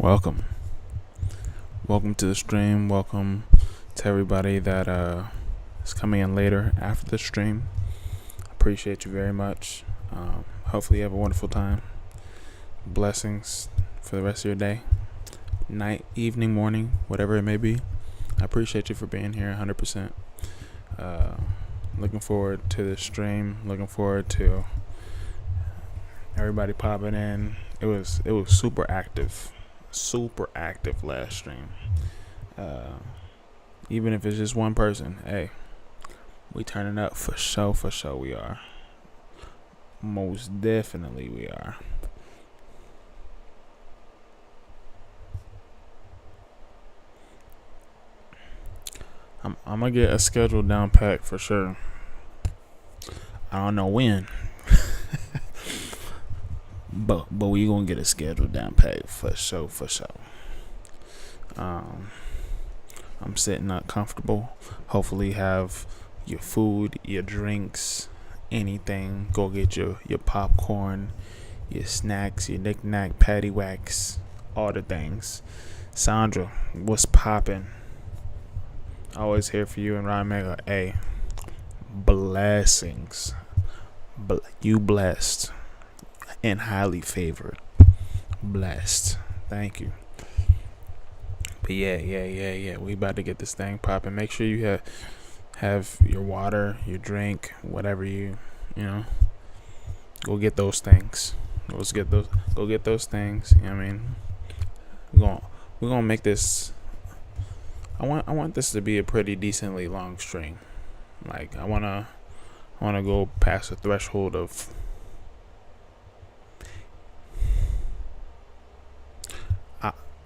Welcome to the stream. Welcome to everybody that is coming in later after the stream. Appreciate you very much. Hopefully you have a wonderful time. Blessings for the rest of your day, night, evening, morning, whatever it may be. I appreciate you for being here 100%. Looking forward to the stream. Looking forward to everybody popping in. It was super active last stream. Even if it's just one person, hey, we turning up for sure. We are. Most definitely we are. I'm gonna get a schedule down pat for sure. I don't know when, but we gonna get a schedule down pat for sure. I'm sitting up comfortable. Hopefully have your food, your drinks, anything. Go get your popcorn, your snacks, your knick-knack, patty wax, all the things. Sandra, what's poppin'? Always here for you and Ryan Mega. Hey, blessings. You blessed and highly favored. Blessed. Thank you. But yeah. We about to get this thing popping. Make sure you have your water, your drink, whatever you know. Go get those things. Go get those things. You know what I mean? We're gonna make this. I want this to be a pretty decently long stream. Like I wanna go past the threshold of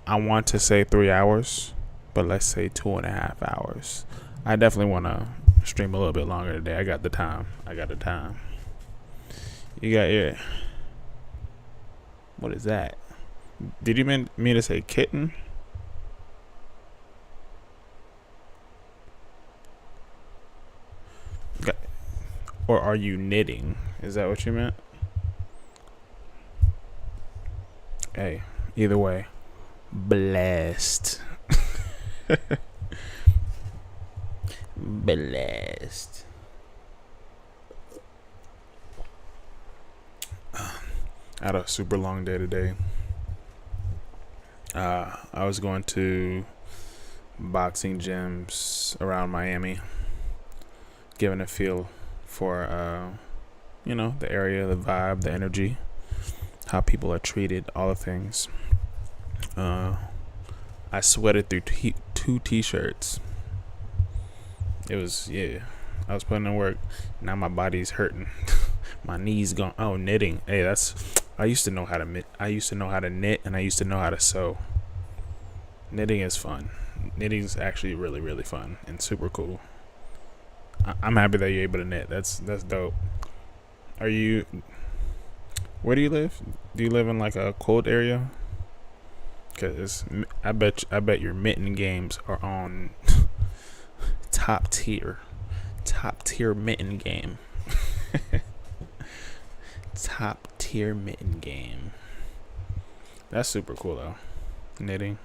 I want to say 3 hours, but let's say 2.5 hours. I definitely want to stream a little bit longer today. I got the time. You got your. What is that? Did you mean me to say kitten? Or are you knitting? Is that what you meant? Hey, either way, blessed. Blessed. I had a super long day today. I was going to boxing gyms around Miami, giving a feel for the area, the vibe, the energy, how people are treated, all the things. I sweated through two t-shirts. It was I was putting in work. Now my body's hurting. My knees gone. Oh, knitting. Hey, I used to know how to knit. I used to know how to knit, and I used to know how to sew. Knitting is fun. Knitting is actually really, really fun and super cool. I'm happy that you're able to knit. That's dope. Where do you live? Do you live in like a cold area? Cause I bet your mitten games are on top tier mitten game. Top tier mitten game. That's super cool though. Knitting's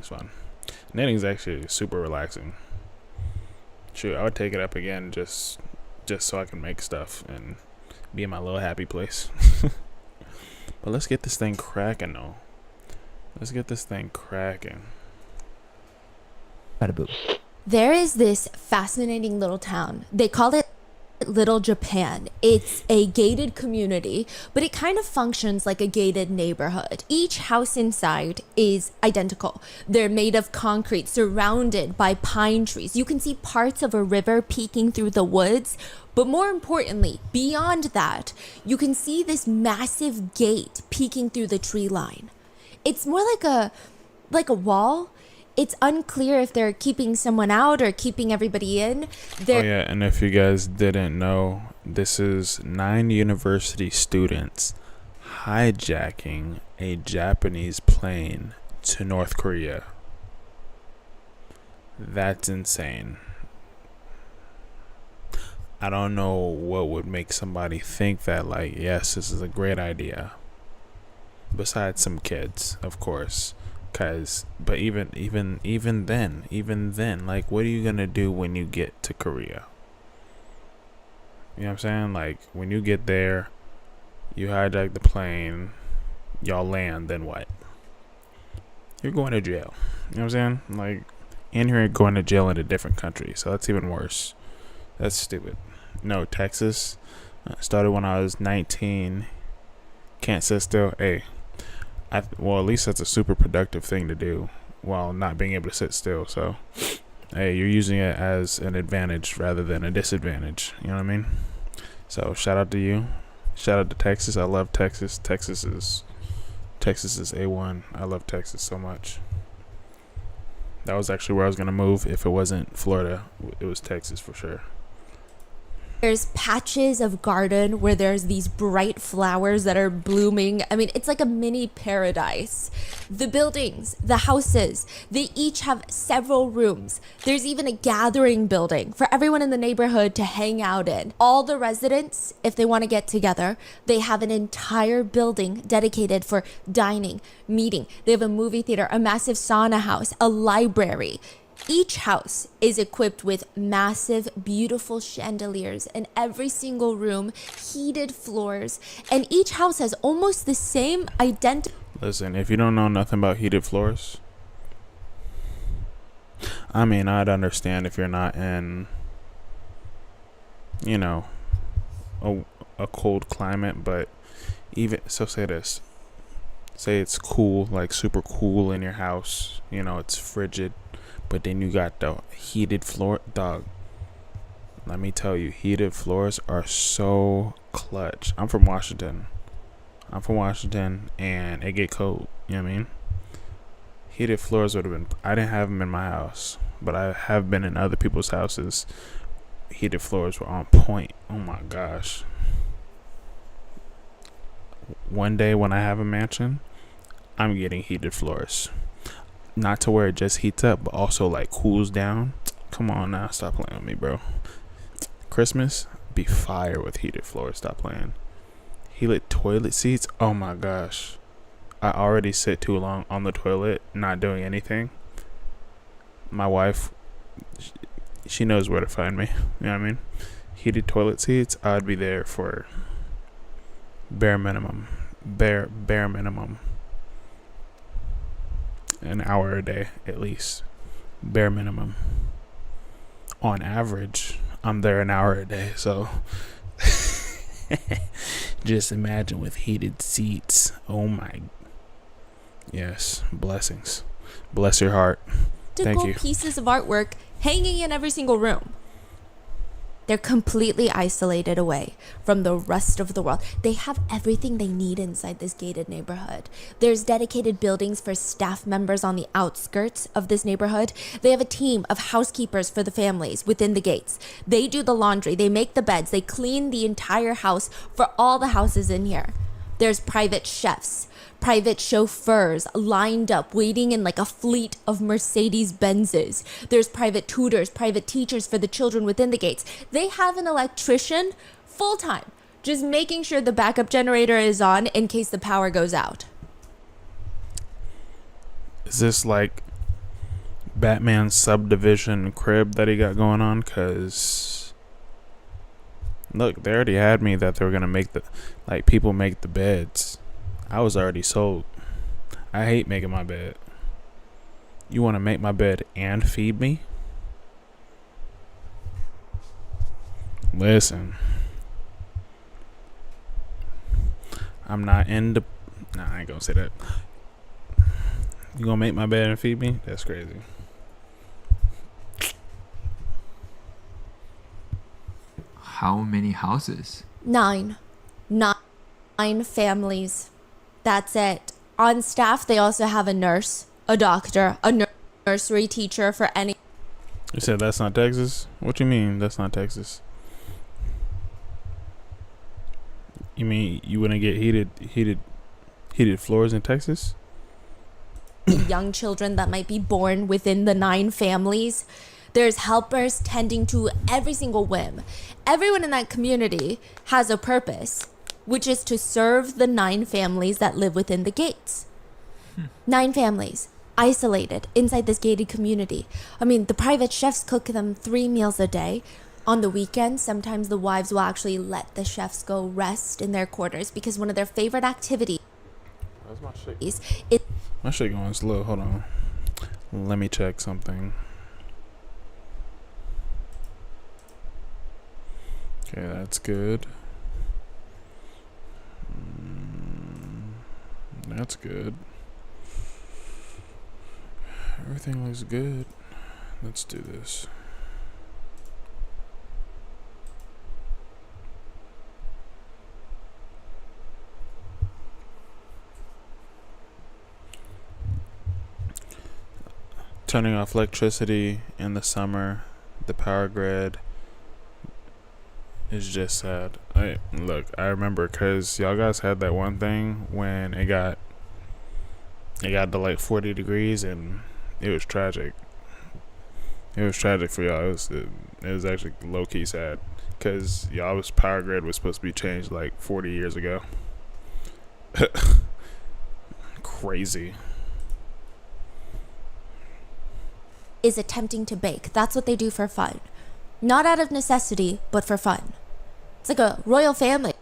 fun. Knitting's actually super relaxing. Shoot, I would take it up again just so I can make stuff and be in my little happy place. But let's get this thing cracking though. There is this fascinating little town. They call it Little Japan. It's a gated community, but it kind of functions like a gated neighborhood. Each house inside is identical. They're made of concrete, surrounded by pine trees. You can see parts of a river peeking through the woods, but more importantly, beyond that, you can see this massive gate peeking through the tree line. It's more like a wall. It's unclear if they're keeping someone out or keeping everybody in. And if you guys didn't know, this is 9 university students hijacking a Japanese plane to North Korea. That's insane. I don't know what would make somebody think that, like, yes, this is a great idea. besides some kids, of course. But even then, like, what are you gonna do when you get to Korea? You know what I'm saying? Like, when you get there, you hijack the plane, y'all land, then what? You're going to jail. You know what I'm saying? Like, and you're going to jail in a different country, so that's even worse. That's stupid. No, Texas started when I was 19. Can't sit still. Hey, well, at least that's a super productive thing to do while not being able to sit still. So, hey, you're using it as an advantage rather than a disadvantage. You know what I mean? So, shout out to you. Shout out to Texas. I love Texas. Texas is A1. I love Texas so much. That was actually where I was going to move. If it wasn't Florida, it was Texas for sure. There's patches of garden where there's these bright flowers that are blooming. I mean, it's like a mini paradise. The buildings, the houses, they each have several rooms. There's even a gathering building for everyone in the neighborhood to hang out in. All the residents, if they want to get together, they have an entire building dedicated for dining, meeting. They have a movie theater, a massive sauna house, a library. Each house is equipped with massive, beautiful chandeliers in every single room, heated floors, and each house has almost the same identical. Listen, if you don't know nothing about heated floors, I mean, I'd understand if you're not in, you know, a cold climate, but even so, say this. Say it's cool, like super cool in your house, you know, it's frigid. But then you got the heated floor, dog. Let me tell you, heated floors are so clutch. I'm from Washington, and it get cold. You know what I mean? Heated floors would have been. I didn't have them in my house, but I have been in other people's houses. Heated floors were on point. Oh my gosh. One day when I have a mansion, I'm getting heated floors. Not to where it just heats up, but also like cools down. Come on now, stop playing with me, bro. Christmas be fire with heated floors. Stop playing. Heated toilet seats. Oh my gosh, I already sit too long on the toilet, not doing anything. My wife, she knows where to find me. You know what I mean? Heated toilet seats. I'd be there for bare minimum. Bare minimum. An hour a day at least, bare minimum. On average, I'm there an hour a day, so just imagine with heated seats. Oh my, yes, blessings. Bless your heart. Thank you. Pieces of artwork hanging in every single room. They're completely isolated away from the rest of the world. They have everything they need inside this gated neighborhood. There's dedicated buildings for staff members on the outskirts of this neighborhood. They have a team of housekeepers for the families within the gates. They do the laundry, they make the beds, they clean the entire house for all the houses in here. There's private chefs, private chauffeurs lined up waiting in like a fleet of Mercedes Benzes. There's private tutors, private teachers for the children within the gates. They have an electrician full time, just making sure the backup generator is on in case the power goes out. Is this like Batman's subdivision crib that he got going on? Cause look, they already had me that they were gonna make people make the beds. I was already sold. I hate making my bed. You want to make my bed and feed me? Listen. I'm not into... Nah, I ain't gonna say that. You gonna make my bed and feed me? That's crazy. How many houses? 9 families. That's it. On staff, they also have a nurse, a doctor, a nursery teacher for any. You said that's not Texas? What you mean that's not Texas? You mean you wouldn't get heated floors in Texas? Young children that might be born within the 9 families. There's helpers tending to every single whim. Everyone in that community has a purpose. which is to serve the 9 families that live within the gates. 9 families, isolated inside this gated community. I mean, the private chefs cook them 3 meals a day. On the weekends, sometimes the wives will actually let the chefs go rest in their quarters because one of their favorite activities Where's my shit? is My shit going slow. Hold on. Let me check something. Okay, that's good. That's good. Everything looks good. Let's do this. Turning off electricity in the summer, the power grid is just sad. I remember because y'all guys had that one thing when it got to like 40 degrees and it was tragic. It was tragic for y'all. It was actually low key sad because y'all's power grid was supposed to be changed like 40 years ago. Crazy. is attempting to bake. That's what they do for fun. Not out of necessity, but for fun. It's like a royal family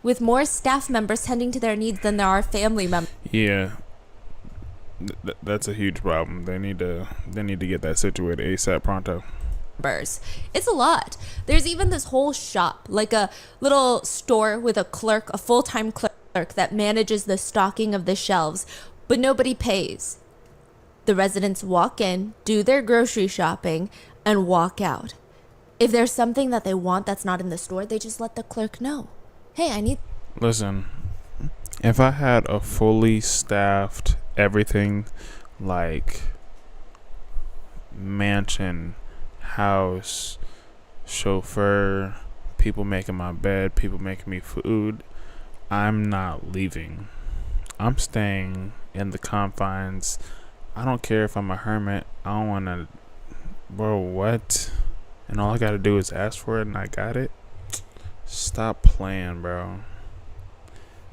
with more staff members tending to their needs than there are family members. Yeah. That's a huge problem. They need to get that situated ASAP pronto. It's a lot. There's even this whole shop, like a little store with a clerk, a full-time clerk that manages the stocking of the shelves, but nobody pays. The residents walk in, do their grocery shopping, and walk out. If there's something that they want that's not in the store, they just let the clerk know. Hey, I need... Listen, if I had a fully staffed everything, like mansion, house, chauffeur, people making my bed, people making me food, I'm not leaving. I'm staying in the confines. I don't care if I'm a hermit. I don't want to... Bro, what? And all I got to do is ask for it and I got it? Stop playing, bro.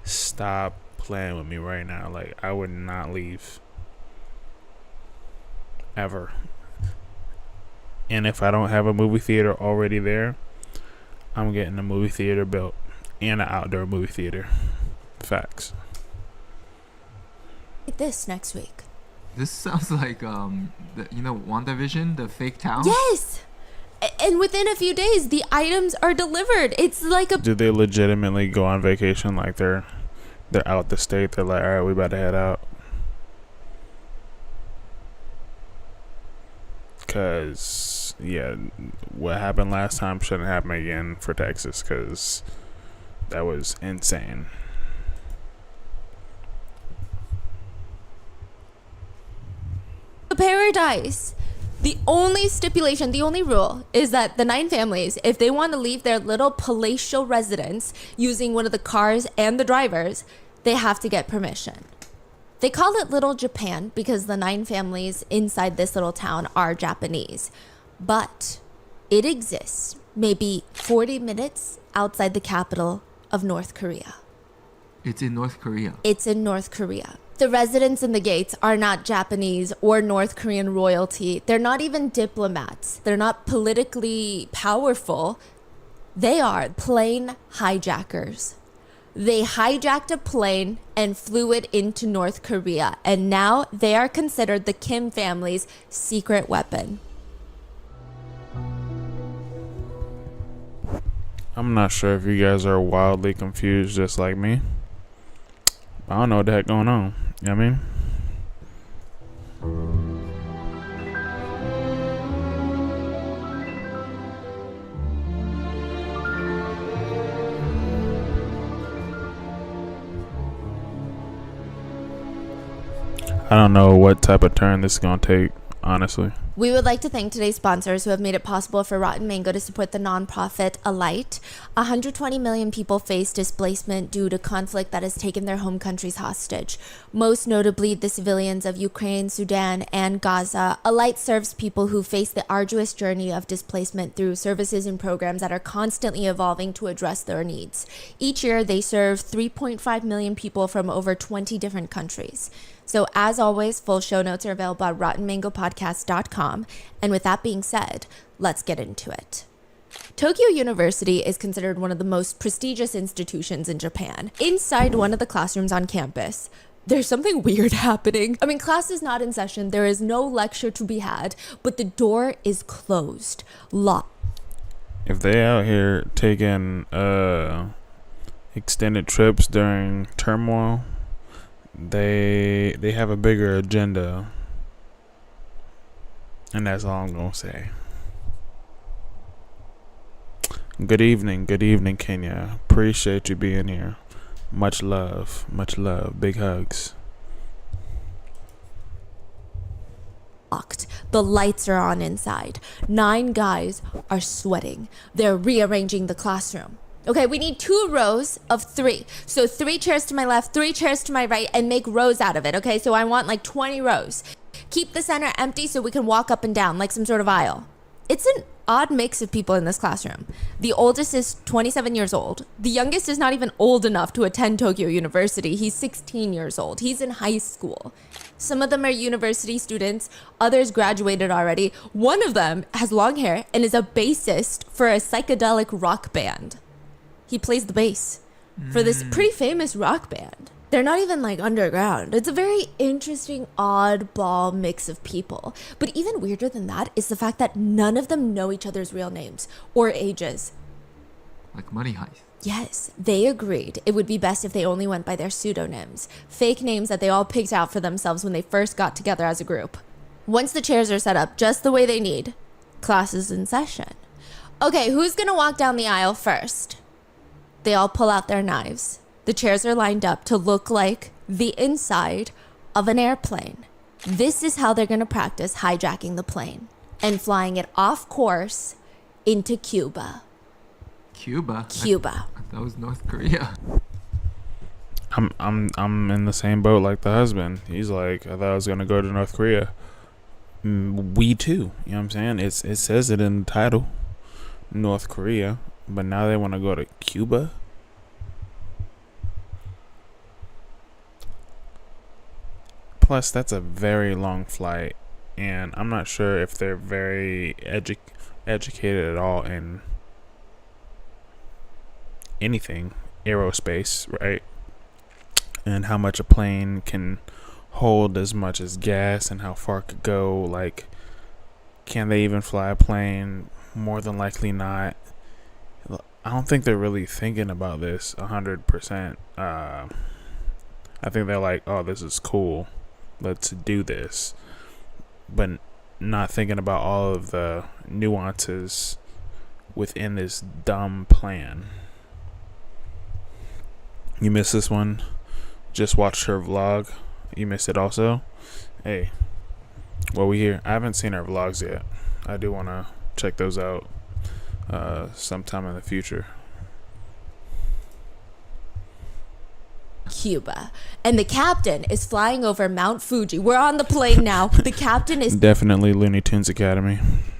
Stop playing with me right now. Like, I would not leave. Ever. And if I don't have a movie theater already there, I'm getting a movie theater built and an outdoor movie theater. Facts. this next week. This sounds like WandaVision, the fake town. Yes! And within a few days, the items are delivered. It's like a... Do they legitimately go on vacation like they're out the state? They're like, all right, we about to head out. Because, yeah, what happened last time shouldn't happen again for Texas, because that was insane. paradise. The only stipulation, the only rule is that the 9 families, if they want to leave their little palatial residence using one of the cars and the drivers, they have to get permission. They call it Little Japan because the 9 families inside this little town are Japanese. But it exists maybe 40 minutes outside the capital of North Korea. It's in North Korea. It's in North Korea. The residents in the gates are not Japanese or North Korean royalty. They're not even diplomats. They're not politically powerful. They are plain hijackers. They hijacked a plane and flew it into North Korea, and now they are considered the Kim family's secret weapon. I'm not sure if you guys are wildly confused just like me. I don't know what the heck going on. You know what I mean? I don't know what type of turn this is going to take, honestly. We would like to thank today's sponsors who have made it possible for Rotten Mango to support the nonprofit Alight. 120 million people face displacement due to conflict that has taken their home countries hostage, most notably the civilians of Ukraine, Sudan, and Gaza. Alight serves people who face the arduous journey of displacement through services and programs that are constantly evolving to address their needs. Each year, they serve 3.5 million people from over 20 different countries. So as always, full show notes are available at rottenmangopodcast.com. And with that being said, let's get into it. Tokyo University is considered one of the most prestigious institutions in Japan. Inside one of the classrooms on campus, there's something weird happening. I mean, class is not in session. There is no lecture to be had, but the door is closed, locked. If they out here taking extended trips during turmoil, they have a bigger agenda, and that's all I'm gonna say. Good evening, Kenya. Appreciate you being here. Much love, big hugs. The lights are on inside. 9 guys are sweating. They're rearranging the classroom. Okay, we need 2 rows of 3. So 3 chairs to my left, 3 chairs to my right, and make rows out of it, okay? So I want like 20 rows. Keep the center empty so we can walk up and down like some sort of aisle. It's an odd mix of people in this classroom. The oldest is 27 years old. The youngest is not even old enough to attend Tokyo University. He's 16 years old. He's in high school. Some of them are university students. Others graduated already. One of them has long hair and is a bassist for a psychedelic rock band. He plays the bass for this pretty famous rock band. They're not even like underground. It's a very interesting, oddball mix of people. But even weirder than that is the fact that none of them know each other's real names or ages. Like Money Heist. Yes, they agreed it would be best if they only went by their pseudonyms, fake names that they all picked out for themselves when they first got together as a group. Once the chairs are set up just the way they need, class is in session. Okay, who's gonna walk down the aisle first? They all pull out their knives. The chairs are lined up to look like the inside of an airplane. This is how they're going to practice hijacking the plane and flying it off course into Cuba. Cuba? Cuba. That was North Korea. I'm in the same boat like the husband. He's like, I thought I was going to go to North Korea. We too. You know what I'm saying? It says it in the title. North Korea. But now they want to go to Cuba? Plus, that's a very long flight. And I'm not sure if they're very educated at all in anything. Aerospace, right? And how much a plane can hold as much as gas and how far it could go. Like, can they even fly a plane? More than likely not. I don't think they're really thinking about this 100%. I think they're like, oh, this is cool. Let's do this. But not thinking about all of the nuances within this dumb plan. You missed this one? Just watched her vlog. You missed it also? Hey, well, we here. I haven't seen her vlogs yet. I do want to check those out sometime in the future. Cuba. And the captain is flying over Mount Fuji. We're on the plane now. The captain is definitely Looney Tunes Academy.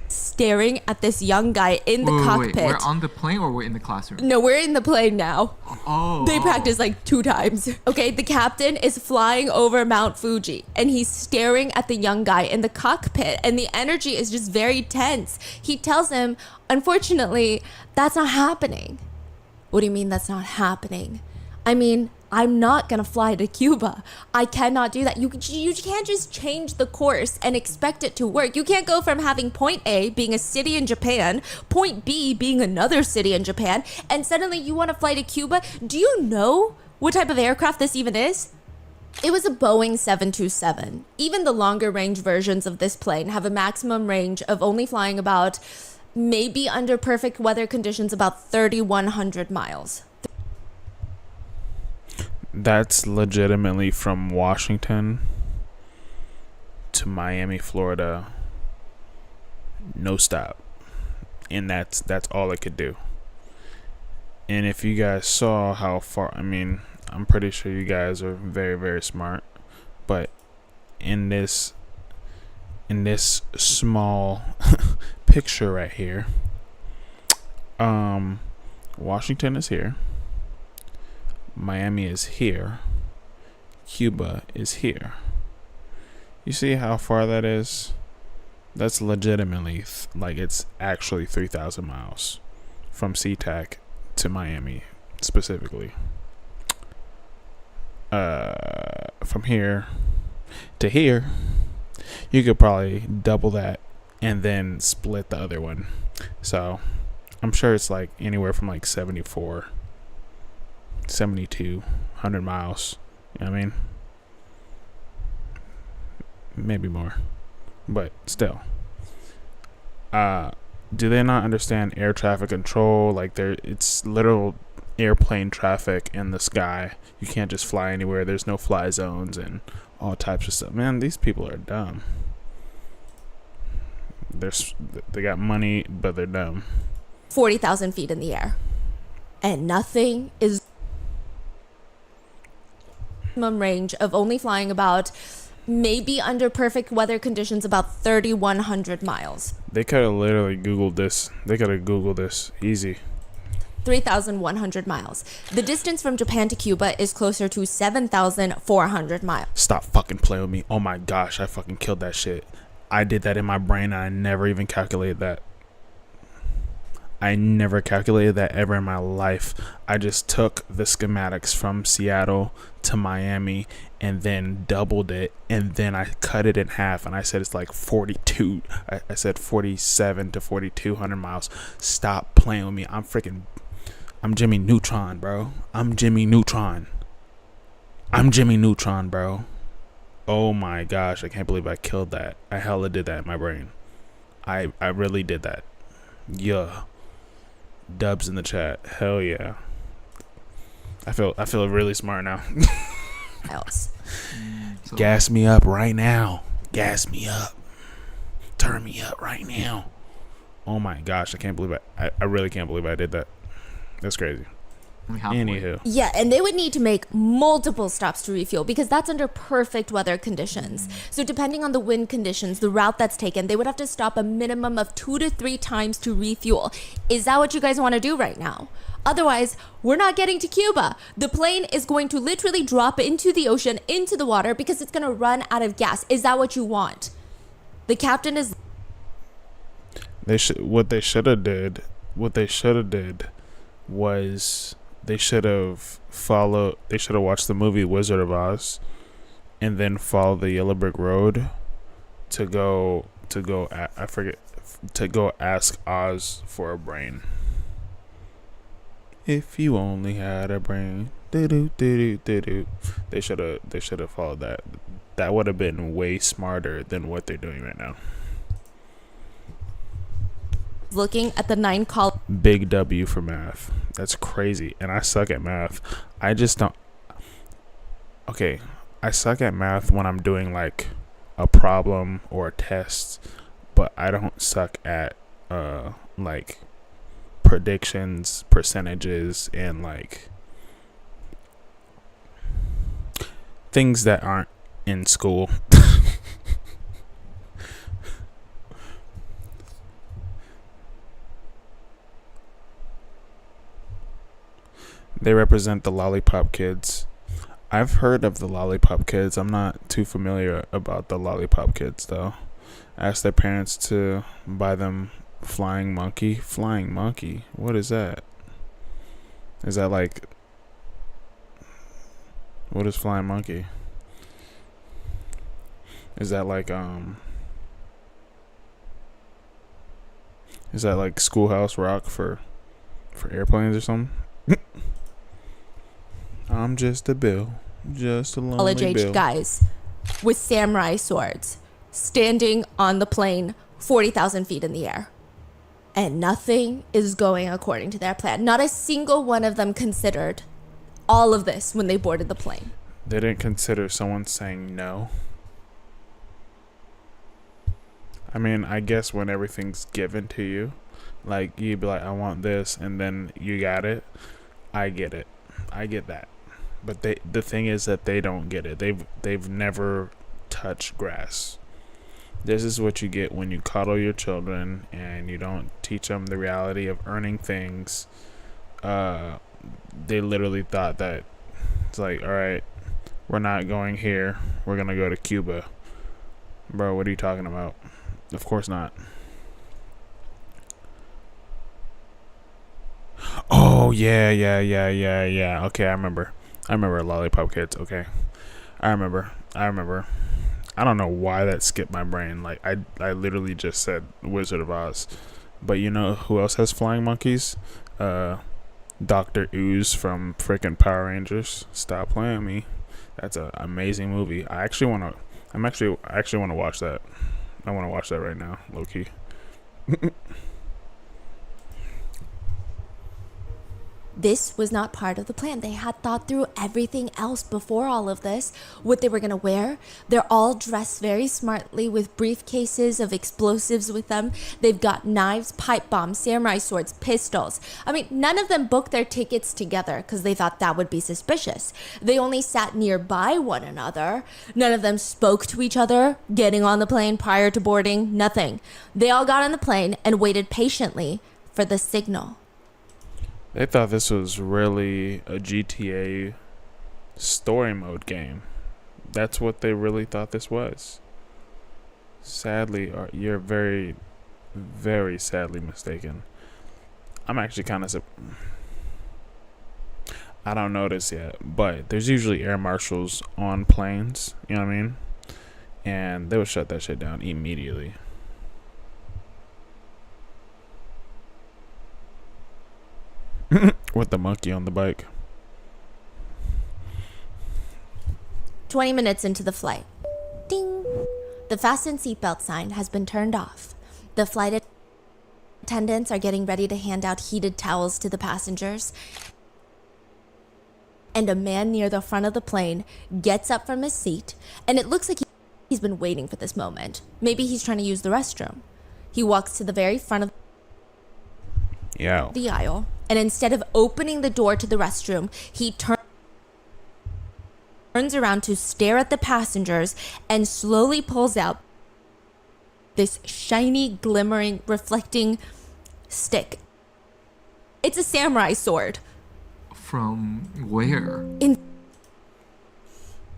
Staring at this young guy in the cockpit. Wait, we're on the plane or we're in the classroom? No, we're in the plane now. Oh. They practiced like 2 times. Okay, the captain is flying over Mount Fuji and he's staring at the young guy in the cockpit and the energy is just very tense. He tells him, unfortunately, that's not happening. What do you mean that's not happening? I mean, I'm not gonna fly to Cuba. I cannot do that. You can't just change the course and expect it to work. You can't go from having point A being a city in Japan, point B being another city in Japan, and suddenly you want to fly to Cuba. Do you know what type of aircraft this even is? It was a Boeing 727. Even the longer range versions of this plane have a maximum range of only flying about, maybe under perfect weather conditions, about 3,100 miles. That's legitimately from Washington to Miami, Florida no stop, and that's all it could do. And if you guys saw how far, I mean, I'm pretty sure you guys are very, very smart, but in this small picture right here, Washington is here, Miami is here, Cuba is here. You see how far that is? That's legitimately like it's actually 3,000 miles from SeaTac to Miami specifically. From here to here, you could probably double that and then split the other one. So I'm sure it's like anywhere from like 74, 72, 100 miles. You know what I mean? Maybe more, but still. Do they not understand air traffic control? Like it's literal airplane traffic in the sky. You can't just fly anywhere. There's no fly zones and all types of stuff. Man, these people are dumb. They got money, but they're dumb. 40,000 feet in the air, and nothing is minimum range of only flying about, maybe under perfect weather conditions, about 3,100 miles. They could have literally Googled this. They could have Googled this easy. 3,100 miles. The distance from Japan to Cuba is closer to 7,400 miles. Stop fucking playing with me. Oh my gosh, I fucking killed that shit. I did that in my brain and I never even calculated that. I never calculated that ever in my life. I just took the schematics from Seattle to Miami and then doubled it, and then I cut it in half, and I said it's like 42. I said 47 to 4,200 miles. Stop playing with me. I'm Jimmy Neutron, bro. I'm Jimmy Neutron, bro. Oh my gosh, I can't believe I killed that. I hella did that in my brain. I really did that. Yeah. Dubs in the chat. Hell yeah. I feel really smart now. Miles. Gas me up right now. Gas me up. Turn me up right now. Oh my gosh, I can't believe I really can't believe I did that. That's crazy. Anywho. Yeah, and they would need to make multiple stops to refuel because that's under perfect weather conditions. So depending on the wind conditions, the route that's taken, they would have to stop a minimum of 2 to 3 times to refuel. Is that what you guys want to do right now? Otherwise, we're not getting to Cuba. The plane is going to literally drop into the ocean, into the water, because it's going to run out of gas. Is that what you want? The captain is... What they should have did was they should have watched the movie Wizard of Oz and then follow the Yellow Brick Road to go ask Oz for a brain. If you only had a brain. They should have followed that. That would have been way smarter than what they're doing right now. Looking at the 9 column. Big W for math. That's crazy. And I suck at math. I just don't. Okay. I suck at math when I'm doing like a problem or a test, but I don't suck at like predictions, percentages, and like things that aren't in school. They represent the lollipop kids. I've heard of the lollipop kids. I'm not too familiar about the lollipop kids though. Ask their parents to buy them flying monkey. Flying monkey? What is that? Is that like... What is flying monkey? Is that like Is that like Schoolhouse Rock for airplanes or something? I'm just a bill. Just a lonely college-age bill. guys with samurai swords standing on the plane 40,000 feet in the air. And nothing is going according to their plan. Not a single one of them considered all of this when they boarded the plane. They didn't consider someone saying no. I mean, I guess when everything's given to you, like you'd be like, I want this, and then you got it. I get it. I get that. But the thing is that they don't get it. They've never touched grass. This is what you get when you coddle your children and you don't teach them the reality of earning things. They literally thought that it's like, all right, we're not going here. We're gonna go to Cuba. Bro, what are you talking about? Of course not. Oh yeah. Okay, I remember Lollipop Kids. Okay, I remember. I don't know why that skipped my brain. Like I literally just said Wizard of Oz, but you know who else has flying monkeys? Dr. Ooze from freaking Power Rangers. Stop playing me. That's an amazing movie. I actually want to watch that. I want to watch that right now, low key. This was not part of the plan. They had thought through everything else before all of this, what they were going to wear. They're all dressed very smartly with briefcases of explosives with them. They've got knives, pipe bombs, samurai swords, pistols. I mean, none of them booked their tickets together because they thought that would be suspicious. They only sat nearby one another. None of them spoke to each other, getting on the plane prior to boarding, nothing. They all got on the plane and waited patiently for the signal. They thought this was really a GTA story mode game. That's what they really thought this was. Sadly, you're very, very sadly mistaken. I'm actually kind of... I don't know this yet, but there's usually air marshals on planes, you know what I mean? And they would shut that shit down immediately. With the monkey on the bike. 20 minutes into the flight. Ding! The fasten seatbelt sign has been turned off. The flight attendants are getting ready to hand out heated towels to the passengers. And a man near the front of the plane gets up from his seat, and it looks like he's been waiting for this moment. Maybe he's trying to use the restroom. He walks to the very front of the aisle, and instead of opening the door to the restroom, he turns around to stare at the passengers and slowly pulls out this shiny, glimmering, reflecting stick. It's a samurai sword. From where?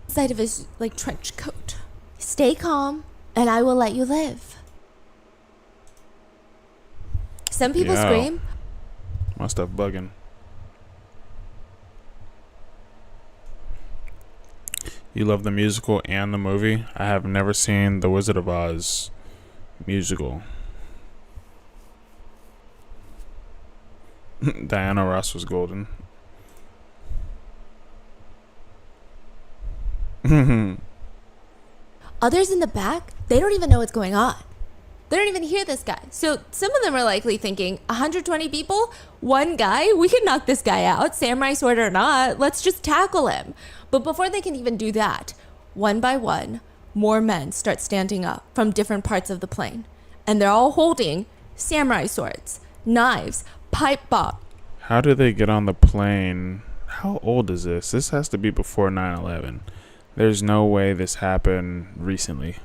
Inside of his trench coat. Stay calm, and I will let you live. Some people scream. My stuff bugging. You love the musical and the movie? I have never seen The Wizard of Oz musical. Diana Ross was golden. Others in the back, they don't even know what's going on. They don't even hear this guy. So some of them are likely thinking, 120 people? One guy? We can knock this guy out, samurai sword or not. Let's just tackle him. But before they can even do that, one by one, more men start standing up from different parts of the plane. And they're all holding samurai swords, knives, pipe bombs. How do they get on the plane? How old is this? This has to be before 9/11. There's no way this happened recently.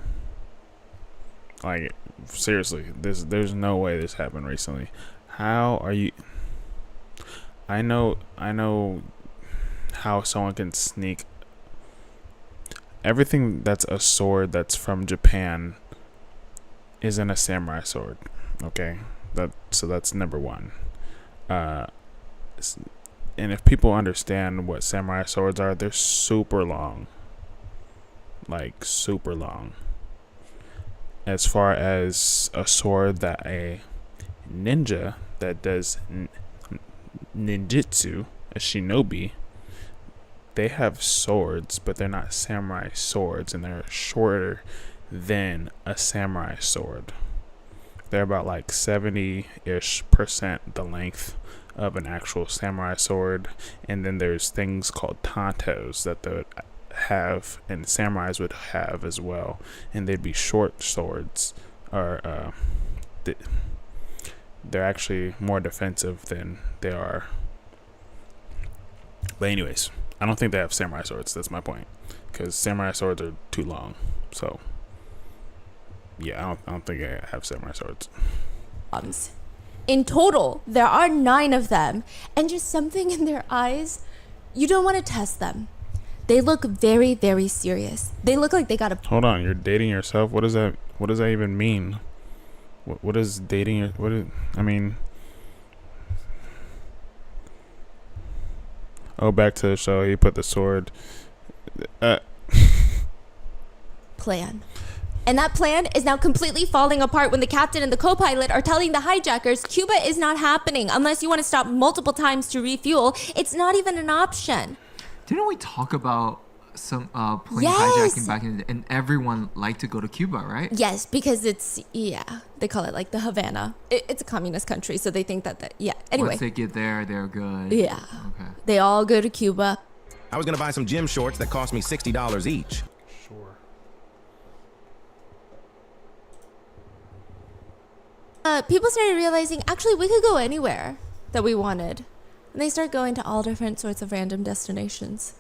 Like, seriously, there's no way this happened recently. How are you? I know how someone can sneak everything that's a sword that's from Japan isn't a samurai sword. Okay, so that's number one. And if people understand what samurai swords are, they're super long. Like super long. As far as a sword that a ninja that does ninjutsu, a shinobi, they have swords, but they're not samurai swords, and they're shorter than a samurai sword. They're about like 70-ish% the length of an actual samurai sword, and then there's things called tantos that they have and samurais would have as well, and they'd be short swords, are they're actually more defensive than they are. But anyways, I don't think they have samurai swords. That's my point, because samurai swords are too long. So yeah, I don't think they have samurai swords. In total, there are 9 of them, and just something in their eyes, you don't want to test them. They look very, very serious. They look like they got a... Hold on, you're dating yourself? What does that even mean? What is dating your... I mean... Oh, back to the show. He put the sword... plan. And that plan is now completely falling apart when the captain and the co-pilot are telling the hijackers Cuba is not happening unless you want to stop multiple times to refuel. It's not even an option. Didn't we talk about some plane Yes. hijacking back in the day? And everyone liked to go to Cuba, right? Yes, because it's, they call it like the Havana. It's a communist country, so they think that anyway. Once they get there, they're good. Yeah. Okay. They all go to Cuba. I was gonna buy some gym shorts that cost me $60 each. Sure. People started realizing, actually, we could go anywhere that we wanted. And they start going to all different sorts of random destinations.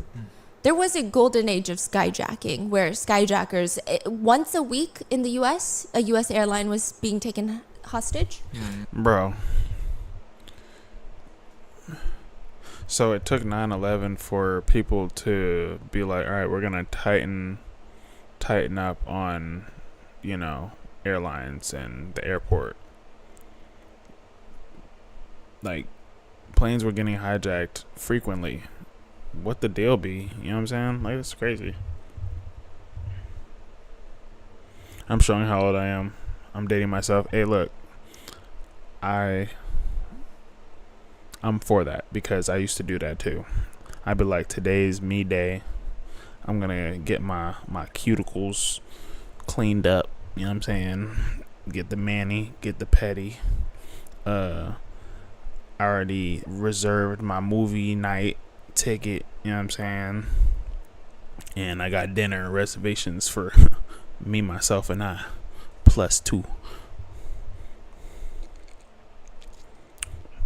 There was a golden age of skyjacking where skyjackers, once a week in the U.S., a U.S. airline was being taken hostage. Yeah. Bro. So it took 9/11 for people to be like, all right, we're going to tighten up on, airlines and the airport. Like, planes were getting hijacked frequently. What the deal be? You know what I'm saying? Like, it's crazy. I'm showing how old I am. I'm dating myself. Hey, look. I'm for that, because I used to do that too. I'd be like, today's me day. I'm gonna get my cuticles cleaned up. You know what I'm saying? Get the mani, get the petty. I already reserved my movie night ticket. You know what I'm saying? And I got dinner reservations for me, myself, and I, +2.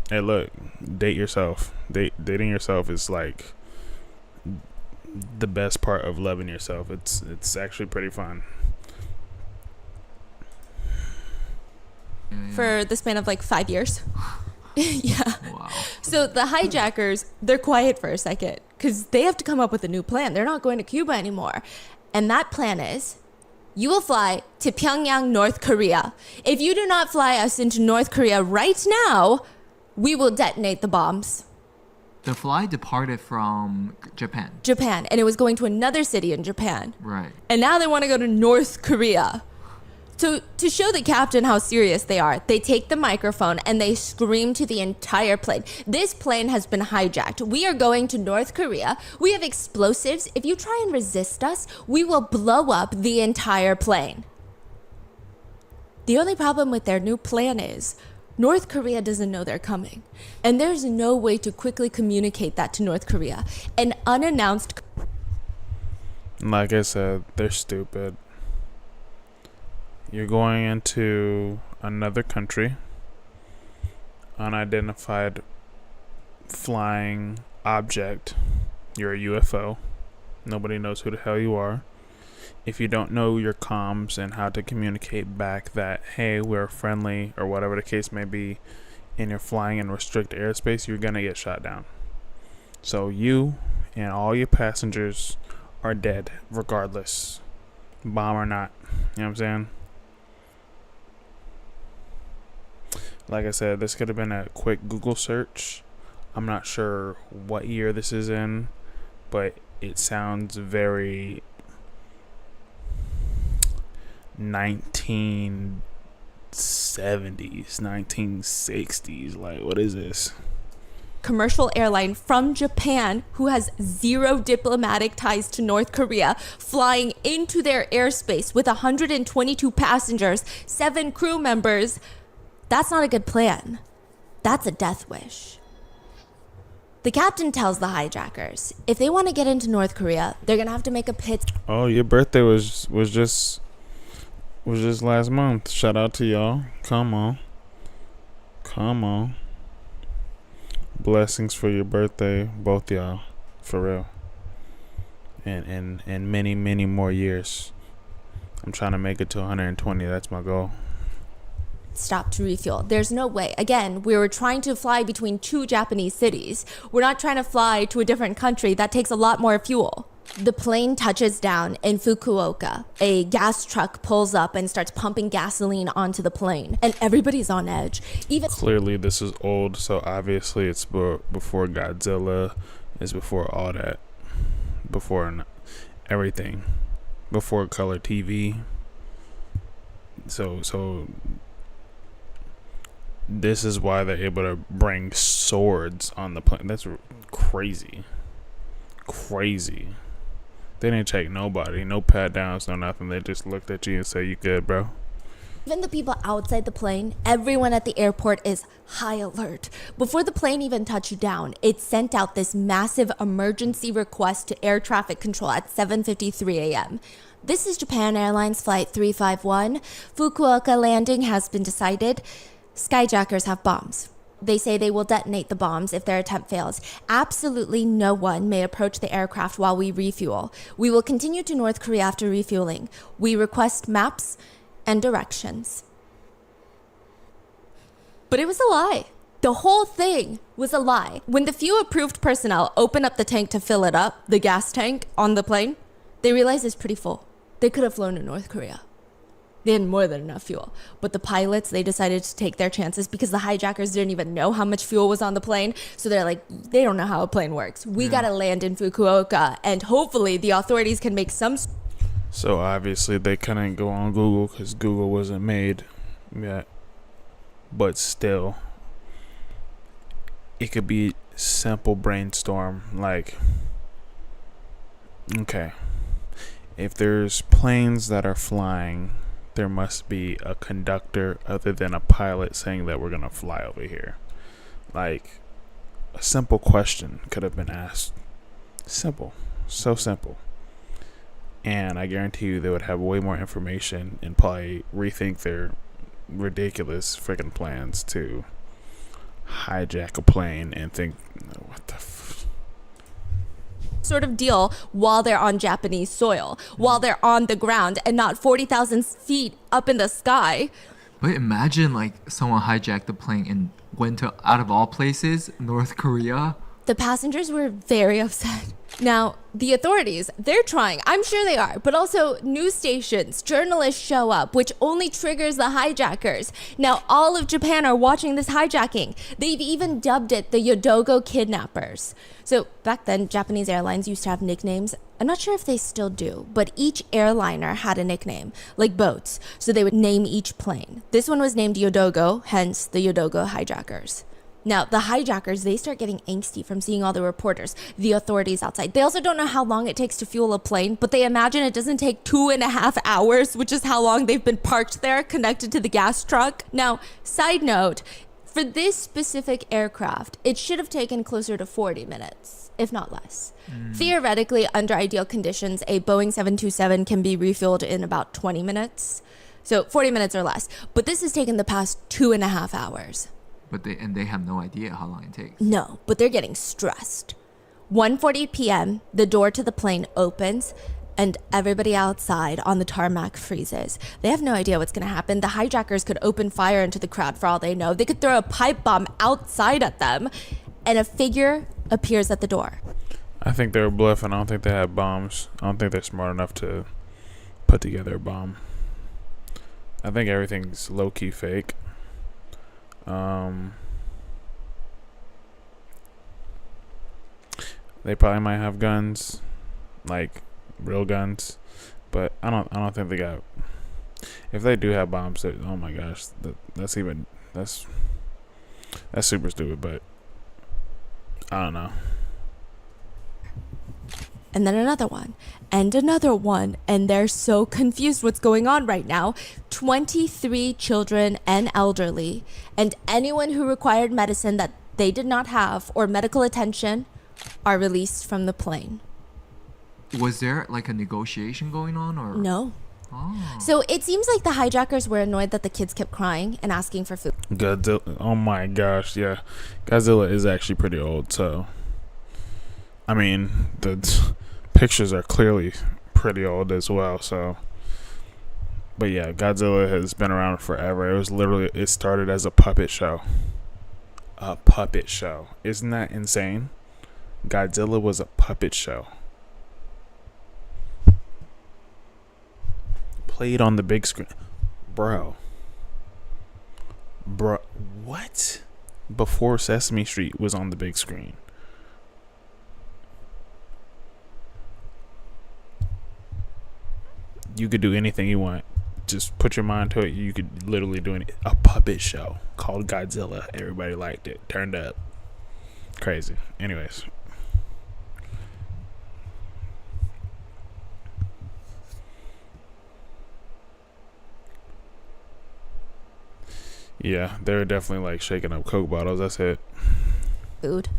Hey, look, date yourself. Dating yourself is like the best part of loving yourself. It's actually pretty fun. For the span of like 5 years. Yeah. Wow. So the hijackers, they're quiet for a second because they have to come up with a new plan. They're not going to Cuba anymore. And that plan is, you will fly to Pyongyang, North Korea. If you do not fly us into North Korea right now, we will detonate the bombs. The flight departed from Japan. Japan. And it was going to another city in Japan. Right. And now they want to go to North Korea. So to show the captain how serious they are, they take the microphone and they scream to the entire plane. This plane has been hijacked. We are going to North Korea. We have explosives. If you try and resist us, we will blow up the entire plane. The only problem with their new plan is North Korea doesn't know they're coming. And there's no way to quickly communicate that to North Korea. An unannounced... Like I said, they're stupid. You're going into another country, unidentified flying object. You're a UFO. Nobody knows who the hell you are. If you don't know your comms and how to communicate back that, hey, we're friendly, or whatever the case may be, and you're flying in restricted airspace, you're going to get shot down. So you and all your passengers are dead, regardless, bomb or not. You know what I'm saying? Like I said, this could have been a quick Google search. I'm not sure what year this is in, but it sounds very 1970s, 1960s. Like, what is this? commercial airline from Japan who has zero diplomatic ties to North Korea flying into their airspace with 122 passengers, 7 crew members. That's not a good plan. That's a death wish. The captain tells the hijackers if they want to get into North Korea, they're going to have to make a pit. Oh, your birthday was just was just last month. Shout out to y'all. Come on. Blessings for your birthday, both y'all, for real. And many, many more years. I'm trying to make it to 120. That's my goal. Stop to refuel. There's no way. Again, we were trying to fly between 2 Japanese cities. We're not trying to fly to a different country. That takes a lot more fuel. The plane touches down in Fukuoka. A gas truck pulls up and starts pumping gasoline onto the plane, and everybody's on edge. Even Clearly, this is old, so obviously it's before Godzilla. It's before all that. Before everything. Before color TV. So this is why they're able to bring swords on the plane. That's crazy. They didn't check nobody, no pat downs, no nothing. They just looked at you and said, "You good, bro?" Even the people outside the plane, everyone at the airport is high alert. Before the plane even touched down, it sent out this massive emergency request to air traffic control at 7:53 a.m. This is Japan Airlines Flight 351. Fukuoka landing has been decided. Skyjackers have bombs. They say they will detonate the bombs if their attempt fails. Absolutely no one may approach the aircraft while we refuel. We will continue to North Korea after refueling. We request maps and directions. But it was a lie. The whole thing was a lie. When the few approved personnel open up the tank to fill it up, the gas tank on the plane, they realized it's pretty full. They could have flown to North Korea. They had more than enough fuel. But the pilots, they decided to take their chances because the hijackers didn't even know how much fuel was on the plane. So they're like, they don't know how a plane works. We gotta land in Fukuoka, and hopefully the authorities can make some... So obviously they couldn't go on Google because Google wasn't made yet. But still, it could be simple brainstorm. Like, okay, if there's planes that are flying, there must be a conductor other than a pilot saying that we're gonna fly over here. Like, a simple question could have been asked. Simple. So simple. And I guarantee you they would have way more information and probably rethink their ridiculous freaking plans to hijack a plane and think, what the sort of deal while they're on Japanese soil, while they're on the ground and not 40,000 feet up in the sky. But imagine like someone hijacked the plane and went to, out of all places, North Korea. The passengers were very upset. Now, the authorities, they're trying. I'm sure they are. But also news stations, journalists show up, which only triggers the hijackers. Now, all of Japan are watching this hijacking. They've even dubbed it the Yodogo kidnappers. So back then, Japanese airlines used to have nicknames. I'm not sure if they still do, but each airliner had a nickname, like boats. So they would name each plane. This one was named Yodogo, hence the Yodogo hijackers. Now, the hijackers, they start getting angsty from seeing all the reporters, the authorities outside. They also don't know how long it takes to fuel a plane, but they imagine it doesn't take 2.5 hours, which is how long they've been parked there, connected to the gas truck. Now, side note, for this specific aircraft, it should have taken closer to 40 minutes, if not less. Theoretically, under ideal conditions, a Boeing 727 can be refueled in about 20 minutes. So 40 minutes or less. But this has taken the past 2.5 hours. But they have no idea how long it takes. No, but they're getting stressed. 1:40 p.m., the door to the plane opens, and everybody outside on the tarmac freezes. They have no idea what's going to happen. The hijackers could open fire into the crowd for all they know. They could throw a pipe bomb outside at them, and a figure appears at the door. I think they were bluffing. I don't think they had bombs. I don't think they're smart enough to put together a bomb. I think everything's low-key fake. They probably might have guns, like real guns, but I don't think they got. If they do have bombs, oh my gosh, that's super stupid. But I don't know. And then another one, and another one, and they're so confused what's going on right now. 23 children and elderly, and anyone who required medicine that they did not have or medical attention are released from the plane. Was there like a negotiation going on, or No. Oh. So it seems like the hijackers were annoyed that the kids kept crying and asking for food. Godzilla. Oh my gosh, yeah. Godzilla is actually pretty old, so I mean, the pictures are clearly pretty old as well, so but yeah, Godzilla has been around forever. It started as a puppet show. A puppet show. Isn't that insane? Godzilla was a puppet show. Played on the big screen. Bro, what? Before Sesame Street was on the big screen. You could do anything you want. Just put your mind to it. You could literally do a puppet show called Godzilla. Everybody liked it. Turned up. Crazy. Anyways. Yeah, they were definitely like shaking up Coke bottles. That's it. Food.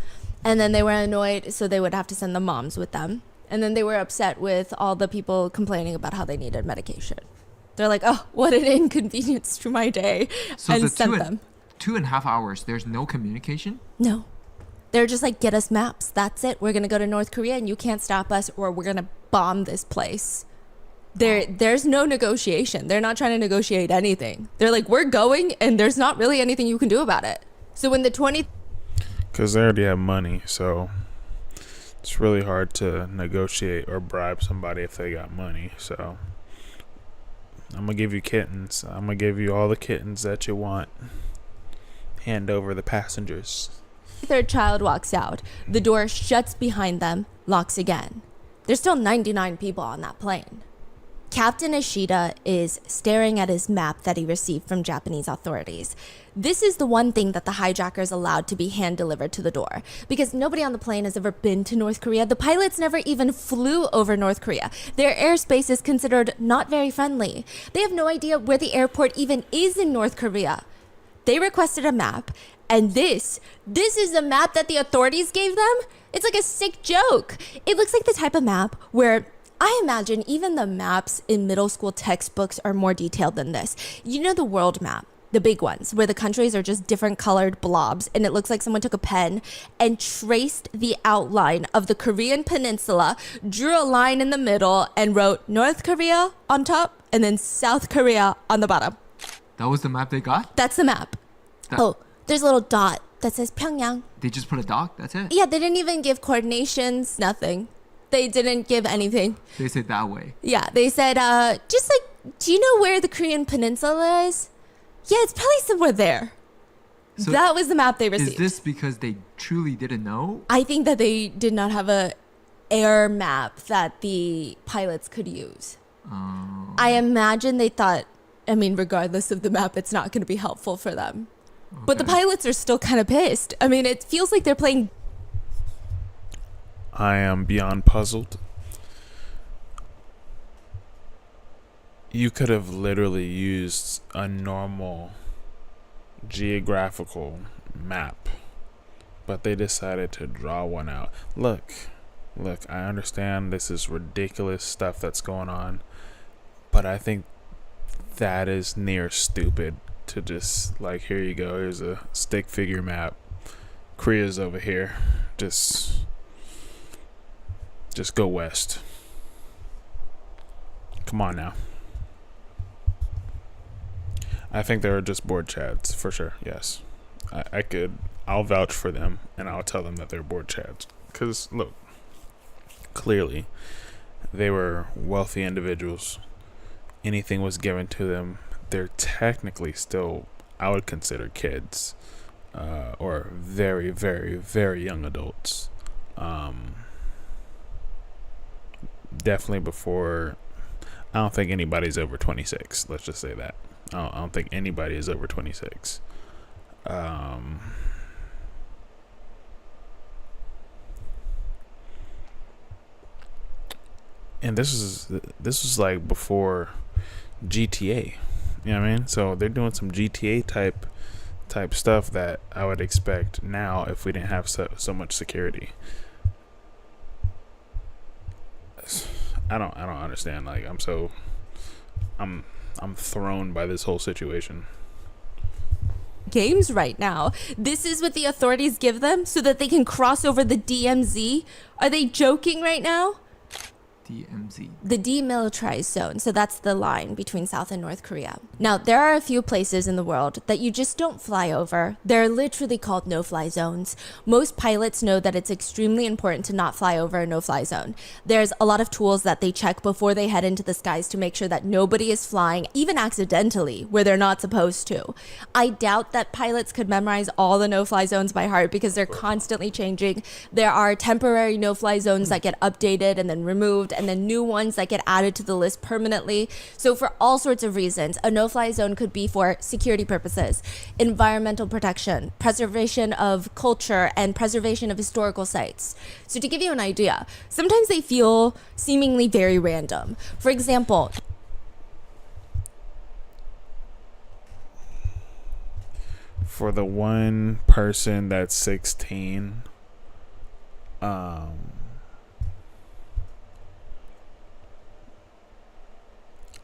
And then they were annoyed, so they would have to send the moms with them. And then they were upset with all the people complaining about how they needed medication. They're like, oh, what an inconvenience to my day. So and the sent them. 2.5 hours, there's no communication? No. They're just like, get us maps. That's it. We're going to go to North Korea and you can't stop us or we're going to bomb this place. There's no negotiation. They're not trying to negotiate anything. They're like, we're going and there's not really anything you can do about it. So when the 20... Because they already have money, so it's really hard to negotiate or bribe somebody if they got money. So I'm going to give you kittens. I'm going to give you all the kittens that you want. Hand over the passengers. Third child walks out. The door shuts behind them, locks again. There's still 99 people on that plane. Captain Ishida is staring at his map that he received from Japanese authorities. This is the one thing that the hijackers allowed to be hand-delivered to the door, because nobody on the plane has ever been to North Korea. The pilots never even flew over North Korea. Their airspace is considered not very friendly. They have no idea where the airport even is in North Korea. They requested a map, and this is the map that the authorities gave them? It's like a sick joke. It looks like the type of map where I imagine even the maps in middle school textbooks are more detailed than this. You know the world map, the big ones, where the countries are just different colored blobs, and it looks like someone took a pen and traced the outline of the Korean peninsula, drew a line in the middle, and wrote North Korea on top, and then South Korea on the bottom. That was the map they got? That's the map. There's a little dot that says Pyongyang. They just put a dot? That's it? Yeah, they didn't even give coordinations, nothing. They didn't give anything. They said that way. Yeah, they said, just like, do you know where the Korean peninsula is? Yeah, it's probably somewhere there. So that was the map they received. Is this because they truly didn't know? I think that they did not have a air map that the pilots could use. I imagine they thought, I mean, regardless of the map, it's not going to be helpful for them. Okay. But the pilots are still kind of pissed. I mean, it feels like they're playing... I am beyond puzzled. You could have literally used a normal geographical map, but they decided to draw one out. Look, I understand this is ridiculous stuff that's going on, but I think that is near stupid to just like, here you go, here's a stick figure map. Korea's over here. Just go west. Come on now. I think they were just bored chads, for sure, yes. I'll vouch for them, and I'll tell them that they're bored chads. Because, look, clearly, they were wealthy individuals. Anything was given to them. They're technically still, I would consider, kids. Or very, very, very young adults. Definitely before... I don't think anybody's over 26. Let's just say that. I don't think anybody is over 26. And this is like before GTA. You know what I mean? So they're doing some GTA type stuff that I would expect now if we didn't have so much security. I don't understand. Like, I'm so I'm thrown by this whole situation. Games right now. This is what the authorities give them so that they can cross over the DMZ. Are they joking right now? DMZ. The demilitarized zone. So that's the line between South and North Korea. Now, there are a few places in the world that you just don't fly over. They're literally called no-fly zones. Most pilots know that it's extremely important to not fly over a no-fly zone. There's a lot of tools that they check before they head into the skies to make sure that nobody is flying, even accidentally, where they're not supposed to. I doubt that pilots could memorize all the no-fly zones by heart because they're constantly changing. There are temporary no-fly zones that get updated and then removed, and then new ones that get added to the list permanently. So for all sorts of reasons, a no-fly zone could be for security purposes, environmental protection, preservation of culture, and preservation of historical sites. So to give you an idea, sometimes they feel seemingly very random. For example, For the one person that's 16,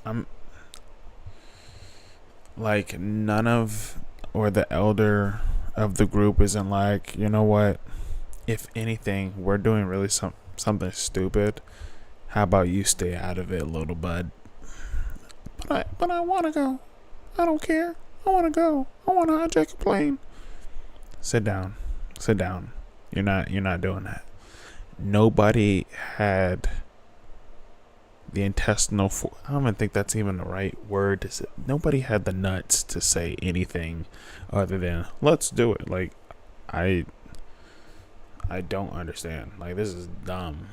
I'm like, none of, or the elder of the group isn't like, you know what, if anything, we're doing really something stupid, how about you stay out of it, little bud? But I want to go. I don't care. I want to go. I want to hijack a plane. Sit down. You're not doing that. Nobody had the intestinal I don't even think that's even the right word to say. Nobody had the nuts to say anything other than let's do it. Like, I don't understand. Like, this is dumb.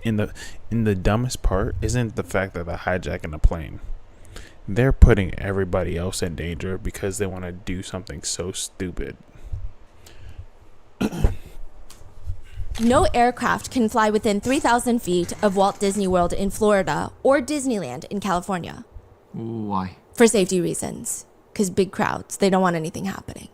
In the dumbest part isn't the fact that they're hijacking the plane. They're putting everybody else in danger because they want to do something so stupid. no aircraft can fly within 3,000 feet of Walt Disney World in Florida or Disneyland in California. Why? For safety reasons, because big crowds, they don't want anything happening.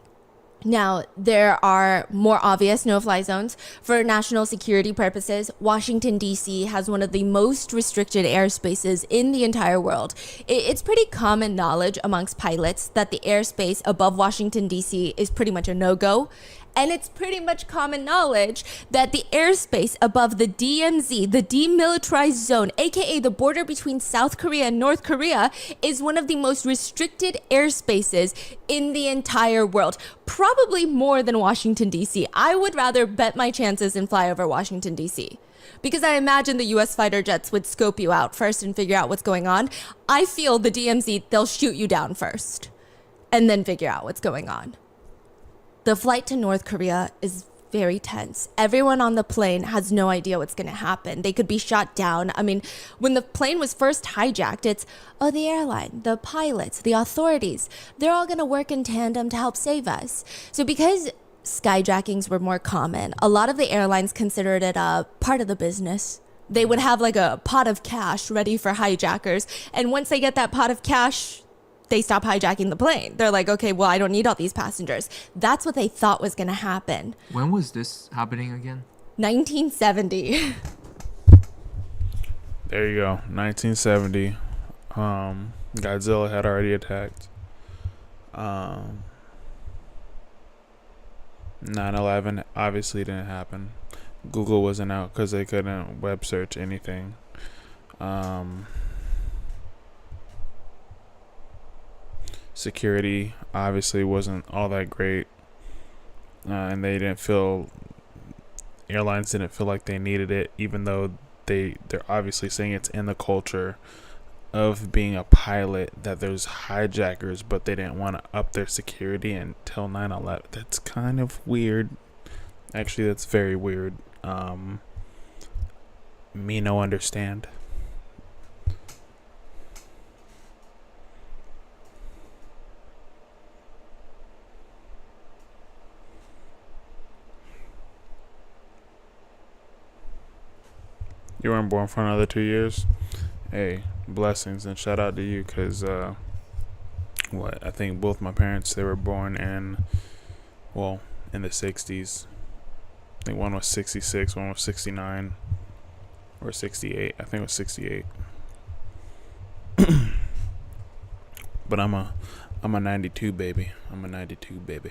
Now, there are more obvious no-fly zones. For national security purposes, Washington, D.C. has one of the most restricted airspaces in the entire world. It's pretty common knowledge amongst pilots that the airspace above Washington, D.C. is pretty much a no-go. And it's pretty much common knowledge that the airspace above the DMZ, the demilitarized zone, aka the border between South Korea and North Korea, is one of the most restricted airspaces in the entire world. Probably more than Washington, D.C. I would rather bet my chances and fly over Washington, D.C. because I imagine the U.S. fighter jets would scope you out first and figure out what's going on. I feel the DMZ, they'll shoot you down first and then figure out what's going on. The flight to North Korea is very tense. Everyone on the plane has no idea what's going to happen. They could be shot down. I mean, when the plane was first hijacked, it's, the airline, the pilots, the authorities, they're all going to work in tandem to help save us. So because skyjackings were more common, a lot of the airlines considered it a part of the business. They would have like a pot of cash ready for hijackers. And once they get that pot of cash, they stop hijacking the plane. They're like, okay, well, I don't need all these passengers. That's what they thought was going to happen. When was this happening again? 1970. There you go. 1970. Godzilla had already attacked. 9/11 obviously didn't happen. Google wasn't out because they couldn't web search anything. Security obviously wasn't all that great, and airlines didn't feel like they needed it, even though they're obviously saying it's in the culture of being a pilot that there's hijackers, but they didn't want to up their security until 9/11. That's kind of weird. Actually, that's very weird. Me no understand. You weren't born for another 2 years. Hey, blessings, and shout out to you, because I think both my parents, they were born in the 60s. I think one was 66, one was 69, or 68. I think it was 68. But I'm a 92 baby. I'm a 92 baby.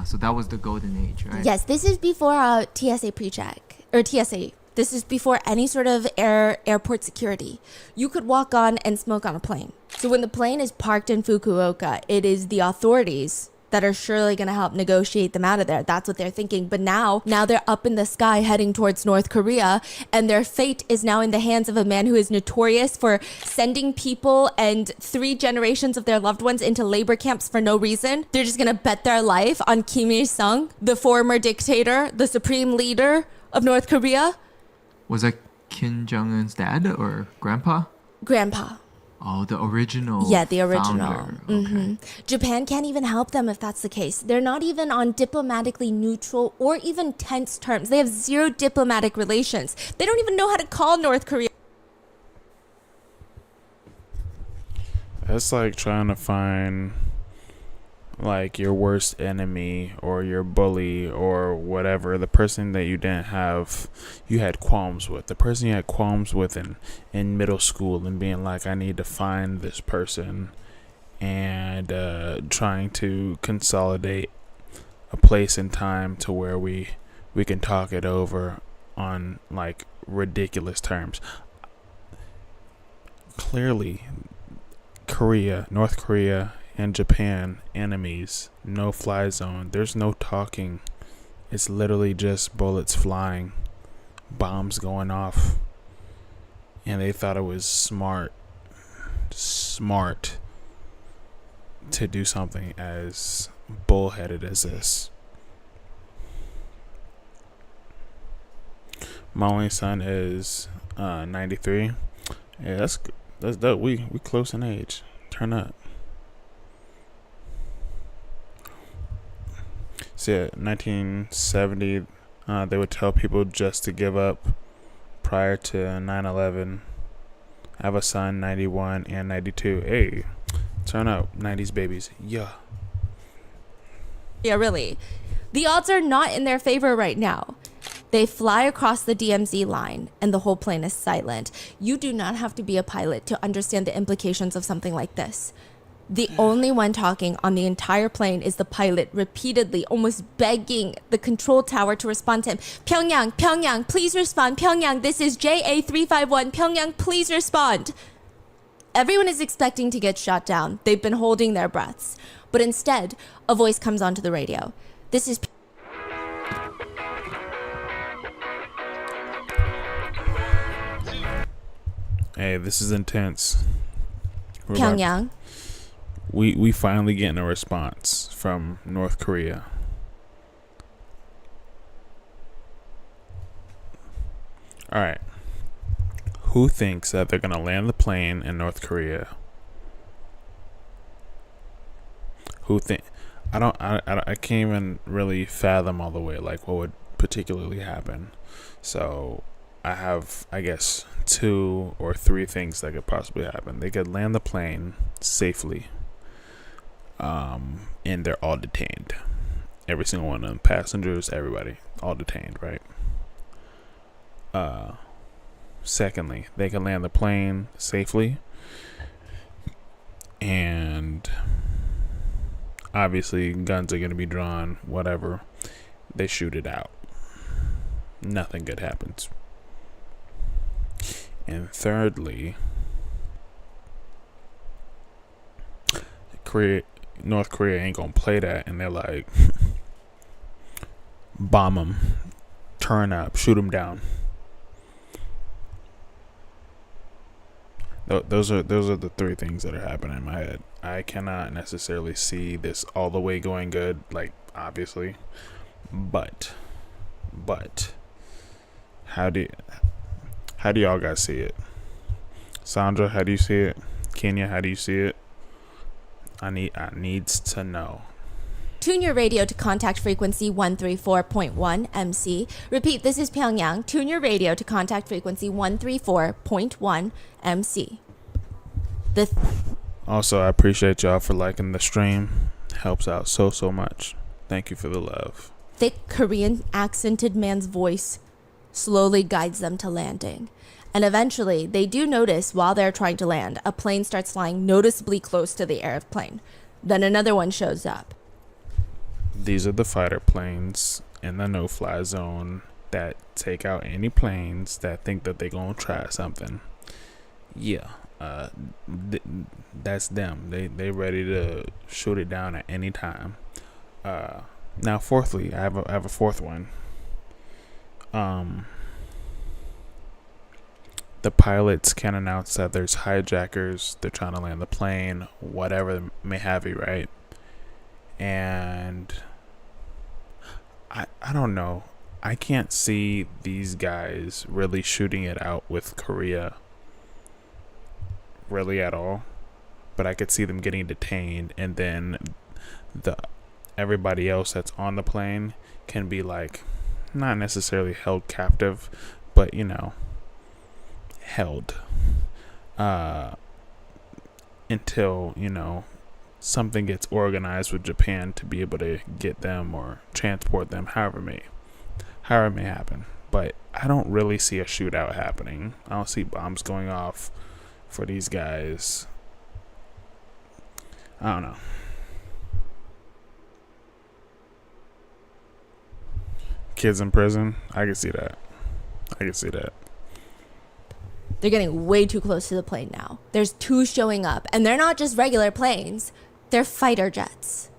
So that was the golden age, right? Yes, this is before TSA pre-check or TSA. This is before any sort of airport security. You could walk on and smoke on a plane. So when the plane is parked in Fukuoka, it is the authorities that are surely going to help negotiate them out of there. That's what they're thinking. But now they're up in the sky heading towards North Korea, and their fate is now in the hands of a man who is notorious for sending people and 3 generations of their loved ones into labor camps for no reason. They're just going to bet their life on Kim Il-sung, the former dictator, the supreme leader of North Korea. Was that Kim Jong-un's dad or grandpa? Grandpa. Oh, the original. Yeah, the original. Founder. Okay. Japan can't even help them if that's the case. They're not even on diplomatically neutral or even tense terms. They have 0 diplomatic relations. They don't even know how to call North Korea. That's like trying to find like your worst enemy or your bully or whatever, the person that you had qualms with, the person you had qualms with in middle school, and being like, I need to find this person, and trying to consolidate a place and time to where we can talk it over on like ridiculous terms. Clearly, North Korea and Japan, enemies, no fly zone. There's no talking. It's literally just bullets flying, bombs going off. And they thought it was smart to do something as bullheaded as this. My only son is 93. Yeah, that's dope. We close in age. Turn up. So yeah, 1970, they would tell people just to give up prior to 9/11. I have a son, 91 and 92. Hey, turn up, 90s babies. Yeah. Yeah, really. The odds are not in their favor right now. They fly across the DMZ line and the whole plane is silent. You do not have to be a pilot to understand the implications of something like this. The only one talking on the entire plane is the pilot, repeatedly, almost begging the control tower to respond to him. Pyongyang, please respond. Pyongyang, this is JA351. Pyongyang, please respond. Everyone is expecting to get shot down. They've been holding their breaths. But instead, a voice comes onto the radio. This is Hey, this is intense. Pyongyang. We finally getting a response from North Korea. All right. Who thinks that they're gonna land the plane in North Korea? Who think? I can't even really fathom all the way like what would particularly happen. So I have, I guess, 2 or 3 things that could possibly happen. They could land the plane safely. And they're all detained. Every single one of them, passengers, everybody, all detained, right? Secondly, they can land the plane safely, and obviously guns are going to be drawn, whatever. They shoot it out. Nothing good happens. And thirdly, North Korea ain't gonna play that, and they're like, bomb them, turn up, shoot them down. Those are the 3 things that are happening in my head. I cannot necessarily see this all the way going good, like obviously, but how do y'all guys see it? Sandra, how do you see it? Kenya, how do you see it? I needs to know. Tune your radio to contact frequency 134.1 MC. Repeat, this is Pyongyang. Tune your radio to contact frequency 134.1 MC. Also, I appreciate y'all for liking the stream. Helps out so much. Thank you for the love. Thick Korean accented man's voice slowly guides them to landing. And eventually, they do notice while they're trying to land, a plane starts flying noticeably close to the airplane. Then another one shows up. These are the fighter planes in the no-fly zone that take out any planes that think that they're gonna try something. Yeah, that's them. They ready to shoot it down at any time. Now, fourthly, I have a fourth one. The pilots can announce that there's hijackers. They're trying to land the plane, whatever may have you, right? And I don't know. I can't see these guys really shooting it out with Korea really at all. But I could see them getting detained, and then everybody else that's on the plane can be like, not necessarily held captive, but held until something gets organized with Japan to be able to get them or transport them, however it may happen. But I don't really see a shootout happening. I don't see bombs going off for these guys. I don't know. Kids in prison, I can see that. They're getting way too close to the plane now. There's two showing up, and they're not just regular planes. They're fighter jets.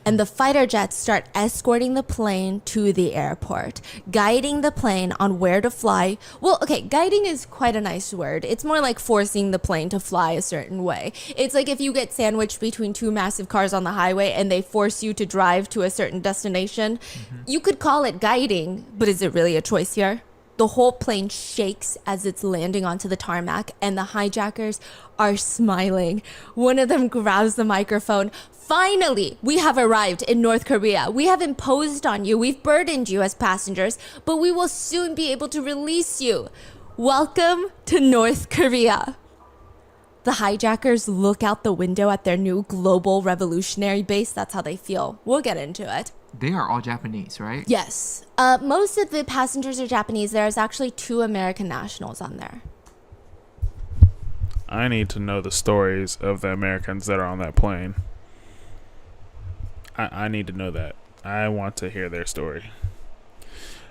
And the fighter jets start escorting the plane to the airport, guiding the plane on where to fly. Well, okay, guiding is quite a nice word. It's more like forcing the plane to fly a certain way. It's like if you get sandwiched between two massive cars on the highway and they force you to drive to a certain destination. You could call it guiding, but is it really a choice here? The whole plane shakes as it's landing onto the tarmac, and the hijackers are smiling. One of them grabs the microphone. Finally, we have arrived in North Korea. We have imposed on you. We've burdened you as passengers, but we will soon be able to release you. Welcome to North Korea. The hijackers look out the window at their new global revolutionary base. That's how they feel. We'll get into it. They are all Japanese, right? Yes. Most of the passengers are Japanese. There's actually 2 American nationals on there. I need to know the stories of the Americans that are on that plane. I need to know that. I want to hear their story.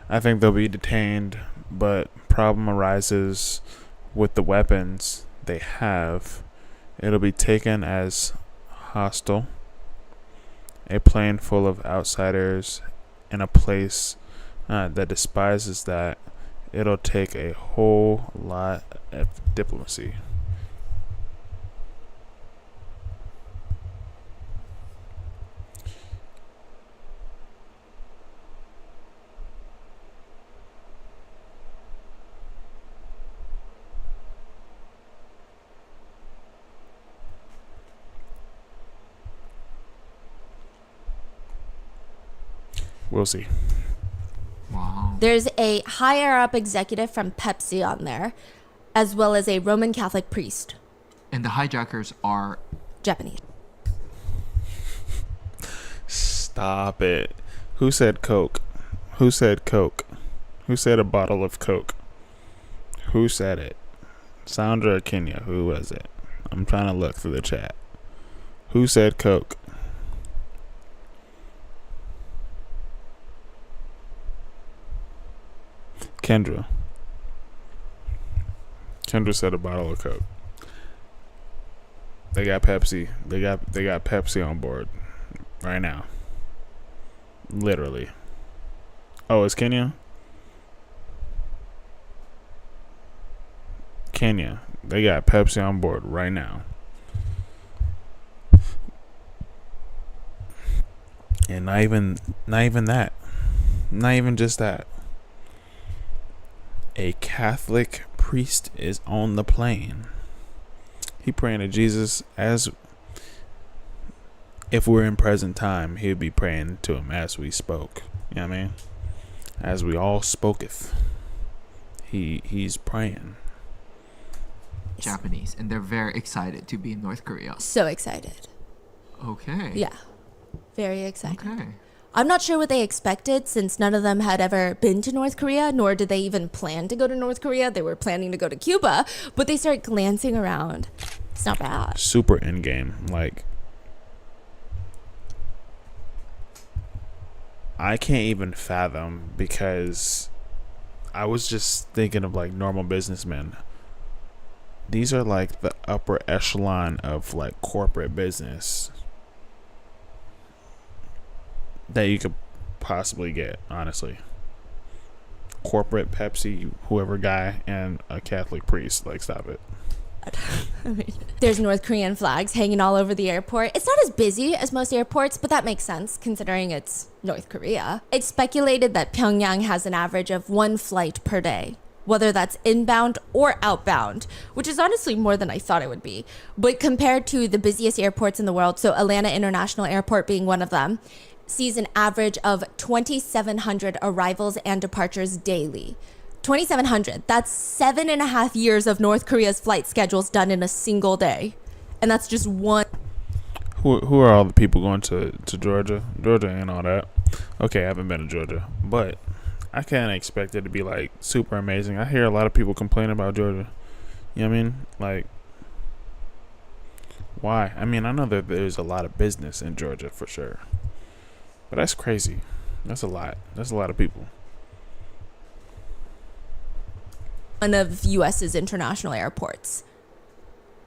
I think they'll be detained, but problem arises with the weapons they have. It'll be taken as hostile. A plane full of outsiders in a place that despises that. It'll take a whole lot of diplomacy. We'll see. Wow. There's a higher up executive from Pepsi on there, as well as a Roman Catholic priest. And the hijackers are Japanese. Stop it. Who said Coke? Who said Coke? Who said a bottle of Coke? Who said it? Sandra or Kenya? Who was it? I'm trying to look through the chat. Who said Coke? Kendra said a bottle of Coke. They got Pepsi. They got Pepsi on board right now. Literally. Oh, it's Kenya? Kenya. They got Pepsi on board right now. And not even that. Not even just that. A Catholic priest is on the plane. He praying to Jesus as if we're in present time, he'd be praying to him as we spoke. You know what I mean? As we all spoketh. He's praying. Japanese, and they're very excited to be in North Korea. So excited. Okay. Yeah. Very excited. Okay. I'm not sure what they expected since none of them had ever been to North Korea, nor did they even plan to go to North Korea. They were planning to go to Cuba, but they start glancing around. It's not bad. Super in game. Like, I can't even fathom, because I was just thinking of like normal businessmen. These are like the upper echelon of like corporate business that you could possibly get, honestly. Corporate Pepsi, whoever guy, and a Catholic priest. Like, stop it. I mean, there's North Korean flags hanging all over the airport. It's not as busy as most airports, but that makes sense considering it's North Korea. It's speculated that Pyongyang has an average of 1 flight per day, whether that's inbound or outbound, which is honestly more than I thought it would be. But compared to the busiest airports in the world, so Atlanta International Airport being one of them, sees an average of 2,700 arrivals and departures daily. 2,700. That's 7.5 years of North Korea's flight schedules done in a single day. And that's just one. Who are all the people going to Georgia? Georgia ain't all that. Okay, I haven't been to Georgia, but I can't expect it to be like super amazing. I hear a lot of people complain about Georgia. You know what I mean? Like, why? I mean, I know that there's a lot of business in Georgia for sure, but that's crazy. That's a lot. That's a lot of people. One of US's international airports.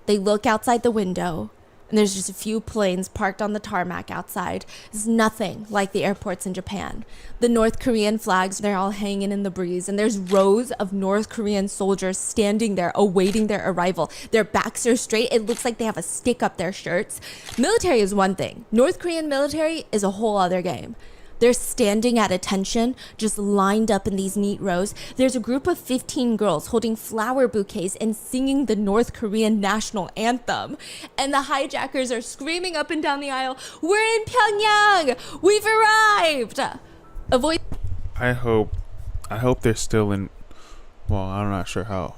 They look outside the window and there's just a few planes parked on the tarmac outside. It's nothing like the airports in Japan. The North Korean flags, they're all hanging in the breeze, and there's rows of North Korean soldiers standing there awaiting their arrival. Their backs are straight. It looks like they have a stick up their shirts. Military is one thing. North Korean military is a whole other game. They're standing at attention, just lined up in these neat rows. There's a group of 15 girls holding flower bouquets and singing the North Korean national anthem. And the hijackers are screaming up and down the aisle, "We're in Pyongyang! We've arrived!" Avoid. I hope they're still in. Well, I'm not sure how.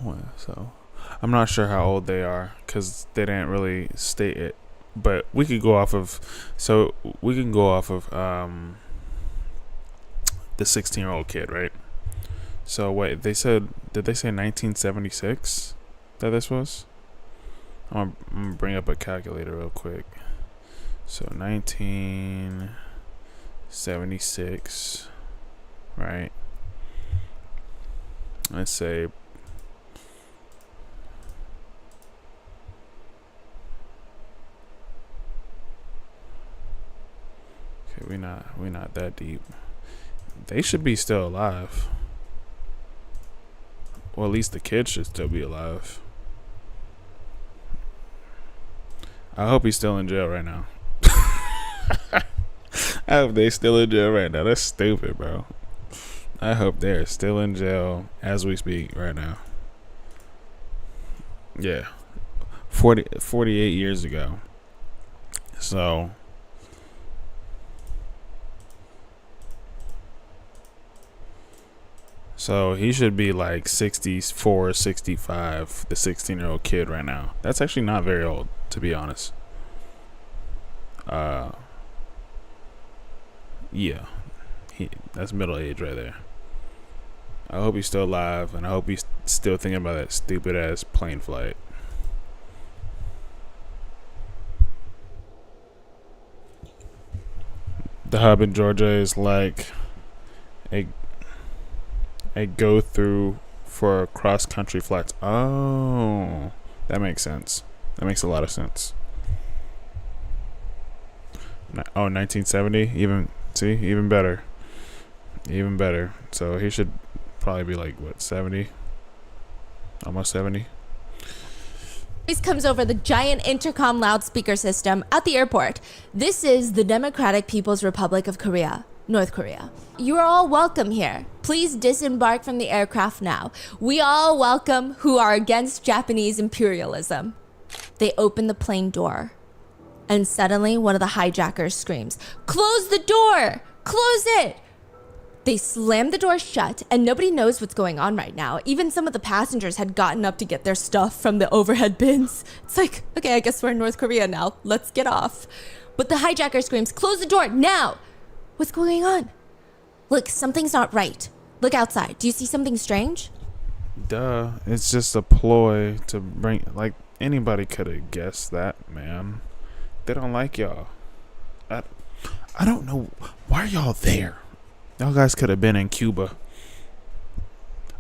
I'm not sure how old they are because they didn't really state it. But we could go off of. So we can go off of the 16-year-old kid, right? So wait, they said, did they say 1976 that this was? I'm gonna bring up a calculator real quick. So 1976, right? Let's say okay, we not that deep. They should be still alive. Or at least the kid should still be alive. I hope he's still in jail right now. I hope they still in jail right now. That's stupid, bro. I hope they're still in jail as we speak right now. Yeah. 48 years ago. So he should be like 64, 65, the 16-year-old kid right now. That's actually not very old, to be honest. Yeah. That's middle age right there. I hope he's still alive, and I hope he's still thinking about that stupid-ass plane flight. The hub in Georgia is like a go through for cross country flights. Oh, that makes sense. That makes a lot of sense. Oh, 1970, even better. Even better. So he should probably be like what, 70? Almost 70. This comes over the giant intercom loudspeaker system at the airport. This is the Democratic People's Republic of Korea. North Korea. You are all welcome here. Please disembark from the aircraft now. We all welcome who are against Japanese imperialism. They open the plane door, and suddenly one of the hijackers screams, "Close the door! Close it!" They slam the door shut, and nobody knows what's going on right now. Even some of the passengers had gotten up to get their stuff from the overhead bins. It's like, okay, I guess we're in North Korea now. Let's get off. But the hijacker screams, "Close the door now!" What's going on? Look, something's not right. Look outside. Do you see something strange? Duh. It's just a ploy to bring. Like, anybody could have guessed that, man. They don't like y'all. I don't know. Why are y'all there? Y'all guys could have been in Cuba.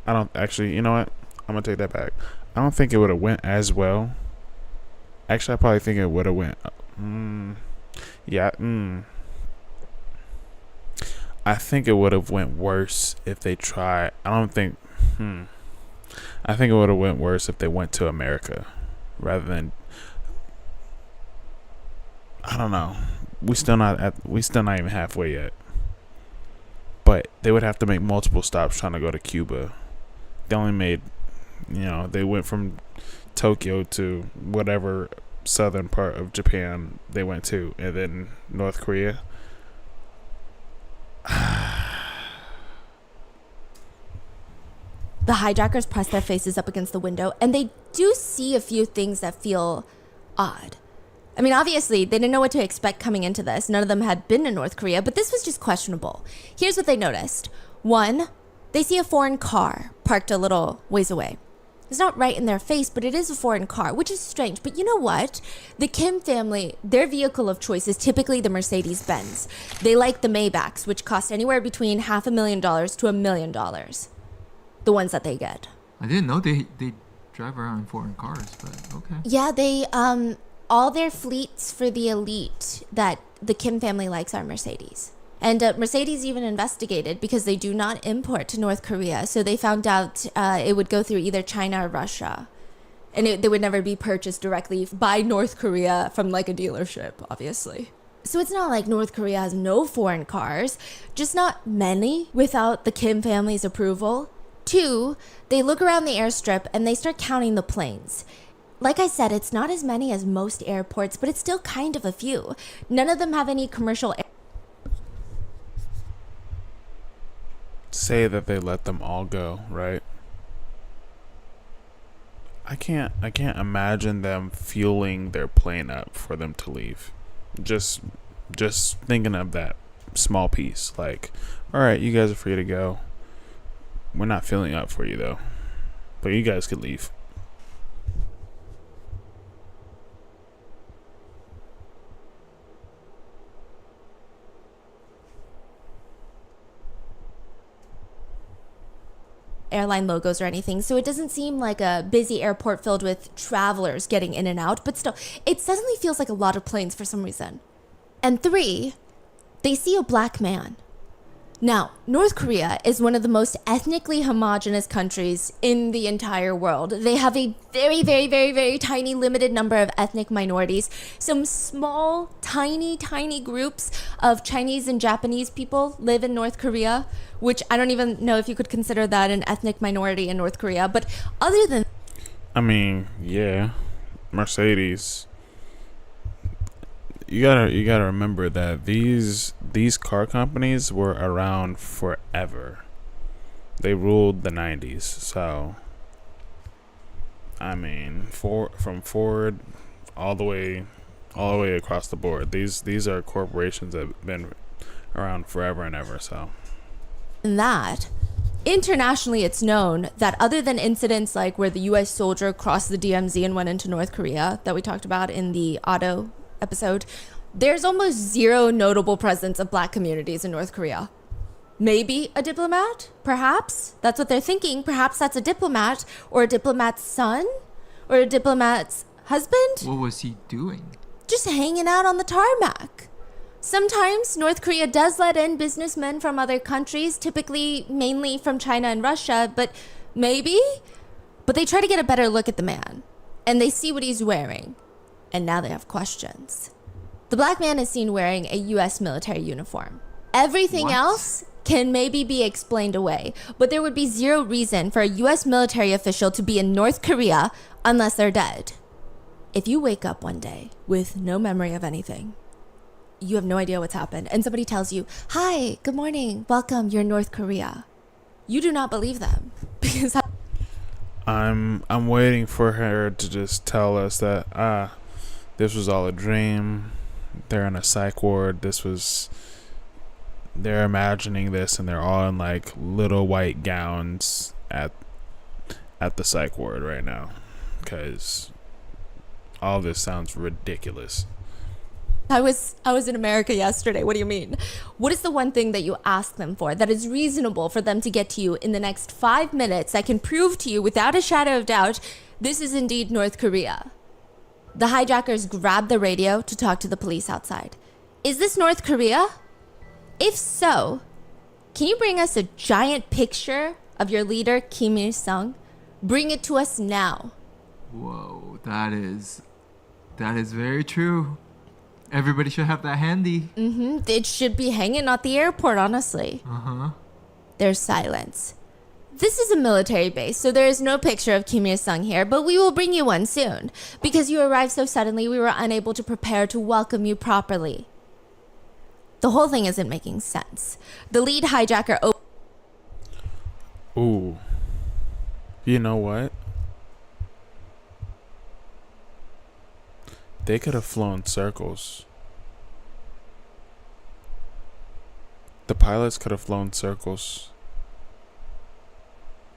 I don't actually. You know what? I'm gonna take that back. I don't think it would have went as well. Actually, I probably think it would have went. Yeah. I think it would have went worse if they tried. I don't think. I think it would have went worse if they went to America, rather than. I don't know. We still not even halfway yet. But they would have to make multiple stops trying to go to Cuba. They only made, they went from Tokyo to whatever southern part of Japan they went to, and then North Korea. The hijackers press their faces up against the window, and they do see a few things that feel odd. I mean, obviously, they didn't know what to expect coming into this. None of them had been to North Korea, but this was just questionable. Here's what they noticed. One, they see a foreign car parked a little ways away. It's not right in their face, but it is a foreign car, which is strange. But you know what? The Kim family, their vehicle of choice is typically the Mercedes-Benz. They like the Maybachs, which cost anywhere between $500,000 to $1 million. The ones that they get. I didn't know they drive around in foreign cars, but okay. Yeah, they all their fleets for the elite that the Kim family likes are Mercedes. And Mercedes even investigated because they do not import to North Korea. So they found out it would go through either China or Russia. And they would never be purchased directly by North Korea from like a dealership, obviously. So it's not like North Korea has no foreign cars, just not many without the Kim family's approval. Two, they look around the airstrip and they start counting the planes. Like I said, it's not as many as most airports, but it's still kind of a few. None of them have any commercial Say that they let them all go, right? I can't imagine them fueling their plane up for them to leave. Just thinking of that small piece. Like, all right, you guys are free to go. We're not filling up for you though, but you guys could leave. airline logos or anything, so it doesn't seem like a busy airport filled with travelers getting in and out, but still, it suddenly feels like a lot of planes for some reason. And three, they see a black man. Now, North Korea is one of the most ethnically homogenous countries in the entire world. They have a very, very, very, very tiny, limited number of ethnic minorities. Some small, tiny, tiny groups of Chinese and Japanese people live in North Korea, which I don't even know if you could consider that an ethnic minority in North Korea. But other than... I mean, yeah, Mercedes. You gotta remember that these car companies were around forever. They ruled the 90s. So I mean, from Ford all the way across the board. These are corporations that have been around forever and ever. So that, internationally it's known that other than incidents like where the US soldier crossed the DMZ and went into North Korea that we talked about in the auto episode, there's almost zero notable presence of black communities in North Korea. Maybe a diplomat? Perhaps. That's what they're thinking. Perhaps that's a diplomat, or a diplomat's son, or a diplomat's husband. What was he doing? Just hanging out on the tarmac. Sometimes North Korea does let in businessmen from other countries, typically mainly from China and Russia, but they try to get a better look at the man, and they see what he's wearing. And now they have questions. The black man is seen wearing a US military uniform. Everything else can maybe be explained away, but there would be zero reason for a US military official to be in North Korea unless they're dead. If you wake up one day with no memory of anything, you have no idea what's happened, and somebody tells you, "Hi, good morning, welcome, you're in North Korea," you do not believe them, because I'm waiting for her to just tell us that this was all a dream. They're in a psych ward. This was they're imagining this, and they're all in like little white gowns at the psych ward right now, because all this sounds ridiculous. I was in America yesterday. What do you mean? What is the one thing that you ask them for that is reasonable for them to get to you in the next 5 minutes that can prove to you without a shadow of doubt this is indeed North Korea? The hijackers grabbed the radio to talk to the police outside. Is this North Korea? If so, can you bring us a giant picture of your leader, Kim Il-sung? Bring it to us now. Whoa, that is very true. Everybody should have that handy. It should be hanging at the airport, honestly. There's silence. This is a military base, so there is no picture of Kim Il-sung here, but we will bring you one soon. Because you arrived so suddenly, we were unable to prepare to welcome you properly. The whole thing isn't making sense. The lead hijacker... Ooh. You know what? They could have flown circles. The pilots could have flown circles.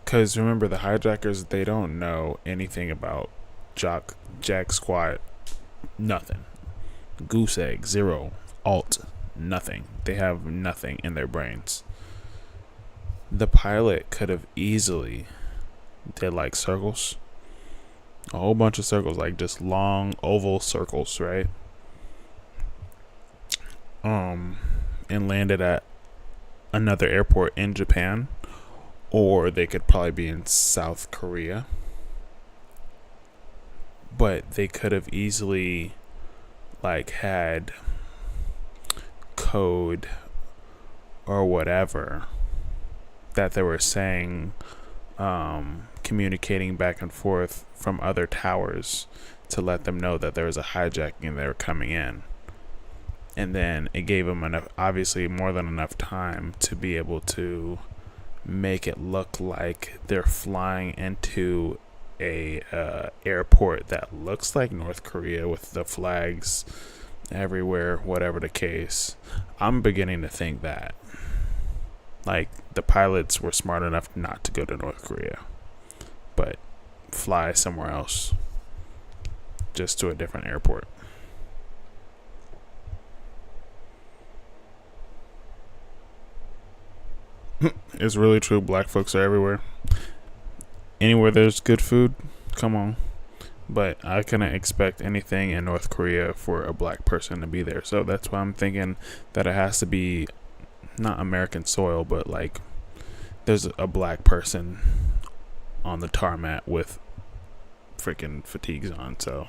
Because remember, the hijackers, they don't know anything about Jack Squad. Nothing. Goose egg, zero. Alt, nothing. They have nothing in their brains. The pilot could have easily did like circles. A whole bunch of circles, like just long oval circles, right? And landed at another airport in Japan, or they could probably be in South Korea. But they could have easily like had code or whatever that they were saying, communicating back and forth from other towers to let them know that there was a hijacking and they were coming in. And then it gave them enough, obviously more than enough time to be able to make it look like they're flying into a airport that looks like North Korea with the flags everywhere, whatever the case. I'm beginning to think that like the pilots were smart enough not to go to North Korea, but fly somewhere else, just to a different airport. It's really true. Black folks are everywhere. Anywhere there's good food, come on. But I couldn't expect anything in North Korea for a black person to be there. So that's why I'm thinking that it has to be not American soil, but like there's a black person on the tarmac with freaking fatigues on. So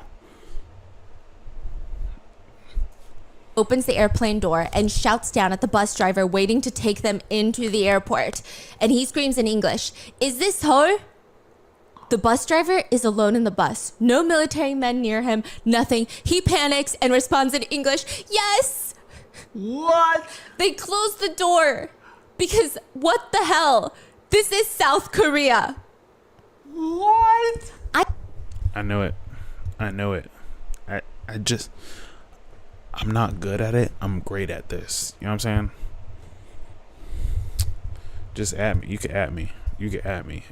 opens the airplane door and shouts down at the bus driver waiting to take them into the airport. And he screams in English, "Is this Seoul?" The bus driver is alone in the bus. No military men near him, nothing. He panics and responds in English, "Yes!" What? They close the door because what the hell? This is South Korea. What? I know it. I'm not good at it. I'm great at this. You know what I'm saying? Just add me. You can add me. You can add me.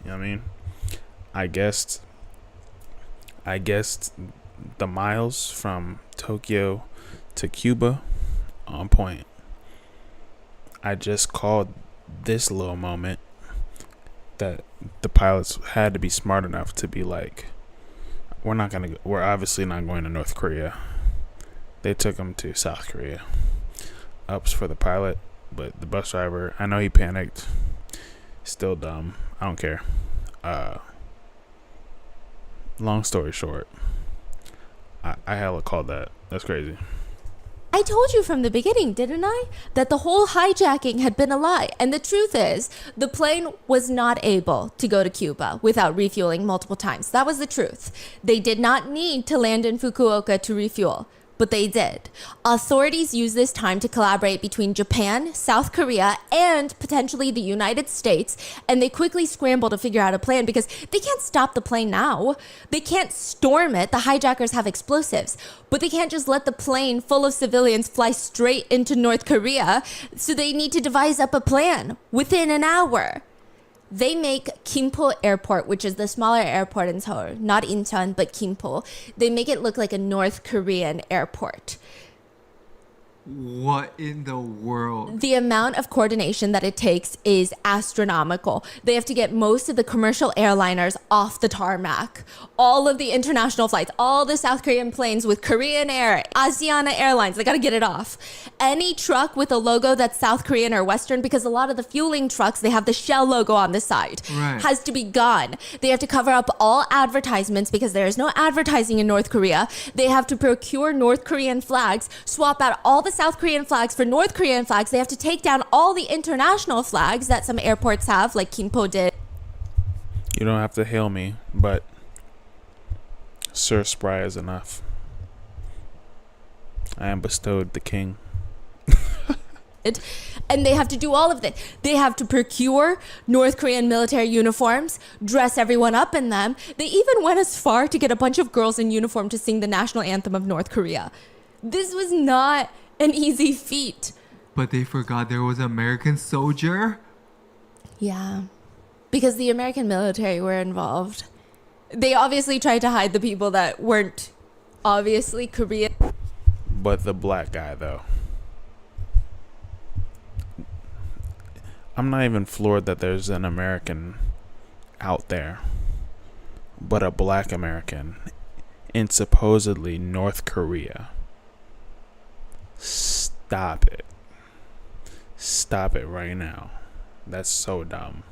You know what I mean? I guessed the miles from Tokyo to Cuba on point. I just called this little moment that the pilots had to be smart enough to be like, we're obviously not going to North Korea. They took him to South Korea. Ups for the pilot, but the bus driver, I know he panicked. Still dumb. I don't care. Long story short, I hella called that. That's crazy. I told you from the beginning, didn't I? That the whole hijacking had been a lie. And the truth is, the plane was not able to go to Cuba without refueling multiple times. That was the truth. They did not need to land in Fukuoka to refuel. but they did. Authorities used this time to collaborate between Japan, South Korea, and potentially the United States, and they quickly scrambled to figure out a plan because they can't stop the plane now. They can't storm it. The hijackers have explosives, but they can't just let the plane full of civilians fly straight into North Korea, so they need to devise up a plan within an hour. They make Gimpo Airport, which is the smaller airport in Seoul, not Incheon, but Gimpo. They make it look like a North Korean airport. What in the world? The amount of coordination that it takes is astronomical. They have to get most of the commercial airliners off the tarmac. All of the international flights, all the South Korean planes with Korean Air, Asiana Airlines, they gotta get it off. Any truck with a logo that's South Korean or Western, because a lot of the fueling trucks, they have the Shell logo on the side, has to be gone. They have to cover up all advertisements because there is no advertising in North Korea. They have to procure North Korean flags, swap out all the South Korean flags for North Korean flags. They have to take down all the international flags that some airports have, like Gimpo did. You don't have to hail me, but Sir Spry is enough. I am bestowed the king. And they have to do all of this. They have to procure North Korean military uniforms, dress everyone up in them. They even went as far to get a bunch of girls in uniform to sing the national anthem of North Korea. This was not an easy feat. But they forgot there was an American soldier? Yeah, because the American military were involved. They obviously tried to hide the people that weren't obviously Korean. But the black guy, though. I'm not even floored that there's an American out there, but a black American in supposedly North Korea. Stop it. Stop it right now. That's so dumb.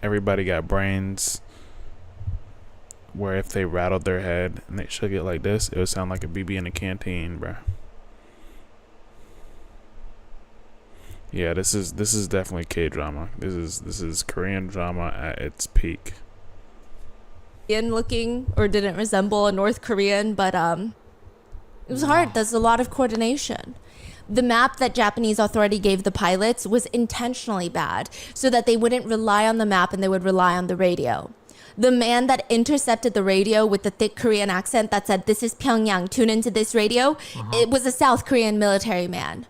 Everybody got brains where if they rattled their head and they shook it like this, it would sound like a BB in a canteen, bruh. Yeah, this is definitely K-drama. This is Korean drama at its peak. Looking or didn't resemble a North Korean, but it was hard. There's a lot of coordination. The map that Japanese authority gave the pilots was intentionally bad so that they wouldn't rely on the map and they would rely on the radio. The man that intercepted the radio with the thick Korean accent that said, "This is Pyongyang, tune into this radio," it was a South Korean military man.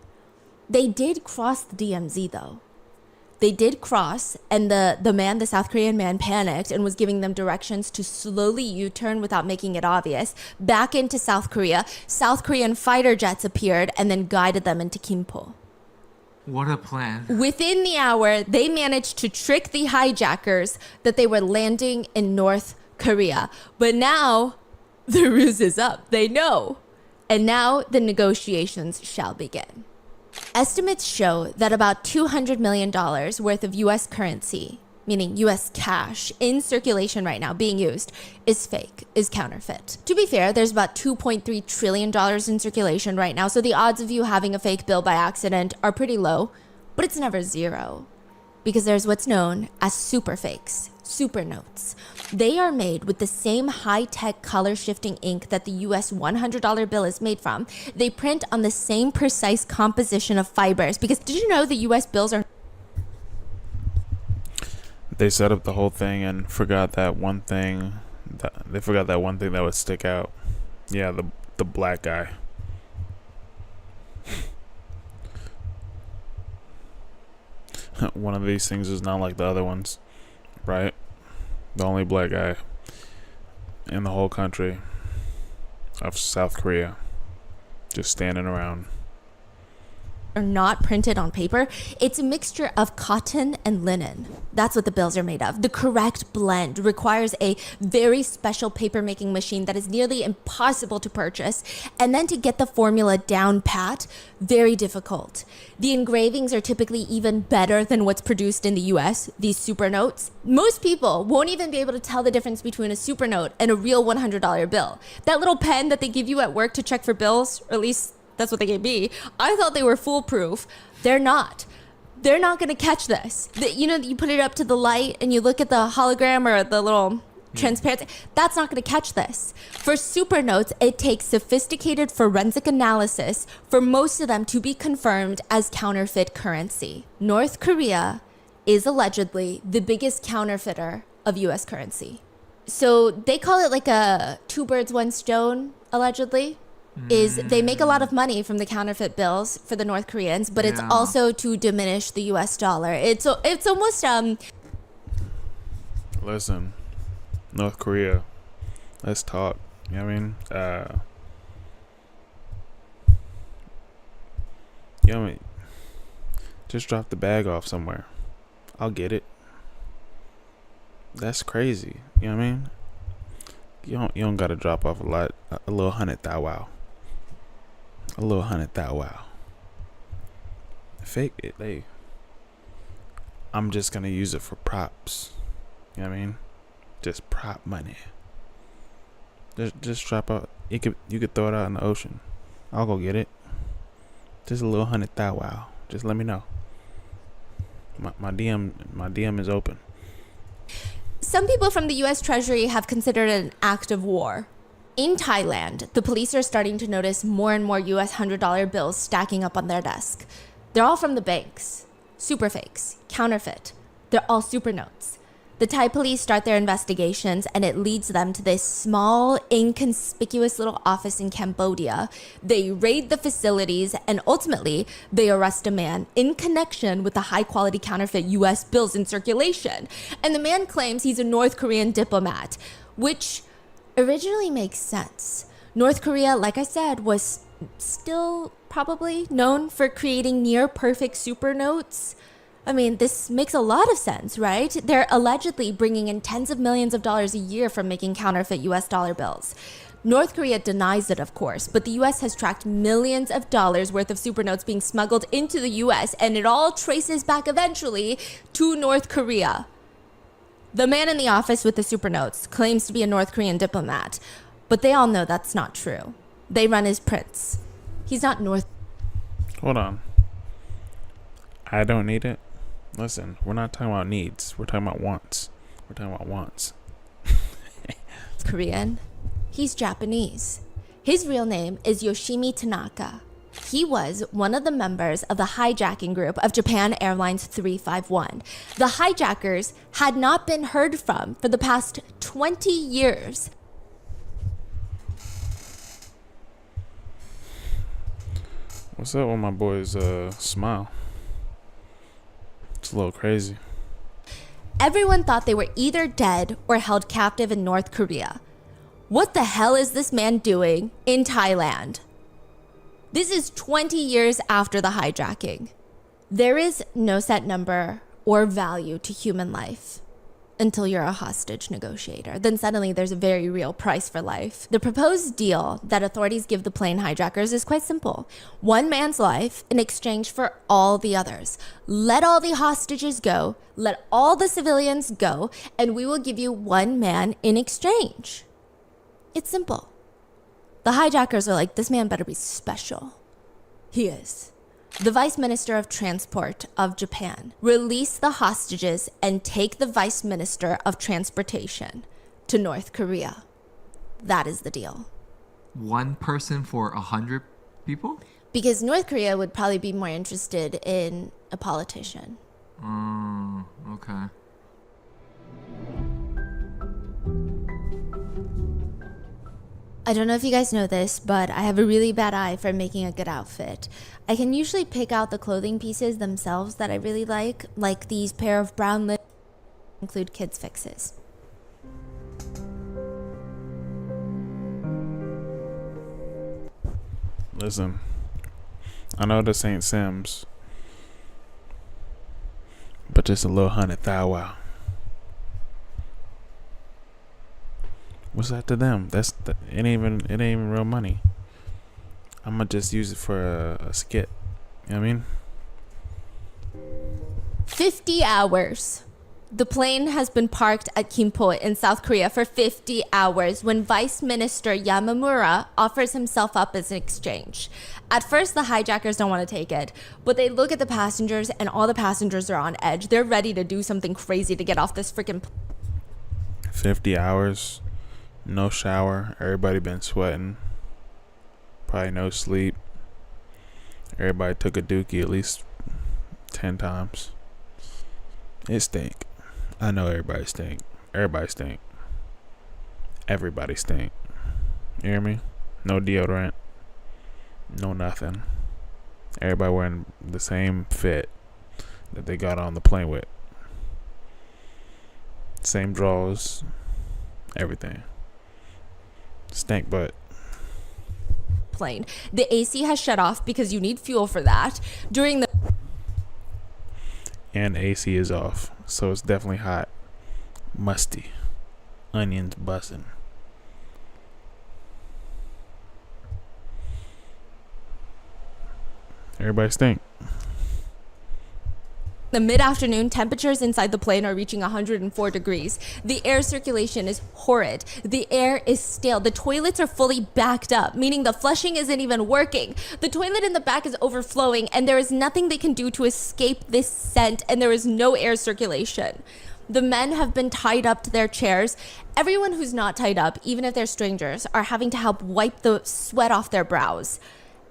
They did cross the DMZ though. They did cross, and the South Korean man panicked and was giving them directions to slowly U-turn without making it obvious, back into South Korea. South Korean fighter jets appeared and then guided them into Gimpo. What a plan. Within the hour, they managed to trick the hijackers that they were landing in North Korea. But now, the ruse is up. They know. And now the negotiations shall begin. Estimates show that about $200 million worth of U.S. currency, meaning U.S. cash, in circulation right now being used is fake, is counterfeit. To be fair, there's about $2.3 trillion in circulation right now, so the odds of you having a fake bill by accident are pretty low, but it's never zero. Because there's what's known as super fakes, super notes. They are made with the same high-tech color-shifting ink that the US $100 bill is made from. They print on the same precise composition of fibers. Because did you know the US bills are... They set up the whole thing and forgot that one thing. They forgot that one thing that would stick out. Yeah, the black guy. One of these things is not like the other ones, right? The only black guy in the whole country of South Korea just standing around. Are not printed on paper. It's a mixture of cotton and linen. That's what the bills are made of. The correct blend requires a very special paper making machine that is nearly impossible to purchase, and then to get the formula down pat, very difficult. The engravings are typically even better than what's produced in the US, these super notes. Most people won't even be able to tell the difference between a super note and a real $100 bill. That little pen that they give you at work to check for bills, or at least that's what they gave me. I thought they were foolproof. They're not. They're not going to catch this. You know, you put it up to the light and you look at the hologram or the little transparency. That's not going to catch this. For super notes, it takes sophisticated forensic analysis for most of them to be confirmed as counterfeit currency. North Korea is allegedly the biggest counterfeiter of US currency. So they call it like a two birds, one stone, allegedly. Is they make a lot of money from the counterfeit bills for the North Koreans, but it's also to diminish the US dollar. It's almost Listen, North Korea, let's talk. You know what I mean? You know what I mean? Just drop the bag off somewhere. I'll get it. That's crazy. You know what I mean? You don't gotta drop off a lot. A little 100 thou wow. A little 100 thou wow. Fake it. Hey, I'm just gonna use it for props. You know what I mean? Just prop money. Just drop out. You could throw it out in the ocean. I'll go get it. Just a little 100 thou wow. Just let me know. My DM is open. Some people from the US Treasury have considered it an act of war. In Thailand, the police are starting to notice more and more US $100 bills stacking up on their desk. They're all from the banks. Super fakes, counterfeit. They're all super notes. The Thai police start their investigations and it leads them to this small, inconspicuous little office in Cambodia. They raid the facilities and ultimately they arrest a man in connection with the high quality counterfeit US bills in circulation. And the man claims he's a North Korean diplomat, which originally makes sense. North Korea, like I said, was still probably known for creating near perfect super notes. I mean, this makes a lot of sense, right? They're allegedly bringing in tens of millions of dollars a year from making counterfeit US dollar bills. North Korea denies it, of course, but the US has tracked millions of dollars worth of super notes being smuggled into the US, and it all traces back eventually to North Korea. The man in the office with the super notes claims to be a North Korean diplomat, but they all know that's not true. They run his prince. He's not North. Hold on. I don't need it. Listen, we're not talking about needs. We're talking about wants. We're talking about wants. Korean. He's Japanese. His real name is Yoshimi Tanaka. He was one of the members of the hijacking group of Japan Airlines 351. The hijackers had not been heard from for the past 20 years. What's up with my boy's smile? It's a little crazy. Everyone thought they were either dead or held captive in North Korea. What the hell is this man doing in Thailand? This is 20 years after the hijacking. There is no set number or value to human life until you're a hostage negotiator. Then suddenly there's a very real price for life. The proposed deal that authorities give the plane hijackers is quite simple. One man's life in exchange for all the others. Let all the hostages go, let all the civilians go, and we will give you one man in exchange. It's simple. The hijackers are like, this man better be special. He is. The Vice Minister of Transport of Japan release the hostages and take the Vice Minister of Transportation to North Korea. That is the deal. One person for 100 people? Because North Korea would probably be more interested in a politician. Okay. I don't know if you guys know this, but I have a really bad eye for making a good outfit. I can usually pick out the clothing pieces themselves that I really like these pair of brown lips include kids' fixes. Listen, I know this ain't Sims, but just a little 100 thou wow. What's that to them? It ain't even real money. I'ma just use it for a skit. You know what I mean? 50 hours. The plane has been parked at Gimpo in South Korea for 50 hours when Vice Minister Yamamura offers himself up as an exchange. At first, the hijackers don't want to take it, but they look at the passengers and all the passengers are on edge. They're ready to do something crazy to get off this freaking 50 hours, no shower, everybody been sweating, probably no sleep. Everybody took a dookie at least 10 times. It stink. I know everybody stink. Everybody stink. Everybody stink. You hear me? No deodorant. No nothing. Everybody wearing the same fit that they got on the plane with. Same drawers. Everything. Stink butt. plane. The AC has shut off because you need fuel for that. During the And AC is off. So it's definitely hot. Musty. Onions busting. Everybody stink. The mid-afternoon, temperatures inside the plane are reaching 104 degrees. The air circulation is horrid. The air is stale. The toilets are fully backed up, meaning the flushing isn't even working. The toilet in the back is overflowing, and there is nothing they can do to escape this scent, and there is no air circulation. The men have been tied up to their chairs. Everyone who's not tied up, even if they're strangers, are having to help wipe the sweat off their brows.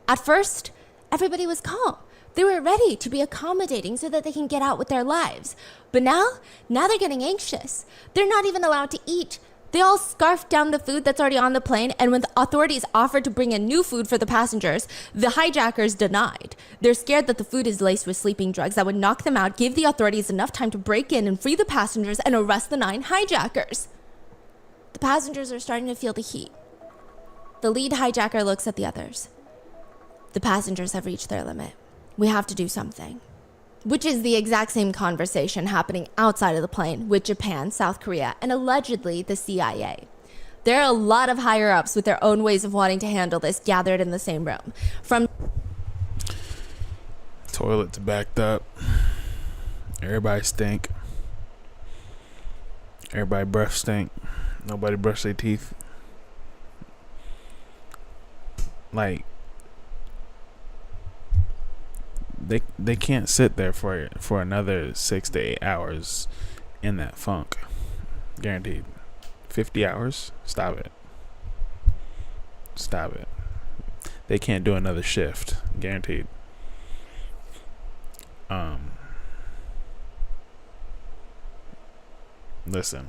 At first, everybody was calm. They were ready to be accommodating so that they can get out with their lives. But now they're getting anxious. They're not even allowed to eat. They all scarfed down the food that's already on the plane, and when the authorities offered to bring in new food for the passengers, the hijackers denied. They're scared that the food is laced with sleeping drugs that would knock them out, give the authorities enough time to break in and free the passengers and arrest the 9 hijackers. The passengers are starting to feel the heat. The lead hijacker looks at the others. The passengers have reached their limit. We have to do something. Which is the exact same conversation happening outside of the plane with Japan, South Korea, and allegedly the CIA. There are a lot of higher-ups with their own ways of wanting to handle this gathered in the same room. From Toilets backed up. Everybody stink. Everybody breath stink. Nobody brush their teeth. Like, they can't sit there for another 6 to 8 hours in that funk. Guaranteed. 50 hours? Stop it. Stop it. They can't do another shift. Guaranteed. Listen.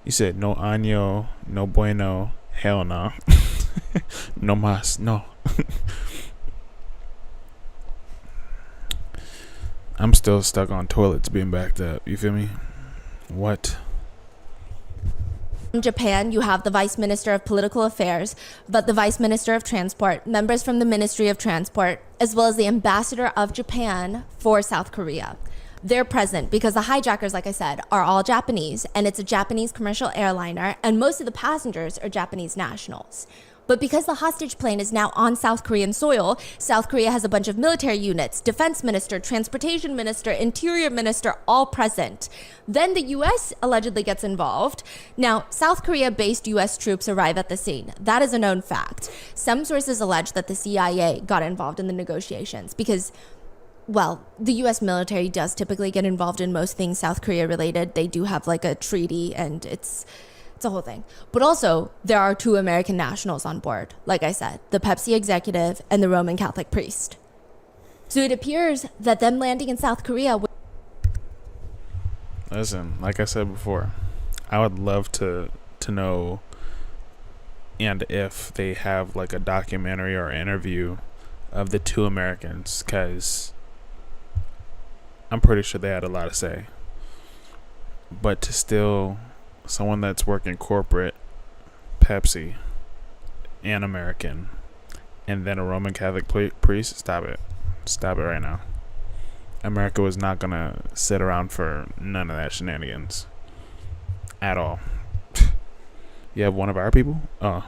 You said no año, no bueno, hell no. No mas, no. I'm still stuck on toilets being backed up. You feel me? What? In Japan, you have the Vice Minister of Political Affairs, but the Vice Minister of Transport, members from the Ministry of Transport, as well as the Ambassador of Japan for South Korea. They're present because the hijackers, like I said, are all Japanese, and it's a Japanese commercial airliner, and most of the passengers are Japanese nationals. But because the hostage plane is now on South Korean soil, South Korea has a bunch of military units, defense minister, transportation minister, interior minister, all present. Then the US allegedly gets involved. Now, South Korea-based US troops arrive at the scene. That is a known fact. Some sources allege that the CIA got involved in the negotiations because, well, the US military does typically get involved in most things South Korea related. They do have like a treaty, and it's a whole thing. But also, there are 2 American nationals on board. Like I said, the Pepsi executive and the Roman Catholic priest. So it appears that them landing in South Korea would... Listen, like I said before, I would love to know, and if they have like a documentary or interview of the 2 Americans, because I'm pretty sure they had a lot to say. But to still, someone that's working corporate, Pepsi, and American, and then a Roman Catholic priest, stop it. Stop it right now. America was not going to sit around for none of that shenanigans. At all. You have one of our people? Oh,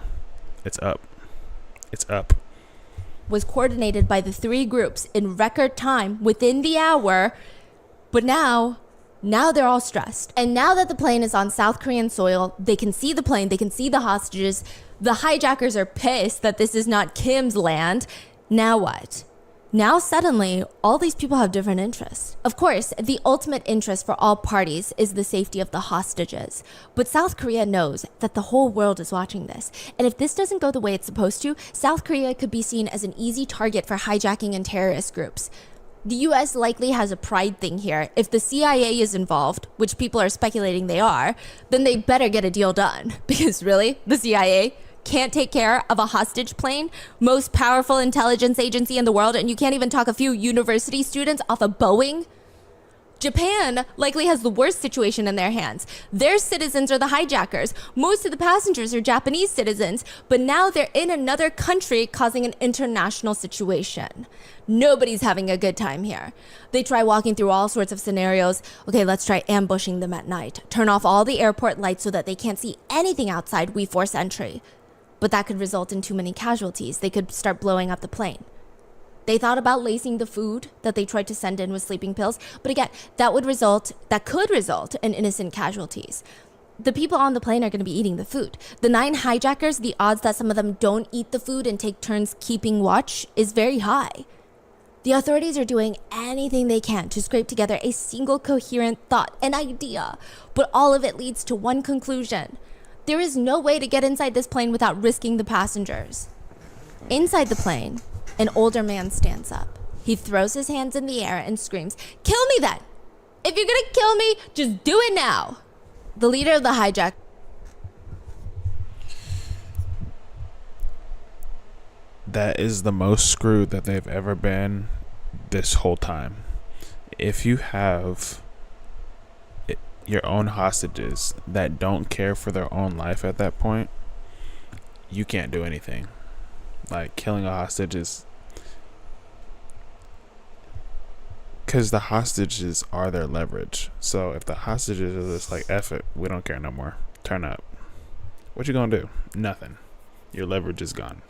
it's up. It's up. Was coordinated by the 3 groups in record time within the hour. But now Now they're all stressed. And now that the plane is on South Korean soil, they can see the plane, they can see the hostages. The hijackers are pissed that this is not Kim's land. Now what? Now suddenly, all these people have different interests. Of course, the ultimate interest for all parties is the safety of the hostages. But South Korea knows that the whole world is watching this. And if this doesn't go the way it's supposed to, South Korea could be seen as an easy target for hijacking and terrorist groups. The US likely has a pride thing here. If the CIA is involved, which people are speculating they are, then they better get a deal done. Because really, the CIA can't take care of a hostage plane, most powerful intelligence agency in the world, and you can't even talk a few university students off a Boeing? Japan likely has the worst situation in their hands. Their citizens are the hijackers. Most of the passengers are Japanese citizens, but now they're in another country causing an international situation. Nobody's having a good time here. They try walking through all sorts of scenarios. Okay, let's try ambushing them at night. Turn off all the airport lights so that they can't see anything outside. We force entry. But that could result in too many casualties. They could start blowing up the plane. They thought about lacing the food that they tried to send in with sleeping pills, but again, that could result in innocent casualties. The people on the plane are going to be eating the food. The 9 hijackers, the odds that some of them don't eat the food and take turns keeping watch is very high. The authorities are doing anything they can to scrape together a single coherent thought, an idea, but all of it leads to one conclusion. There is no way to get inside this plane without risking the passengers. Inside the plane, an older man stands up. He throws his hands in the air and screams, "Kill me then! If you're gonna kill me, just do it now!" The leader of the hijack. That is the most screwed that they've ever been this whole time. If you have your own hostages that don't care for their own life at that point, you can't do anything. Like, killing a hostage is, because the hostages are their leverage. So if the hostages are just like, F it, we don't care no more, turn up, what you gonna do? Nothing. Your leverage is gone.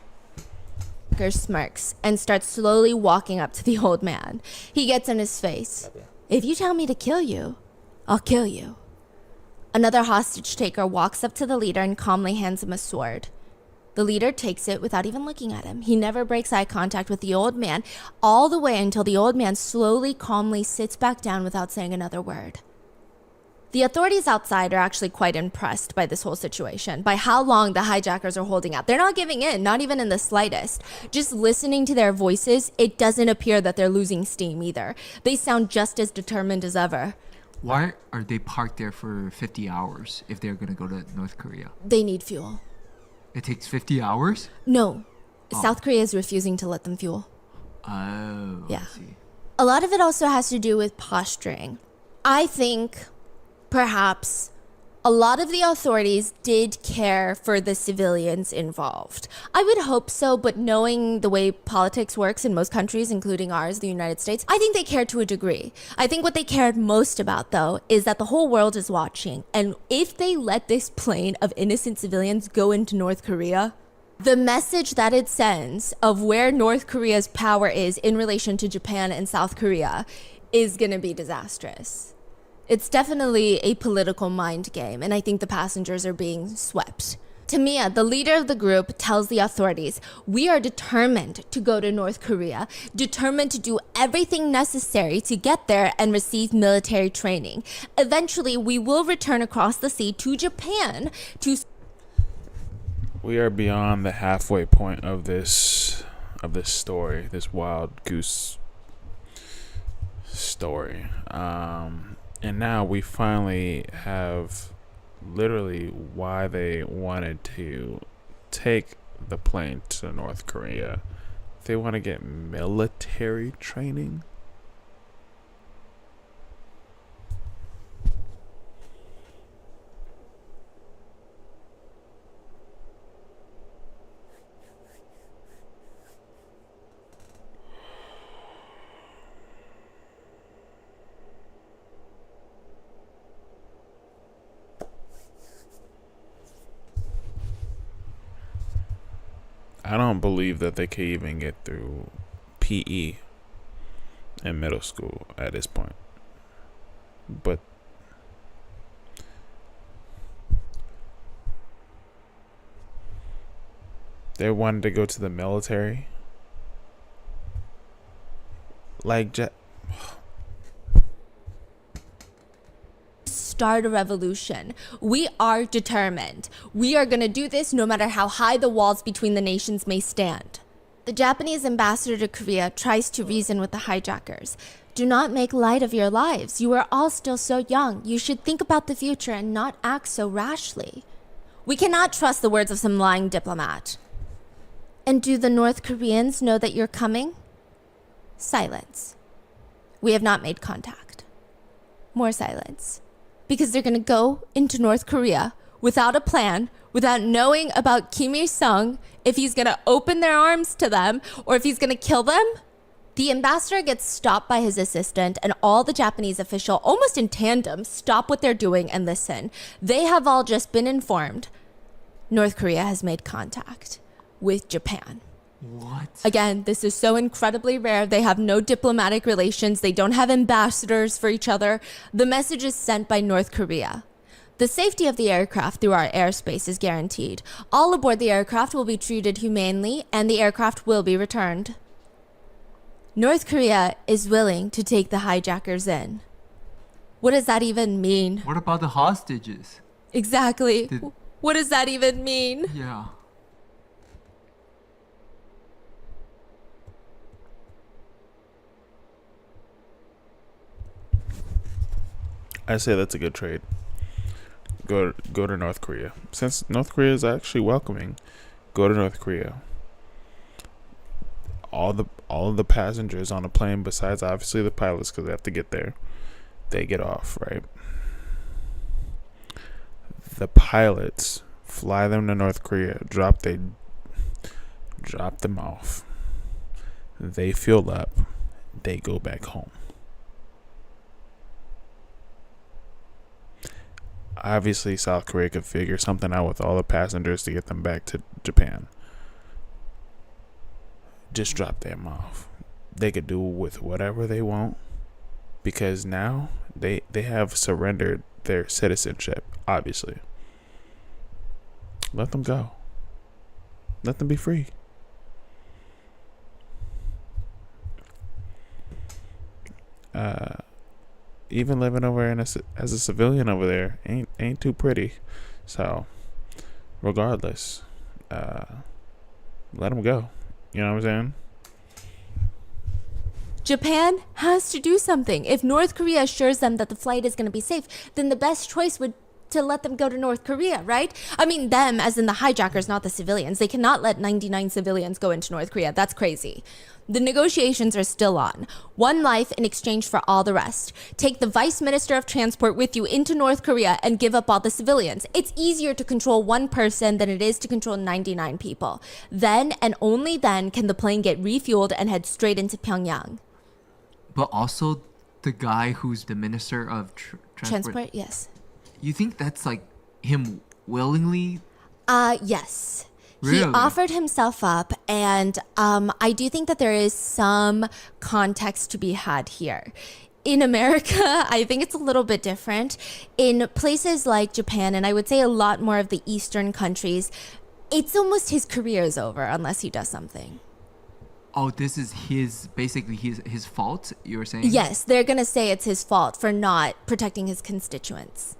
Smirks and starts slowly walking up to the old man. He gets in his face. "If you tell me to kill you, I'll kill you." Another hostage taker walks up to the leader and calmly hands him a sword. The leader takes it without even looking at him. He never breaks eye contact with the old man, all the way until the old man slowly, calmly sits back down without saying another word. The authorities outside are actually quite impressed by this whole situation, by how long the hijackers are holding out. They're not giving in, not even in the slightest. Just listening to their voices, it doesn't appear that they're losing steam either. They sound just as determined as ever. Why are they parked there for 50 hours if they're going to go to North Korea? They need fuel. It takes 50 hours? No. South Korea is refusing to let them fuel. Oh, Yeah. I see. A lot of it also has to do with posturing. I think perhaps a lot of the authorities did care for the civilians involved. I would hope so, but knowing the way politics works in most countries, including ours, the United States, I think they cared to a degree. I think what they cared most about, though, is that the whole world is watching. And if they let this plane of innocent civilians go into North Korea, the message that it sends of where North Korea's power is in relation to Japan and South Korea is going to be disastrous. It's definitely a political mind game, and I think the passengers are being swept. Tamia, the leader of the group, tells the authorities, "We are determined to go to North Korea, determined to do everything necessary to get there and receive military training. Eventually, we will return across the sea to Japan to..." We are beyond the halfway point of this story, this wild goose story. And now we finally have literally why they wanted to take the plane to North Korea. They want to get military training. I don't believe that they can even get through PE in middle school at this point. But They wanted to go to the military. Like, start a revolution. We are determined. We are going to do this no matter how high the walls between the nations may stand. The Japanese ambassador to Korea tries to reason with the hijackers. Do not make light of your lives. You are all still so young. You should think about the future and not act so rashly. We cannot trust the words of some lying diplomat. And do the North Koreans know that you're coming? Silence. We have not made contact. More silence. Because they're going to go into North Korea without a plan, without knowing about Kim Il-sung, if he's going to open their arms to them or if he's going to kill them. The ambassador gets stopped by his assistant, and all the Japanese official, almost in tandem, stop what they're doing and listen. They have all just been informed. North Korea has made contact with Japan. What? Again, this is so incredibly rare. They have no diplomatic relations. They don't have ambassadors for each other. The message is sent by North Korea. The safety of the aircraft through our airspace is guaranteed. All aboard the aircraft will be treated humanely, and the aircraft will be returned. North Korea is willing to take the hijackers in. What does that even mean? What about the hostages? Exactly. What does that even mean? Yeah. I say that's a good trade. Go to North Korea. Since North Korea is actually welcoming, go to North Korea. All of the passengers on a plane, besides obviously the pilots, because they have to get there, they get off, right? The pilots fly them to North Korea, drop them off. They fuel up. They go back home. Obviously, South Korea could figure something out with all the passengers to get them back to Japan. Just drop them off. They could do with whatever they want, because now they have surrendered their citizenship, obviously. Let them go. Let them be free. Even living over as a civilian over there ain't too pretty. So, regardless, let them go. You know what I'm saying? Japan has to do something. If North Korea assures them that the flight is going to be safe, then the best choice would to let them go to North Korea, right? I mean, them as in the hijackers, not the civilians. They cannot let 99 civilians go into North Korea. That's crazy. The negotiations are still on. One life in exchange for all the rest. Take the Vice Minister of Transport with you into North Korea and give up all the civilians. It's easier to control one person than it is to control 99 people. Then and only then can the plane get refueled and head straight into Pyongyang. But also, the guy who's the Minister of Transport, yes. You think that's like him willingly? Yes. Really? He offered himself up, and I do think that there is some context to be had here. In America, I think it's a little bit different. In places like Japan, and I would say a lot more of the Eastern countries, it's almost his career is over unless he does something. Oh, this is basically his fault, you were saying? Yes, they're going to say it's his fault for not protecting his constituents.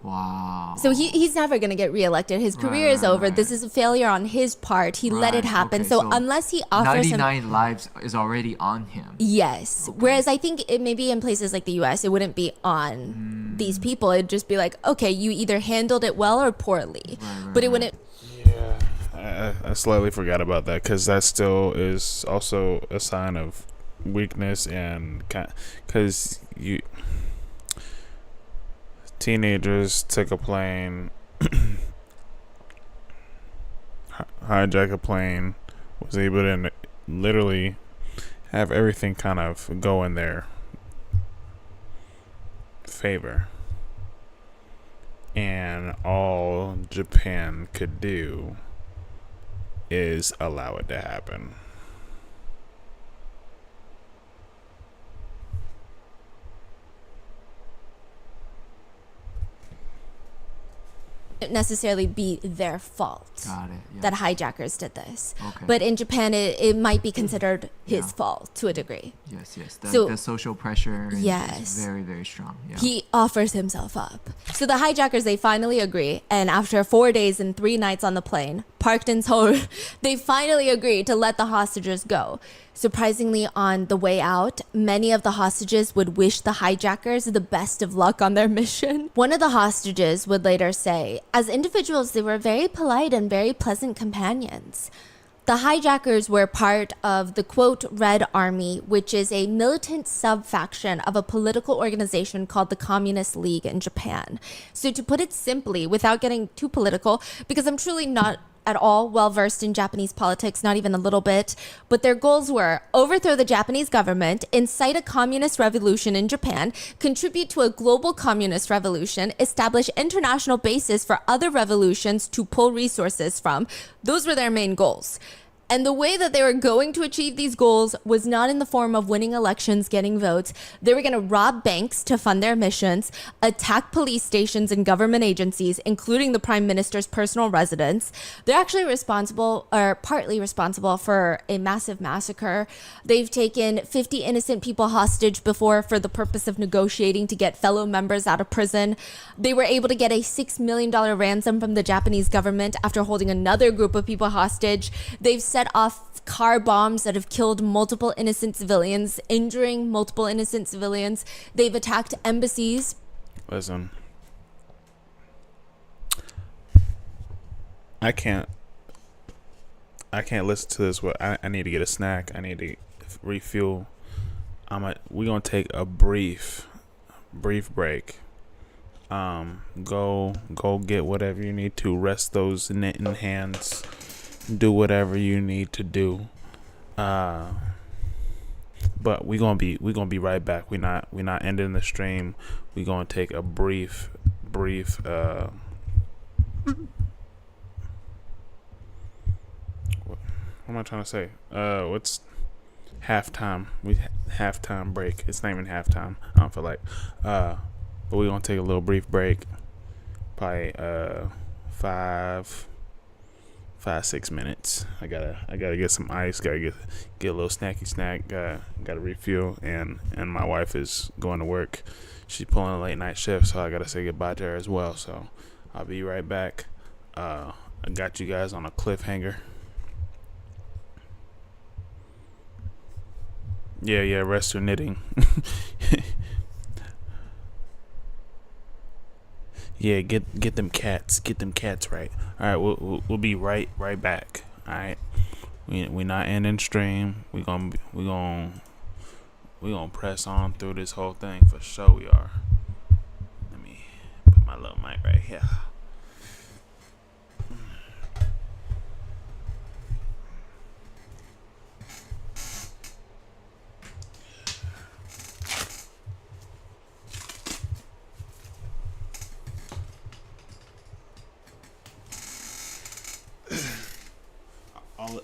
Wow. So he's never going to get reelected. His career is over. This is a failure on his part. He let it happen. Okay, so unless he offers 99 lives is already on him. Yes. Okay. Whereas I think it maybe in places like the US, it wouldn't be on these people. It'd just be like, okay, you either handled it well or poorly. But it wouldn't. Yeah. I slightly forgot about that, because that still is also a sign of weakness, and because teenagers took a plane, hijack a plane, was able to literally have everything kind of go in their favor, and all Japan could do is allow it to happen. necessarily be their fault Got it. Yeah. that hijackers did this. Okay. But in Japan, it might be considered his Yeah. fault to a degree. Yes. So- The social pressure is Yes. very, very strong. Yeah. He offers himself up. So the hijackers, they finally agree. And after 4 days and 3 nights on the plane, parked in Seoul, they finally agree to let the hostages go. Surprisingly, on the way out, many of the hostages would wish the hijackers the best of luck on their mission. One of the hostages would later say, as individuals, they were very polite and very pleasant companions. The hijackers were part of the, quote, Red Army, which is a militant sub-faction of a political organization called the Communist League in Japan. So to put it simply, without getting too political, because I'm truly not at all well-versed in Japanese politics, not even a little bit, but their goals were overthrow the Japanese government, incite a communist revolution in Japan, contribute to a global communist revolution, establish international bases for other revolutions to pull resources from. Those were their main goals. And the way that they were going to achieve these goals was not in the form of winning elections, getting votes. They were going to rob banks to fund their missions, attack police stations and government agencies, including the prime minister's personal residence. They're actually responsible, or partly responsible, for a massive massacre. They've taken 50 innocent people hostage before for the purpose of negotiating to get fellow members out of prison. They were able to get a $6 million ransom from the Japanese government after holding another group of people hostage. They've set off car bombs that have killed multiple innocent civilians, injuring multiple innocent civilians. They've attacked embassies. Listen, I can't listen to this. I need to get a snack. I need to refuel. We're gonna take a brief break. Go get whatever you need to. Rest those knitting hands. Do whatever you need to do. But we're gonna be right back. We're not ending the stream. We're gonna take a brief what am I trying to say? What's halftime? Halftime break. It's not even halftime. I don't feel like. But we're gonna take a little brief break. Probably 5-6 minutes. I gotta get some ice. Gotta get a little snacky snack. Gotta refuel. And my wife is going to work. She's pulling a late night shift, so I gotta say goodbye to her as well. So I'll be right back. I got you guys on a cliffhanger. Yeah. Rest your knitting. Yeah, get them cats right. All right, we'll be right back. All right, we not ending stream. We gonna press on through this whole thing for sure. We are. Let me put my little mic right here.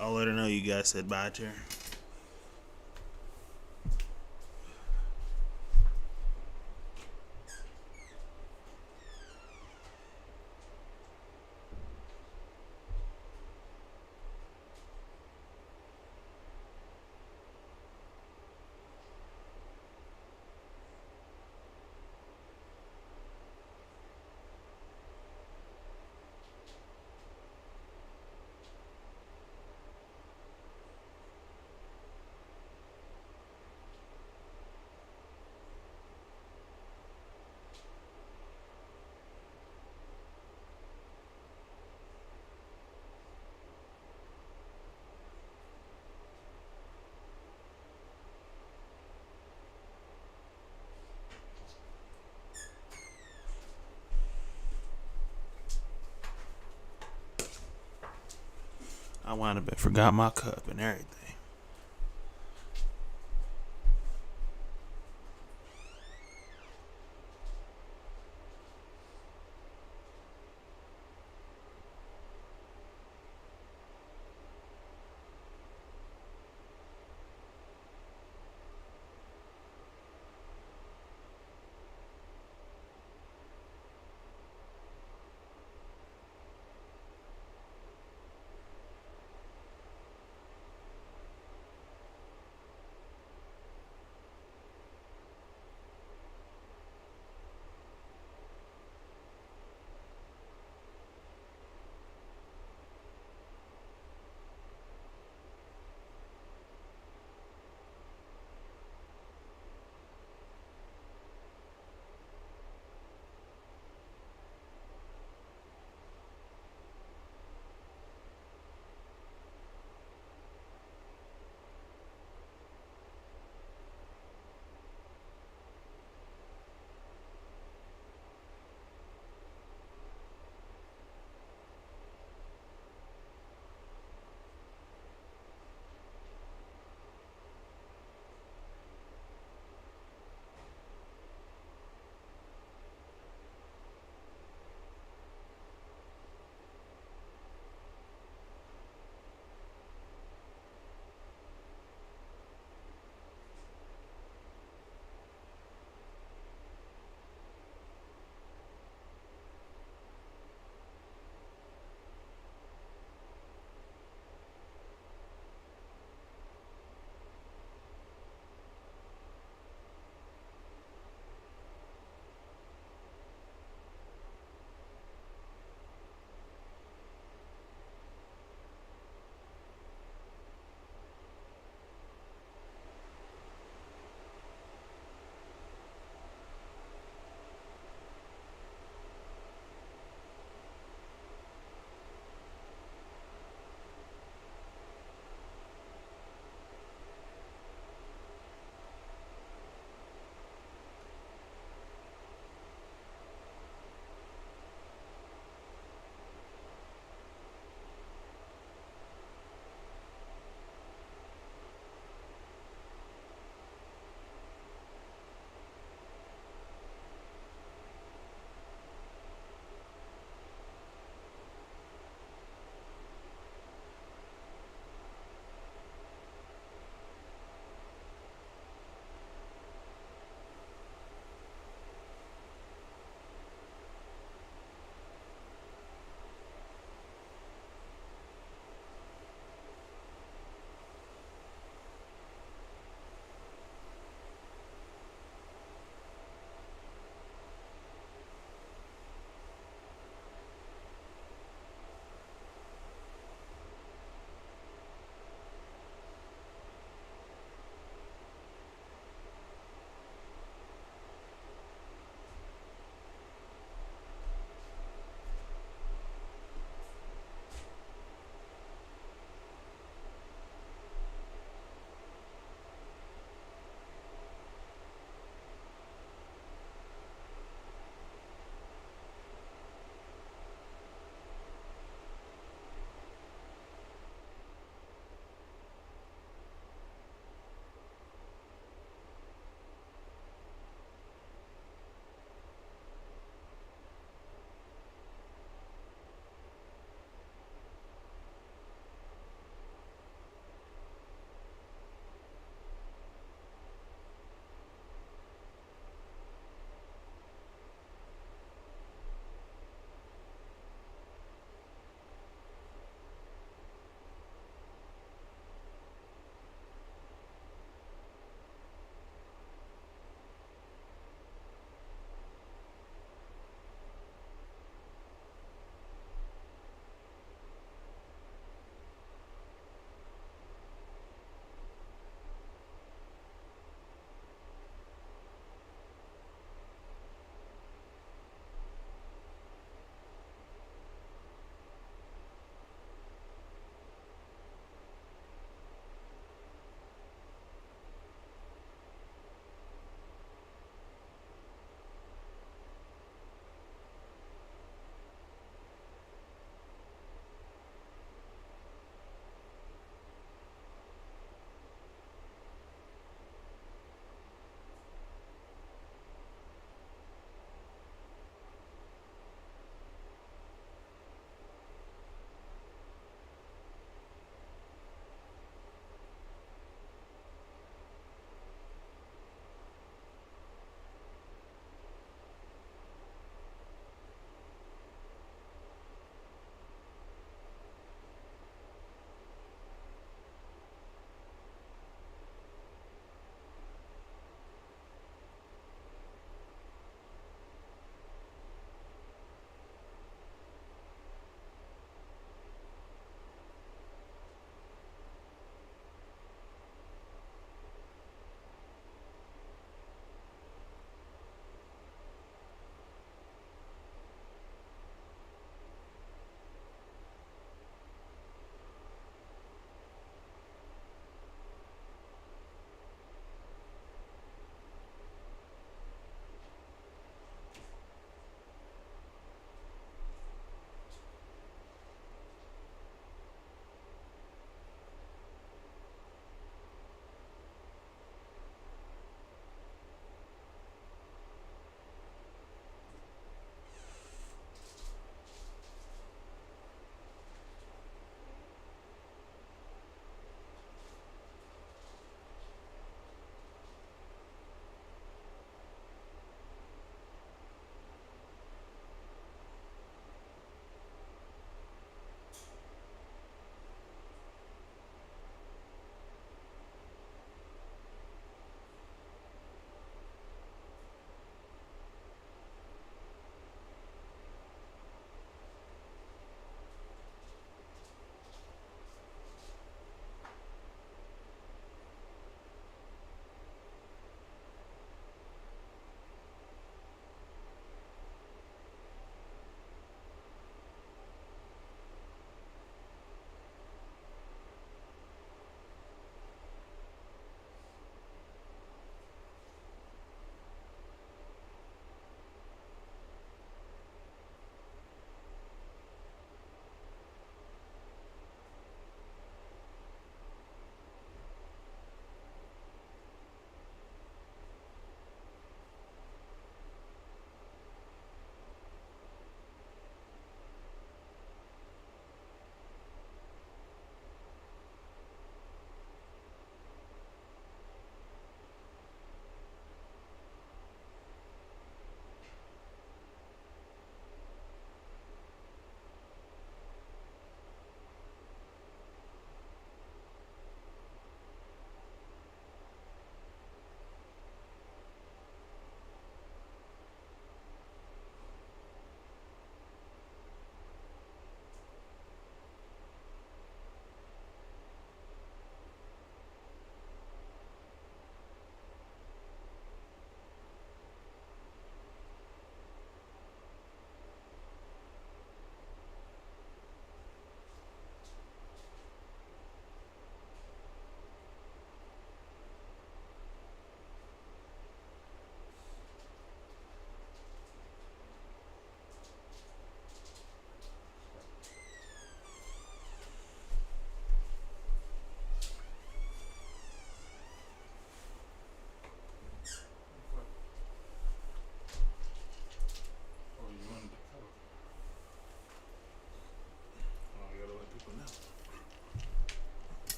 I'll let her know you guys said bye to her. I wound up and forgot my cup and everything.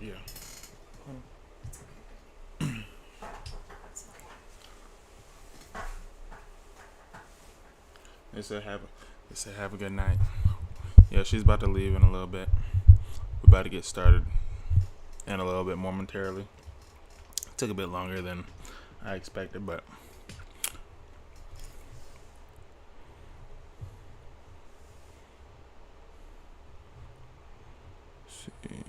Yeah. They said have a good night. Yeah, she's about to leave in a little bit. We're about to get started in a little bit momentarily. It took a bit longer than I expected, but let's see.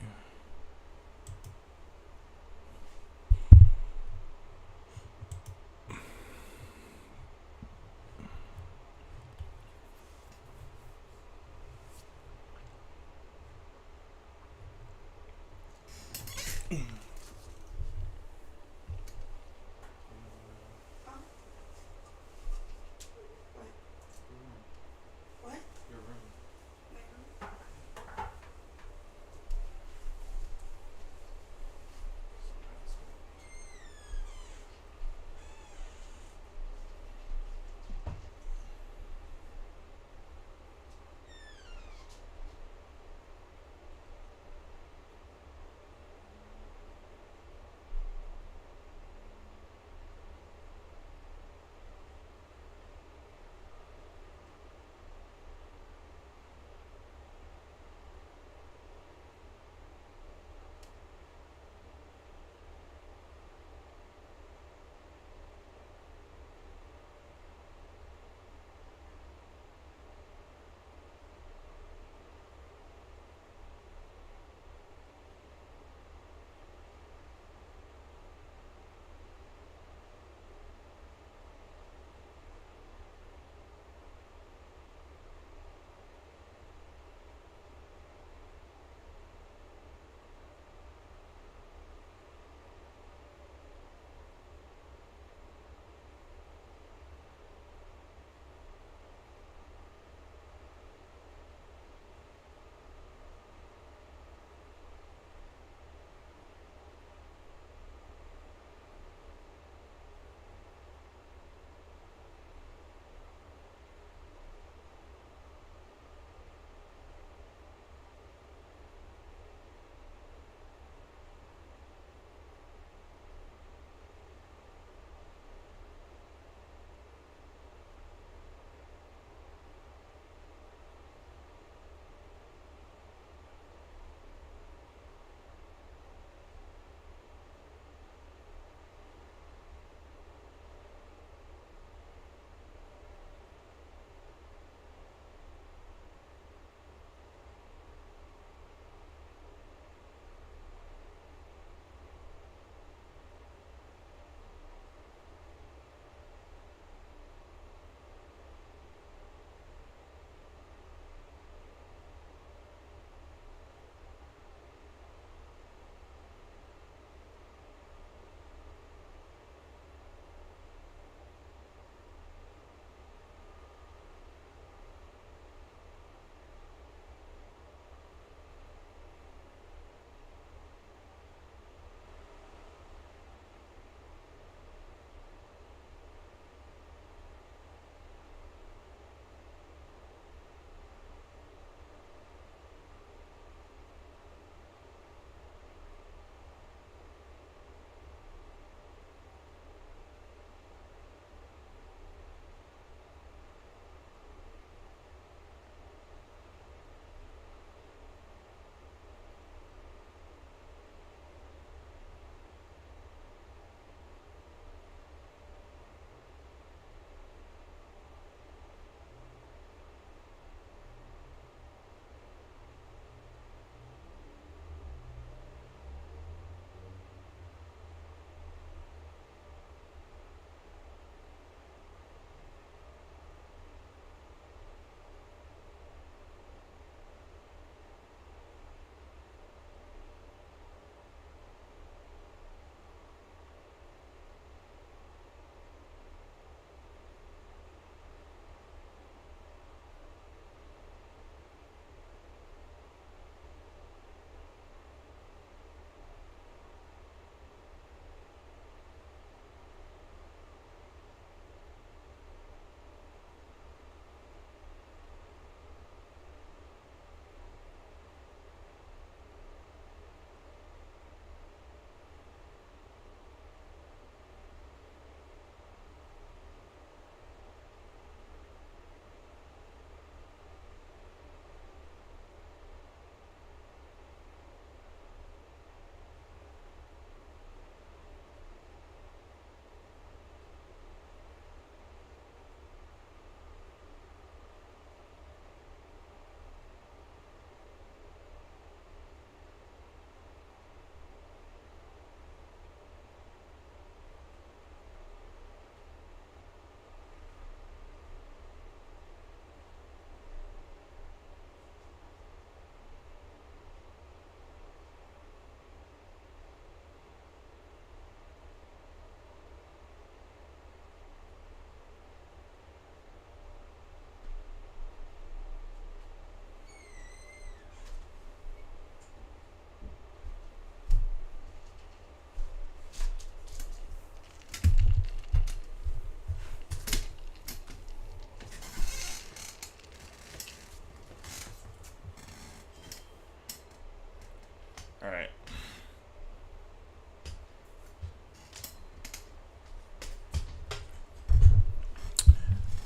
All right.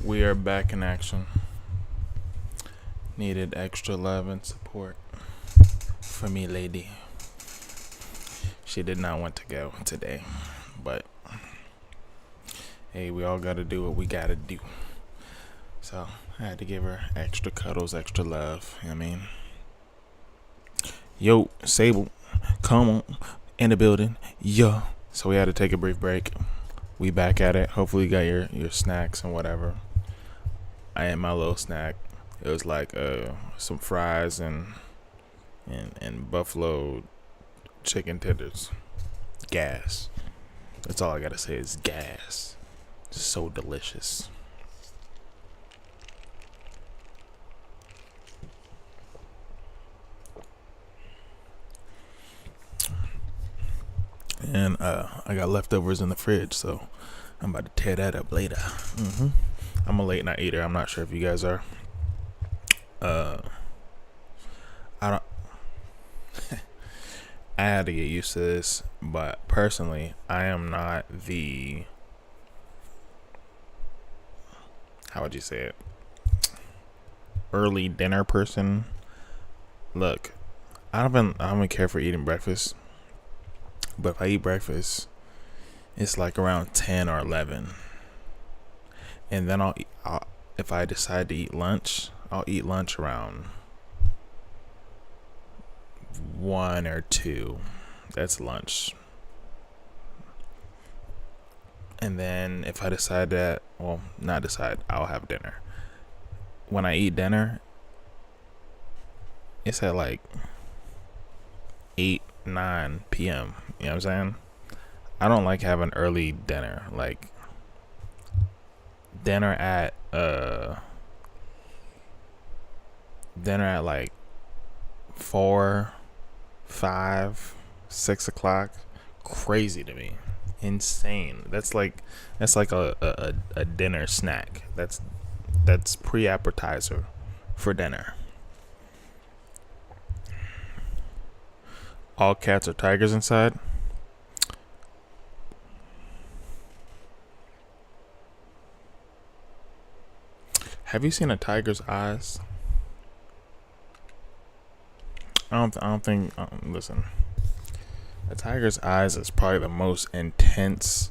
We are back in action. Needed extra love and support for me, lady. She did not want to go today, but hey, we all gotta do what we gotta do. So I had to give her extra cuddles, extra love. You know what I mean? Yo, Sable, come on, in the building. Yo. So we had to take a brief break. We back at it. Hopefully you got your snacks and whatever. I had my little snack. It was like some fries and buffalo chicken tenders. Gas. That's all I gotta say is gas. So delicious. And I got leftovers in the fridge, so I'm about to tear that up later. I'm a late night eater. I'm not sure if you guys are. I don't. I had to get used to this, but personally, I am not the. How would you say it? Early dinner person. Look, I don't care for eating breakfast, but if I eat breakfast, it's like around 10 or 11, and then I'll if I decide to eat lunch, I'll eat lunch around 1 or 2. That's lunch. And then if I decide that, well, not decide, I'll have dinner. When I eat dinner, it's at like 8, 9 p.m. You know what I'm saying? I don't like having early dinner. Like dinner at like 4, 5, 6 o'clock. Crazy to me. Insane. That's like a dinner snack. That's pre-appetizer for dinner. All cats are tigers inside. Have you seen a tiger's eyes? I don't think. Listen, a tiger's eyes is probably the most intense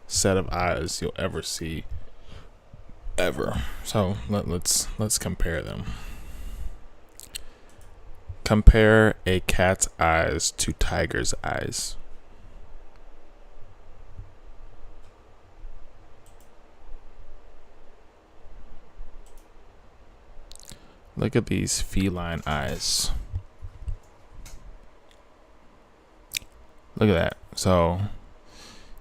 set of eyes you'll ever see, ever. So let's compare them. Compare a cat's eyes to tiger's eyes. Look at these feline eyes. Look at that. So,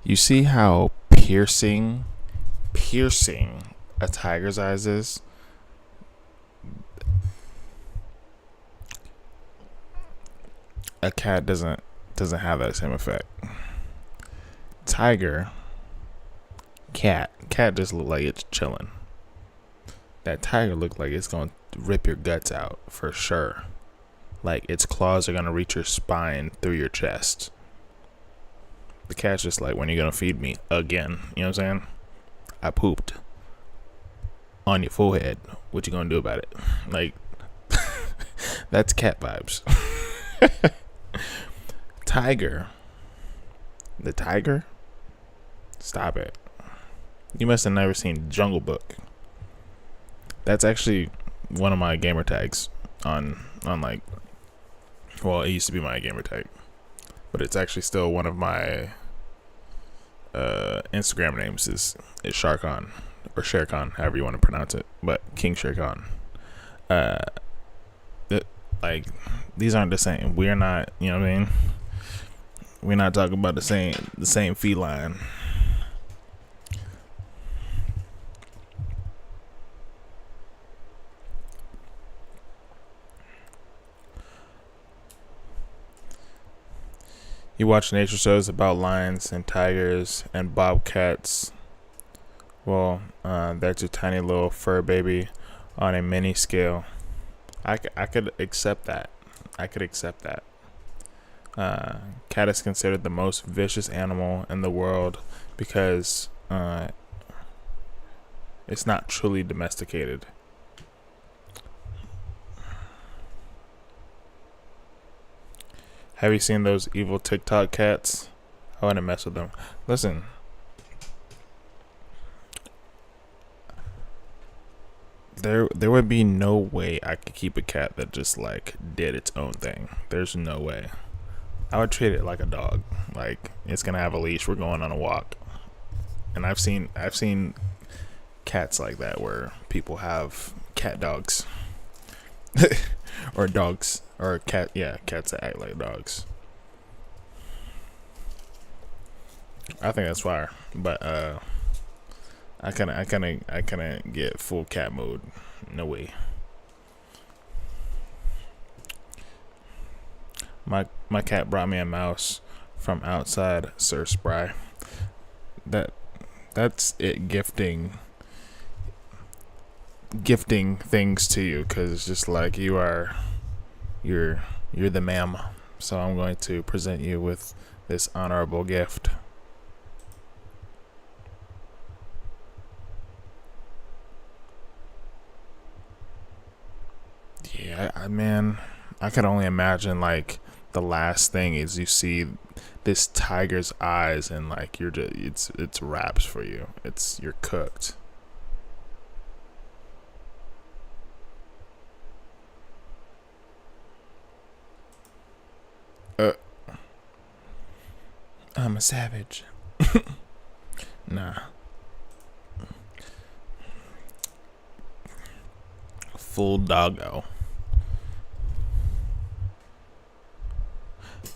you see how piercing a tiger's eyes is? A cat doesn't have that same effect. Cat just look like it's chilling. That tiger look like it's gonna rip your guts out for sure. Like its claws are gonna reach your spine through your chest. The cat's just like, when are you gonna feed me again? You know what I'm saying? I pooped on your forehead. What you gonna do about it? Like, that's cat vibes. Tiger. The tiger? Stop it. You must have never seen Jungle Book. That's actually one of my gamer tags on like, well, it used to be my gamer tag, but it's actually still one of my Instagram names is Sharkon or Sharkon, however you want to pronounce it, but King Sharkon. Like, these aren't the same. We're not, you know what I mean? We're not talking about the same feline. You watch nature shows about lions and tigers and bobcats. Well, that's a tiny little fur baby on a mini scale. I could accept that. Cat is considered the most vicious animal in the world because it's not truly domesticated. Have you seen those evil TikTok cats? I want to mess with them. Listen. There would be no way I could keep a cat that just like did its own thing. There's no way. I would treat it like a dog. Like, it's gonna have a leash. We're going on a walk. And I've seen cats like that where people have cat dogs. Or dogs, or cats that act like dogs. I think that's fire, but I kinda get full cat mode. No way. My cat brought me a mouse from outside Sir Spry. That's it, gifting things to you, because it's just like you're the ma'am, so I'm going to present you with this honorable gift. Yeah, man, I could only imagine like the last thing is you see this tiger's eyes and like you're just it's wraps for you. You're cooked. I'm a savage. Nah. Full doggo.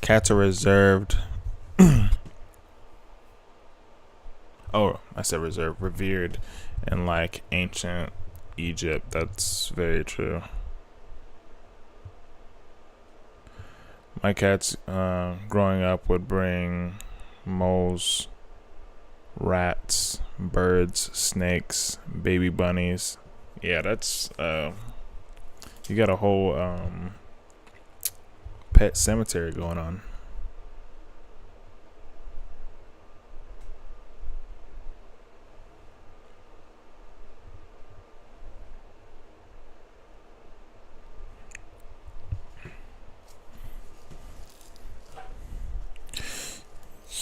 Cats are reserved. Oh, I said reserved. Revered in like ancient Egypt. That's very true. My cats growing up would bring moles, rats, birds, snakes, baby bunnies. Yeah, that's you got a whole pet cemetery going on.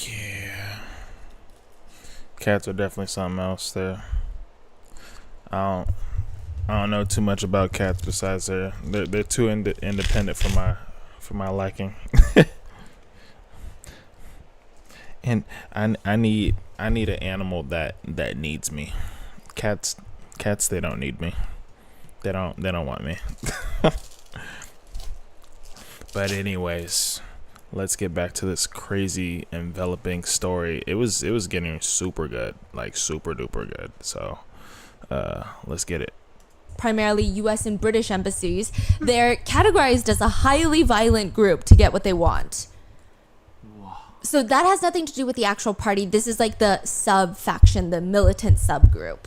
Yeah, cats are definitely something else there. I don't know too much about cats besides they're too independent for my liking. And I need an animal that needs me. Cats they don't need me. They don't want me. But anyways, let's get back to this crazy enveloping story. It was getting super good, like super duper good. So let's get it. Primarily US and British embassies, they're categorized as a highly violent group to get what they want. Wow. So that has nothing to do with the actual party. This is like the sub-faction, the militant subgroup.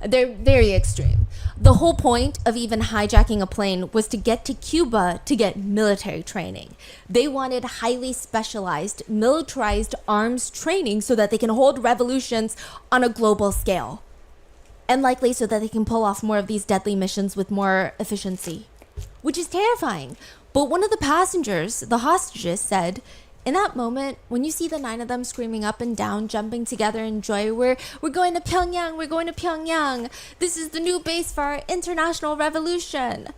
They're very extreme. The whole point of even hijacking a plane was to get to Cuba to get military training. They wanted highly specialized, militarized arms training so that they can hold revolutions on a global scale. And likely so that they can pull off more of these deadly missions with more efficiency. Which is terrifying. But one of the passengers, the hostages, said, in that moment, when you see the 9 of them screaming up and down, jumping together in joy, we're going to Pyongyang, we're going to Pyongyang. This is the new base for our international revolution.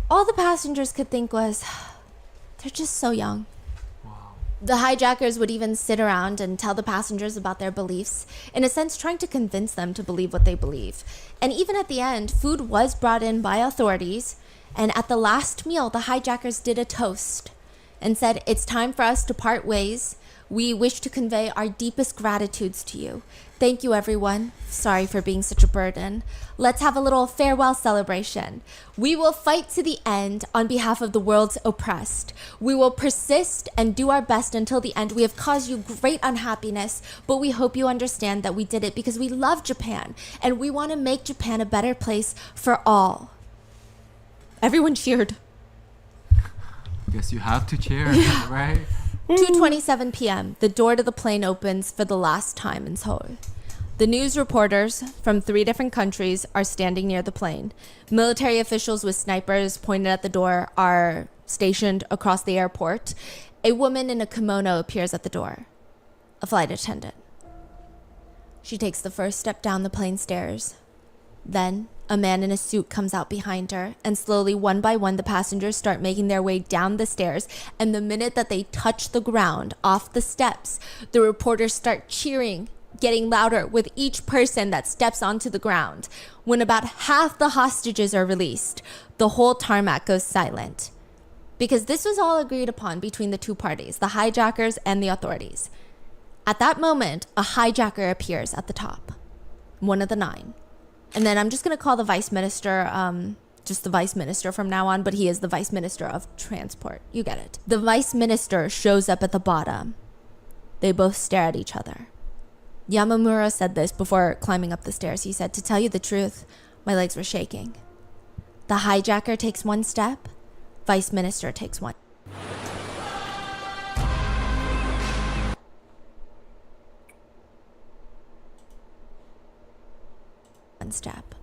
All the passengers could think was, they're just so young. The hijackers would even sit around and tell the passengers about their beliefs, in a sense trying to convince them to believe what they believe. And even at the end, food was brought in by authorities, and at the last meal, the hijackers did a toast and said, it's time for us to part ways. We wish to convey our deepest gratitudes to you. Thank you, everyone. Sorry for being such a burden. Let's have a little farewell celebration. We will fight to the end on behalf of the world's oppressed. We will persist and do our best until the end. We have caused you great unhappiness, but we hope you understand that we did it because we love Japan and we want to make Japan a better place for all. Everyone cheered. Guess you have to cheer, right? 2:27 p.m. The door to the plane opens for the last time in Seoul. The news reporters from 3 different countries are standing near the plane. Military officials with snipers pointed at the door are stationed across the airport. A woman in a kimono appears at the door. A flight attendant. She takes the first step down the plane stairs. Then, a man in a suit comes out behind her, and slowly, one by one, the passengers start making their way down the stairs, and the minute that they touch the ground off the steps, the reporters start cheering, getting louder with each person that steps onto the ground. When about half the hostages are released, the whole tarmac goes silent. Because this was all agreed upon between the 2 parties, the hijackers and the authorities. At that moment, a hijacker appears at the top, one of the 9. And then I'm just going to call the vice minister, just the vice minister from now on, but he is the vice minister of transport. You get it. The vice minister shows up at the bottom. They both stare at each other. Yamamura said this before climbing up the stairs. He said, "To tell you the truth, my legs were shaking." The hijacker takes 1 step. Vice minister takes 1 step.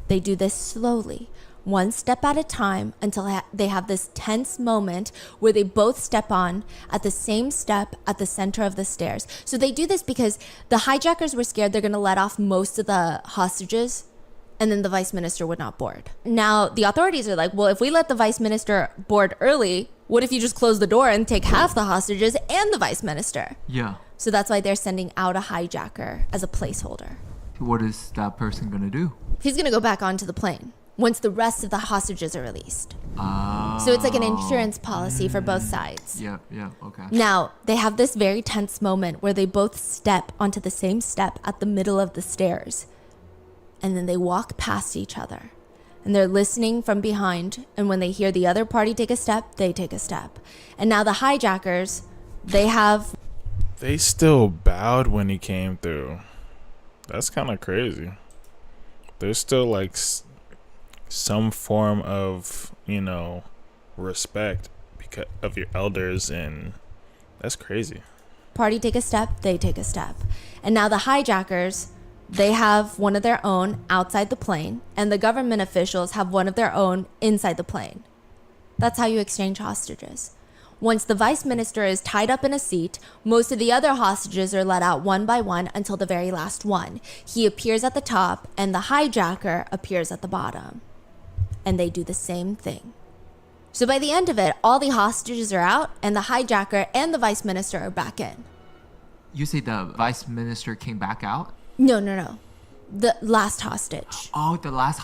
They do this slowly, 1 step at a time, until they have this tense moment where they both step on at the same step at the center of the stairs. So they do this because the hijackers were scared they're going to let off most of the hostages, and then the vice minister would not board. Now, the authorities are like, well, if we let the vice minister board early, what if you just close the door and take half the hostages and the vice minister? Yeah. So that's why they're sending out a hijacker as a placeholder. What is that person gonna do? He's going to go back onto the plane once the rest of the hostages are released. So it's like an insurance policy for both sides. Yeah, okay. Now, they have this very tense moment where they both step onto the same step at the middle of the stairs. And then they walk past each other. And they're listening from behind. And when they hear the other party take a step, they take a step. And now the hijackers, They still bowed when he came through. That's kind of crazy. There's still like some form of, respect because of your elders, and that's crazy. party take a step, they take a step. And now the hijackers, they have one of their own outside the plane, and the government officials have one of their own inside the plane. That's how you exchange hostages. Once the vice minister is tied up in a seat, most of the other hostages are let out one by one until the very last one. He appears at the top, and the hijacker appears at the bottom. And they do the same thing. So by the end of it, all the hostages are out, and the hijacker and the vice minister are back in. You say the vice minister came back out? No. The last hostage. Oh, the last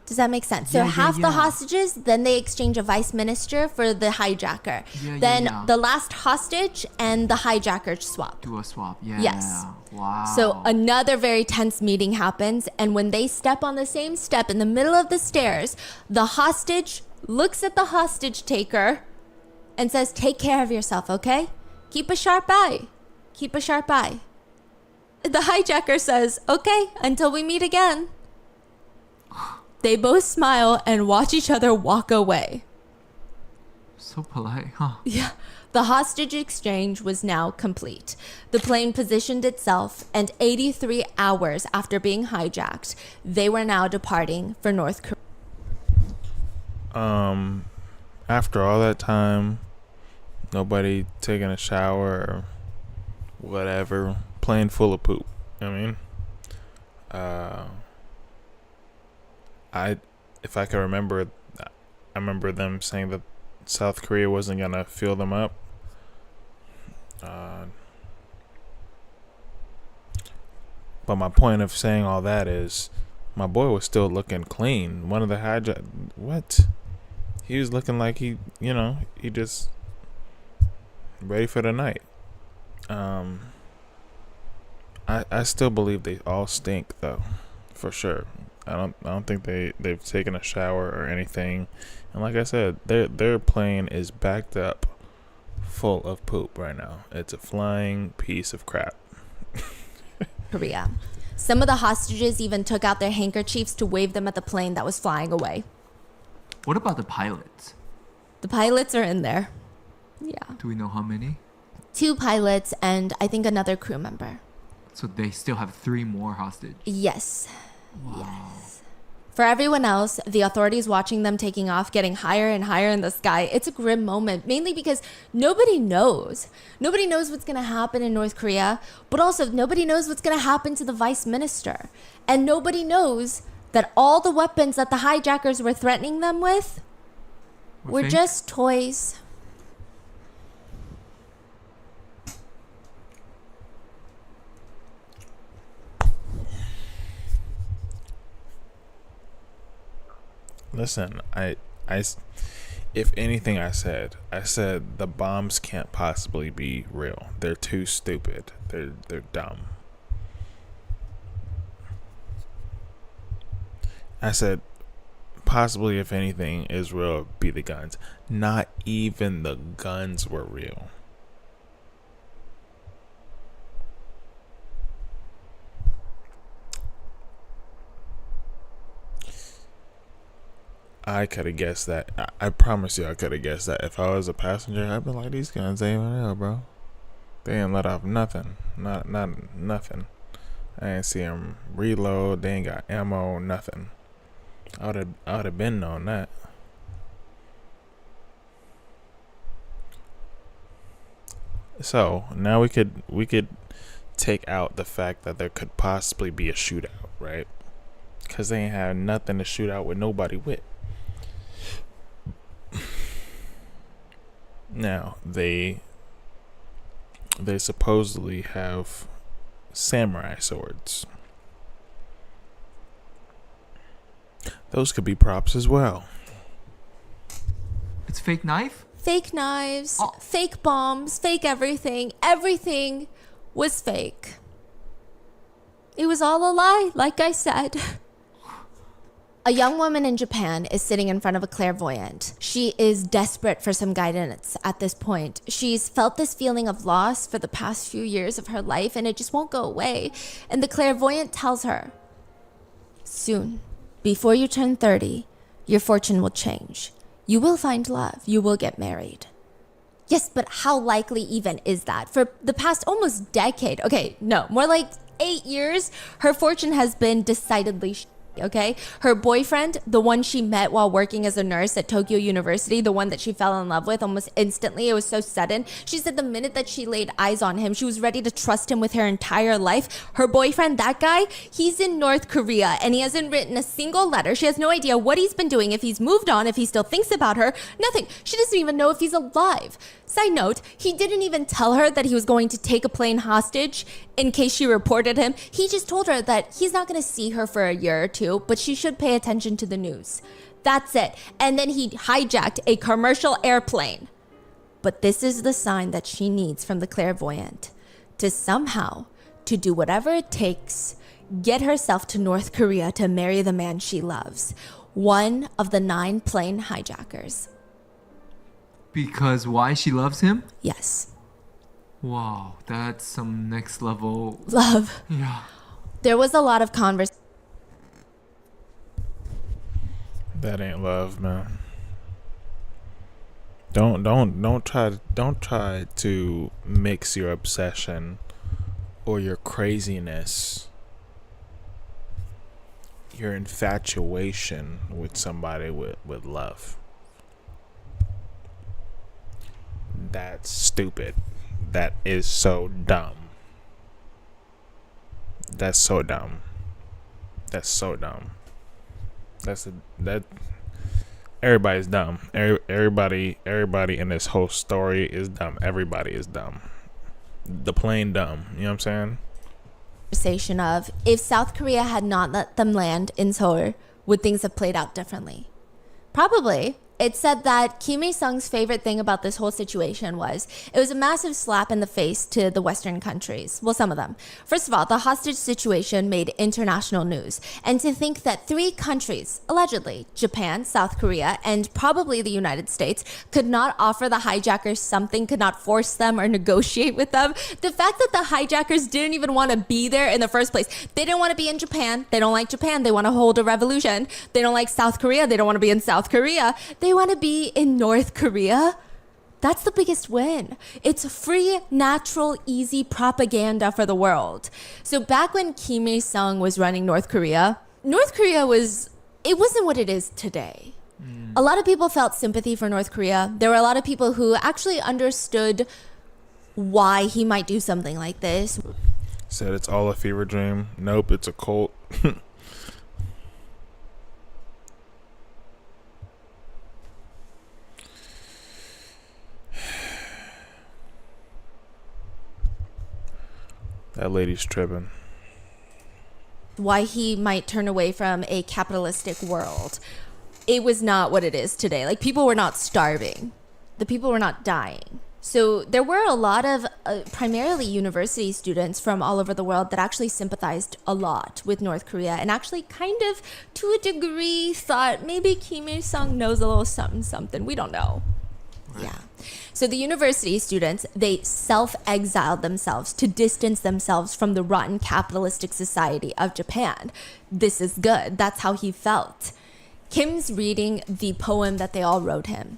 Does that make sense? So Yeah, half the yeah. hostages, then they exchange a vice minister for the hijacker. Then the last hostage and the hijacker swap. Do a swap. Yeah. Yes. Wow. So another very tense meeting happens, and when they step on the same step in the middle of the stairs, the hostage looks at the hostage taker and says, "Take care of yourself, okay? Keep a sharp eye. Keep a sharp eye." The hijacker says, "Okay, until we meet again." They both smile and watch each other walk away. So polite, huh? Yeah. The hostage exchange was now complete. The plane positioned itself, and 83 hours after being hijacked, they were now departing for North Korea. After all that time, nobody taking a shower or whatever, plane full of poop. If I can remember, I remember them saying that South Korea wasn't gonna fill them up. But my point of saying all that is, my boy was still looking clean. One of the he was looking like he just ready for the night. I still believe they all stink though, for sure. I don't think they've taken a shower or anything. And like I said, their plane is backed up full of poop right now. It's a flying piece of crap. Korea. Some of the hostages even took out their handkerchiefs to wave them at the plane that was flying away. What about the pilots? The pilots are in there. Yeah. Do we know how many? 2 pilots and I think another crew member. So they still have 3 more hostage. Yes. Wow. Yes. For everyone else, the authorities watching them taking off, getting higher and higher in the sky, it's a grim moment, mainly because nobody knows. Nobody knows what's going to happen in North Korea, but also nobody knows what's going to happen to the vice minister. And nobody knows that all the weapons that the hijackers were threatening them with were fake? just toys. Listen, if anything I said the bombs can't possibly be real. They're too stupid. They're dumb. I said possibly, if anything is real, be the guns. Not even the guns were real. I could have guessed that. I promise you I could have guessed that. If I was a passenger, I'd be like, these guns ain't even real, bro. They ain't let off nothing. Not nothing. I ain't see them reload. They ain't got ammo, nothing. I would have been known that. So now we could take out the fact that there could possibly be a shootout, right? Because they ain't have nothing to shoot out with nobody with. Now they supposedly have samurai swords. Those could be props as well. It's fake knife? Fake knives, Oh. fake bombs, fake everything. Everything was fake. It was all a lie, like I said. A young woman in Japan is sitting in front of a clairvoyant. She is desperate for some guidance at this point. She's felt this feeling of loss for the past few years of her life, and it just won't go away. And the clairvoyant tells her, soon, before you turn 30, your fortune will change. You will find love. You will get married. Yes, but how likely even is that? For the past almost decade, okay, no, more like 8 years, her fortune has been decidedly okay? Her boyfriend, the one she met while working as a nurse at Tokyo University, the one that she fell in love with almost instantly, it was so sudden. She said the minute that she laid eyes on him, she was ready to trust him with her entire life. Her boyfriend, that guy, he's in North Korea and he hasn't written a single letter. She has no idea what he's been doing, if he's moved on, if he still thinks about her, nothing. She doesn't even know if he's alive. Side note, he didn't even tell her that he was going to take a plane hostage in case she reported him. He just told her that he's not going to see her for a year or two, but she should pay attention to the news. That's it. And then he hijacked a commercial airplane. But this is the sign that she needs from the clairvoyant to somehow, to do whatever it takes, get herself to North Korea to marry the man she loves. One of the 9 plane hijackers. Because why? She loves him? Yes. Wow, that's some next level. Love. Yeah. There was a lot of conversation. That ain't love, man. Don't try to mix your obsession or your craziness, your infatuation with somebody with love. That's stupid. That is so dumb. That's so dumb. That's so dumb. That everybody's dumb. Everybody in this whole story is dumb. Everybody is dumb. The plain dumb. You know what I'm saying? Conversation of if South Korea had not let them land in Seoul, would things have played out differently? Probably. It said that Kim Il-sung's favorite thing about this whole situation was it was a massive slap in the face to the Western countries. Well, some of them. First of all, the hostage situation made international news. And to think that 3 countries, allegedly, Japan, South Korea, and probably the United States, could not offer the hijackers something, could not force them or negotiate with them. The fact that the hijackers didn't even want to be there in the first place. They didn't want to be in Japan. They don't like Japan. They want to hold a revolution. They don't like South Korea. They don't want to be in South Korea. They they want to be in North Korea, that's the biggest win. It's free, natural, easy propaganda for the world. So back when Kim Il-sung was running North Korea it wasn't what it is today. A lot of people felt sympathy for North Korea. There were a lot of people who actually understood why he might do something like this. Said it's all a fever dream. Nope, it's a cult. That lady's tripping. Why he might turn away from a capitalistic world. It was not what it is today. Like, people were not starving. The people were not dying. So there were a lot of primarily university students from all over the world that actually sympathized a lot with North Korea and actually kind of, to a degree, thought maybe Kim Il-sung knows a little something. We don't know. Right. Yeah. So the university students, they self-exiled themselves to distance themselves from the rotten capitalistic society of Japan. This is good. That's how he felt. Kim's reading the poem that they all wrote him.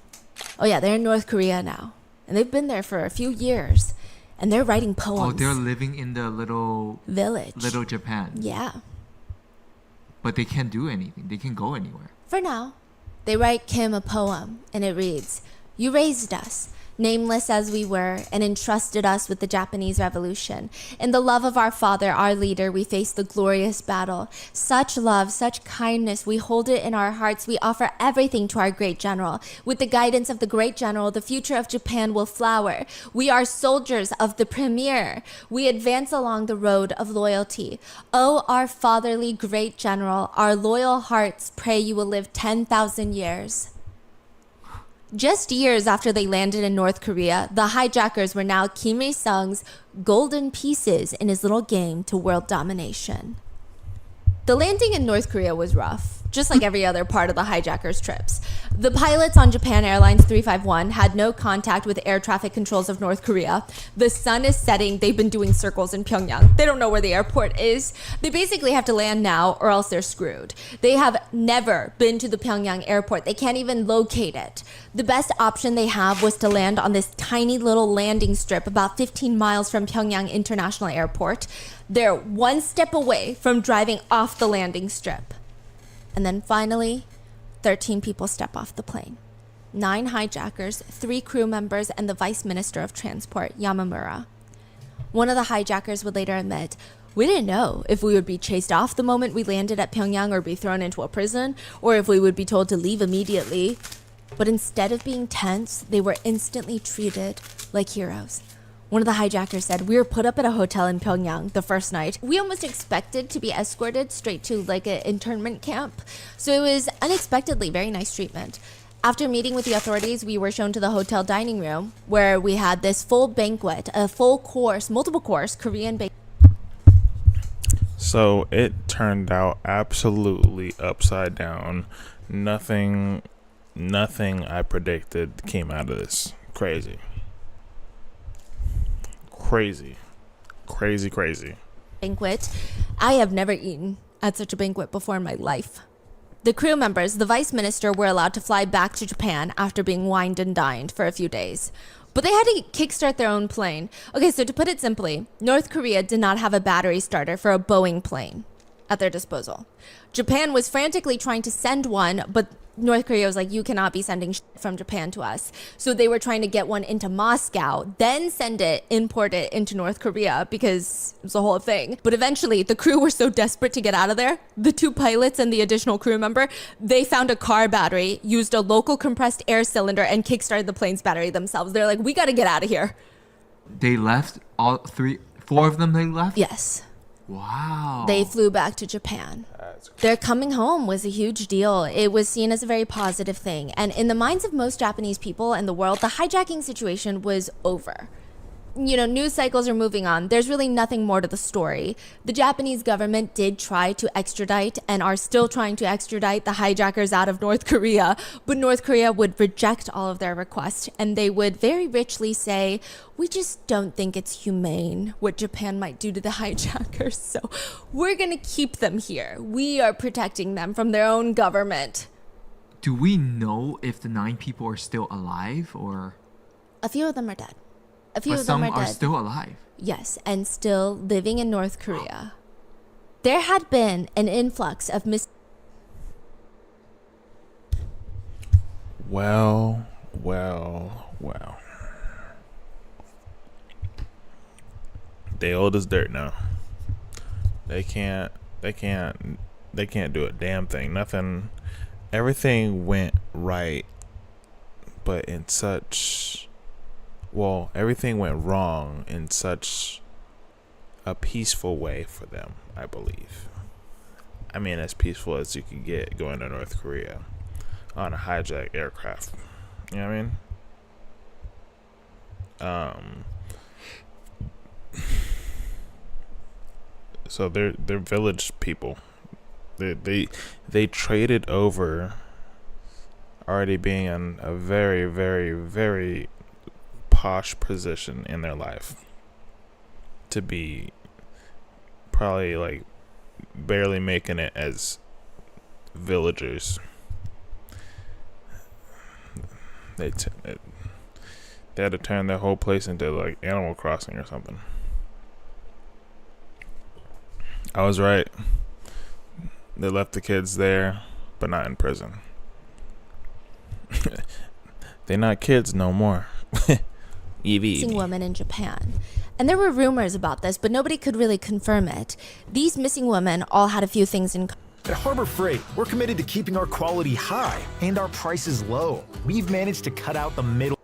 Oh yeah, they're in North Korea now. And they've been there for a few years. And they're writing poems. Oh, they're living in the little village. Little Japan. Yeah. But they can't do anything. They can't go anywhere. For now. They write Kim a poem, and it reads, "You raised us, nameless as we were, and entrusted us with the Japanese Revolution. In the love of our father, our leader, we face the glorious battle. Such love, such kindness, we hold it in our hearts. We offer everything to our great general. With the guidance of the great general, the future of Japan will flower. We are soldiers of the premier. We advance along the road of loyalty. Oh, our fatherly great general, our loyal hearts pray you will live 10,000 years." Just years after they landed in North Korea, the hijackers were now Kim Il-sung's golden pieces in his little game to world domination. The landing in North Korea was rough, just like every other part of the hijackers' trips. The pilots on Japan Airlines 351 had no contact with air traffic controls of North Korea. The sun is setting. They've been doing circles in Pyongyang. They don't know where the airport is. They basically have to land now or else they're screwed. They have never been to the Pyongyang airport. They can't even locate it. The best option they have was to land on this tiny little landing strip about 15 miles from Pyongyang International Airport. They're one step away from driving off the landing strip. And then finally, 13 people step off the plane. 9 hijackers, 3 crew members, and the Vice Minister of Transport, Yamamura. One of the hijackers would later admit, "We didn't know if we would be chased off the moment we landed at Pyongyang or be thrown into a prison, or if we would be told to leave immediately. But instead of being tense, they were instantly treated like heroes." One of the hijackers said, "We were put up at a hotel in Pyongyang the first night. We almost expected to be escorted straight to like an internment camp. So it was unexpectedly very nice treatment. After meeting with the authorities, we were shown to the hotel dining room where we had this full banquet, a full course, multiple course Korean banquet." So it turned out absolutely upside down. Nothing I predicted came out of this. Crazy. Banquet. I have never eaten at such a banquet before in my life. The crew members, the vice minister, were allowed to fly back to Japan after being wined and dined for a few days. But they had to kickstart their own plane. Okay, so to put it simply, North Korea did not have a battery starter for a Boeing plane at their disposal. Japan was frantically trying to send one, but North Korea was like, "You cannot be sending shit from Japan to us." So they were trying to get one into Moscow, then import it into North Korea because it was a whole thing. But eventually the crew were so desperate to get out of there, the 2 pilots and the additional crew member, they found a car battery, used a local compressed air cylinder, and kickstarted the plane's battery themselves. They're like, "We got to get out of here." They left? 4 of them they left? Yes. Wow. They flew back to Japan. Their coming home was a huge deal. It was seen as a very positive thing. And in the minds of most Japanese people in the world, the hijacking situation was over. News cycles are moving on. There's really nothing more to the story. The Japanese government did try to extradite and are still trying to extradite the hijackers out of North Korea, but North Korea would reject all of their requests, and they would very richly say, "We just don't think it's humane what Japan might do to the hijackers, so we're going to keep them here. We are protecting them from their own government." do we know if the 9 people are still alive or? A few of them are dead. A few But of them some are are dead. still alive. Yes, and still living in North Korea. There had been an influx of Well. They old as dirt now. They can't do a damn thing. Nothing. Everything went right, but in such, well, everything went wrong in such a peaceful way for them, I believe. I mean, as peaceful as you could get going to North Korea on a hijacked aircraft. You know what I mean? So they're village people. They traded over already being in a very, very, very posh position in their life to be probably like barely making it as villagers. They had to turn their whole place into like Animal Crossing or something. I was right. They left the kids there, but not in prison. They're not kids no more. missing women in Japan. And there were rumors about this, but nobody could really confirm it. These missing women all had a few things in common. At Harbor Freight, we're committed to keeping our quality high and our prices low. We've managed to cut out the middle.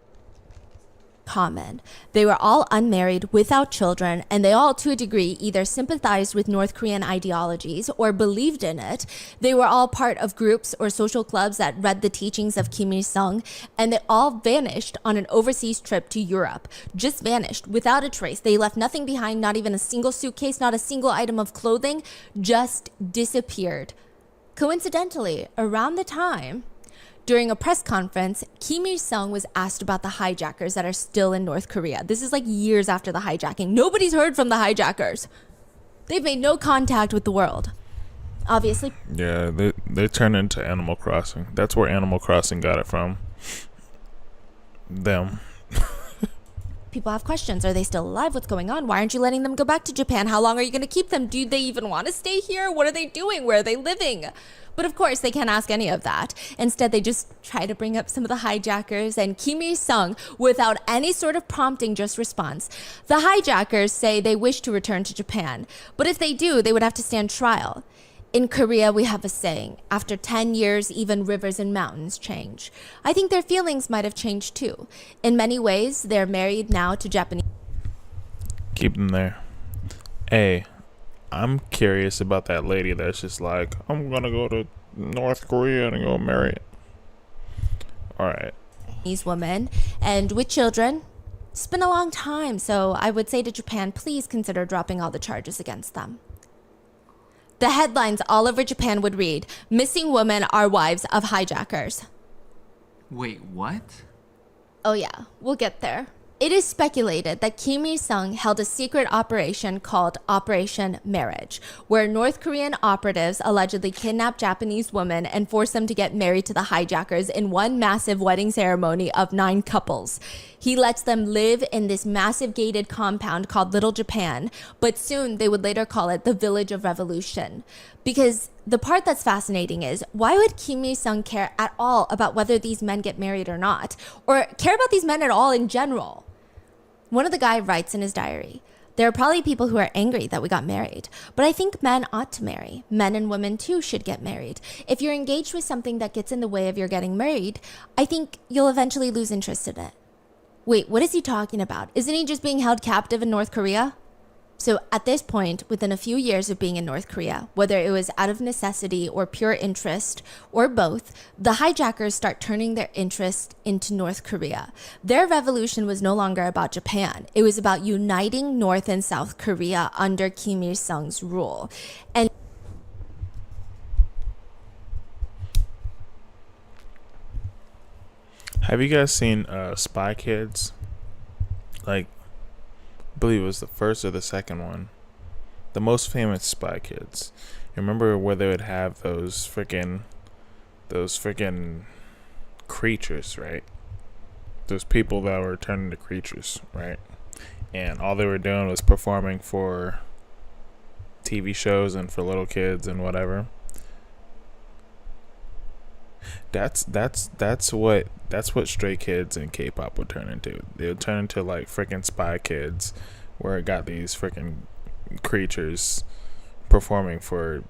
Common. They were all unmarried, without children, and they all, to a degree, either sympathized with North Korean ideologies or believed in it. They were all part of groups or social clubs that read the teachings of Kim Il-sung, and they all vanished on an overseas trip to Europe. Just vanished, without a trace. They left nothing behind, not even a single suitcase, not a single item of clothing, just disappeared. Coincidentally, around the time during a press conference, Kim Il-sung was asked about the hijackers that are still in North Korea. This is like years after the hijacking. Nobody's heard from the hijackers. They've made no contact with the world. Obviously. Yeah, they turned into Animal Crossing. That's where Animal Crossing got it from. Them. People have questions. Are they still alive? What's going on? Why aren't you letting them go back to Japan? How long are you going to keep them? Do they even want to stay here? What are they doing? Where are they living? But of course, they can't ask any of that. Instead, they just try to bring up some of the hijackers, and Kim Il-sung, without any sort of prompting, just responds. The hijackers say they wish to return to Japan, but if they do, they would have to stand trial. In Korea, we have a saying, after 10 years, even rivers and mountains change. I think their feelings might have changed too. In many ways, they're married now to Japanese. Keep them there. Hey, I'm curious about that lady that's just like, I'm gonna go to North Korea and go marry it. Alright. These women, and with children. It's been a long time, so I would say to Japan, please consider dropping all the charges against them. The headlines all over Japan would read, "Missing women are wives of hijackers." Wait, what? Oh yeah, we'll get there. It is speculated that Kim Il-sung held a secret operation called Operation Marriage, where North Korean operatives allegedly kidnapped Japanese women and forced them to get married to the hijackers in one massive wedding ceremony of 9 couples. He lets them live in this massive gated compound called Little Japan, but soon they would later call it the Village of Revolution. Because the part that's fascinating is, why would Kim Il-sung care at all about whether these men get married or not? Or care about these men at all in general? One of the guys writes in his diary, "There are probably people who are angry that we got married, but I think men ought to marry. Men and women too should get married. If you're engaged with something that gets in the way of your getting married, I think you'll eventually lose interest in it." Wait, what is he talking about? Isn't he just being held captive in North Korea? So at this point, within a few years of being in North Korea, whether it was out of necessity or pure interest or both, the hijackers start turning their interest into North Korea. Their revolution was no longer about Japan. It was about uniting North and South Korea under Kim Il-sung's rule. And Have you guys seen Spy Kids? Like, I believe it was the first or the second one. The most famous Spy Kids. You remember where they would have those those freaking creatures, right? Those people that were turned into creatures, right? And all they were doing was performing for TV shows and for little kids and whatever. That's what stray kids and K-pop would turn into. They would turn into like freaking Spy Kids, where it got these freaking creatures performing for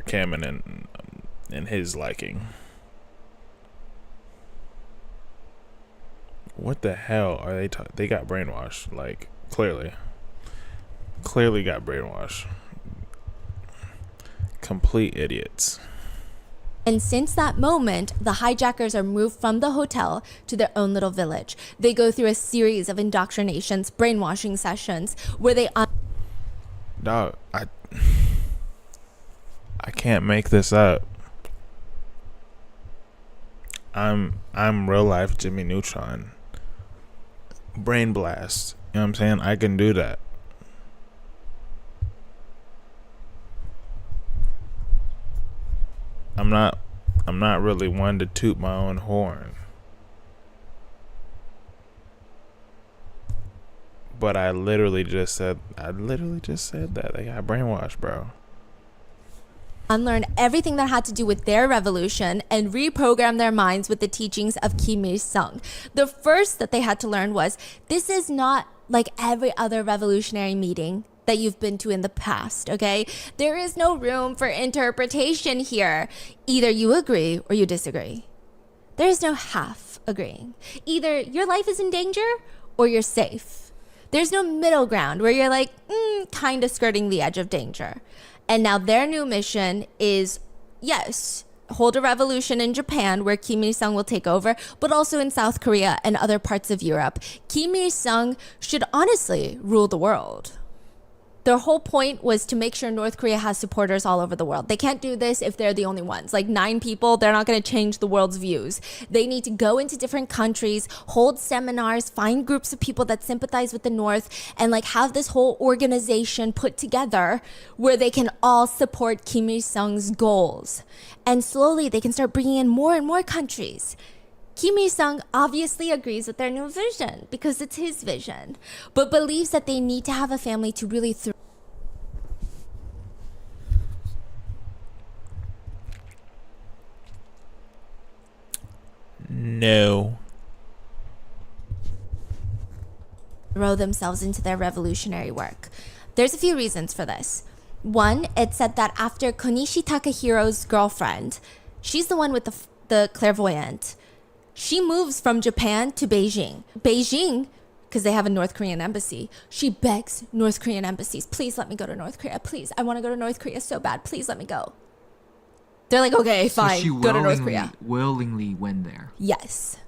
Cameron and his liking. What the hell are they they got brainwashed, like clearly got brainwashed. Complete idiots. And since that moment, the hijackers are moved from the hotel to their own little village. They go through a series of indoctrinations, brainwashing sessions, where they... Dog, I can't make this up. I'm real life Jimmy Neutron. Brain blast. You know what I'm saying? I can do that. I'm not really one to toot my own horn. But I literally just said that they got brainwashed, bro. Unlearn everything that had to do with their revolution and reprogram their minds with the teachings of Kim Il-sung. The first that they had to learn was, this is not like every other revolutionary meeting that you've been to in the past, okay? There is no room for interpretation here. Either you agree or you disagree. There is no half agreeing. Either your life is in danger or you're safe. There's no middle ground where you're like, kind of skirting the edge of danger. And now their new mission is, yes, hold a revolution in Japan where Kim Il-sung will take over, but also in South Korea and other parts of Europe. Kim Il-sung should honestly rule the world. Their whole point was to make sure North Korea has supporters all over the world. They can't do this if they're the only ones. Like 9 people, they're not going to change the world's views. They need to go into different countries, hold seminars, find groups of people that sympathize with the North, and like have this whole organization put together where they can all support Kim Il-sung's goals. And slowly they can start bringing in more and more countries. Kim Il-sung obviously agrees with their new vision because it's his vision, but believes that they need to have a family to really throw themselves into their revolutionary work. There's a few reasons for this. One, it said that after Konishi Takahiro's girlfriend, she's the one with the clairvoyant, she moves from Japan to Beijing. Beijing, because they have a North Korean embassy, she begs North Korean embassies, please let me go to North Korea. Please, I want to go to North Korea so bad. Please let me go. They're like, okay, fine, she go to North Korea. willingly went there. Yes.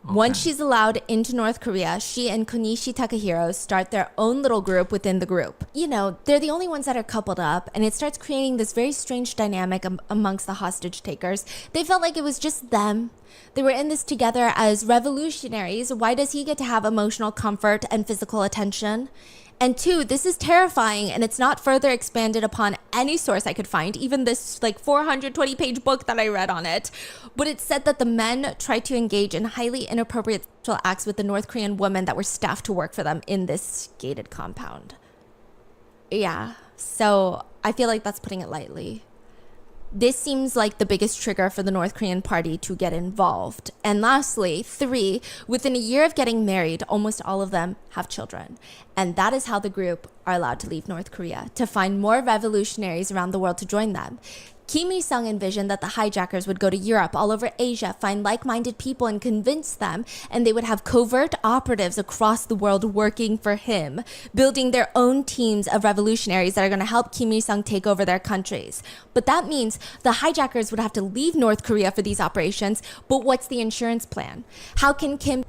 Okay. Once she's allowed into North Korea, she and Konishi Takahiro start their own little group within the group. You know, they're the only ones that are coupled up, and it starts creating this very strange dynamic amongst the hostage takers. They felt like it was just them. They were in this together as revolutionaries. Why does he get to have emotional comfort and physical attention? And 2, this is terrifying, and it's not further expanded upon any source I could find, even this like 420-page book that I read on it. But it said that the men tried to engage in highly inappropriate sexual acts with the North Korean women that were staffed to work for them in this gated compound. Yeah, so I feel like that's putting it lightly. This seems like the biggest trigger for the North Korean party to get involved. And lastly, 3, within a year of getting married, almost all of them have children. And that is how the group are allowed to leave North Korea, to find more revolutionaries around the world to join them. Kim Il-sung envisioned that the hijackers would go to Europe, all over Asia, find like-minded people and convince them, and they would have covert operatives across the world working for him, building their own teams of revolutionaries that are going to help Kim Il-sung take over their countries. But that means the hijackers would have to leave North Korea for these operations, but what's the insurance plan? How can Kim...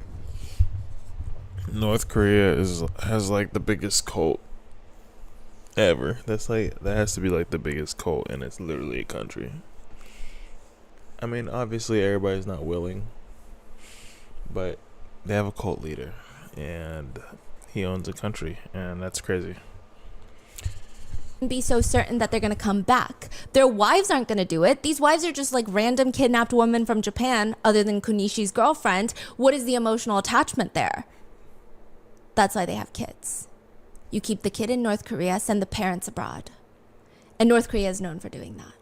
North Korea has like the biggest cult ever. That has to be like the biggest cult, and it's literally a country. I mean, obviously everybody's not willing, but they have a cult leader, and he owns a country, and that's crazy. be so certain that they're going to come back. Their wives aren't going to do it. These wives are just like random kidnapped women from Japan, other than Kunishi's girlfriend. What is the emotional attachment there? That's why they have kids. You keep the kid in North Korea, send the parents abroad. And North Korea is known for doing that.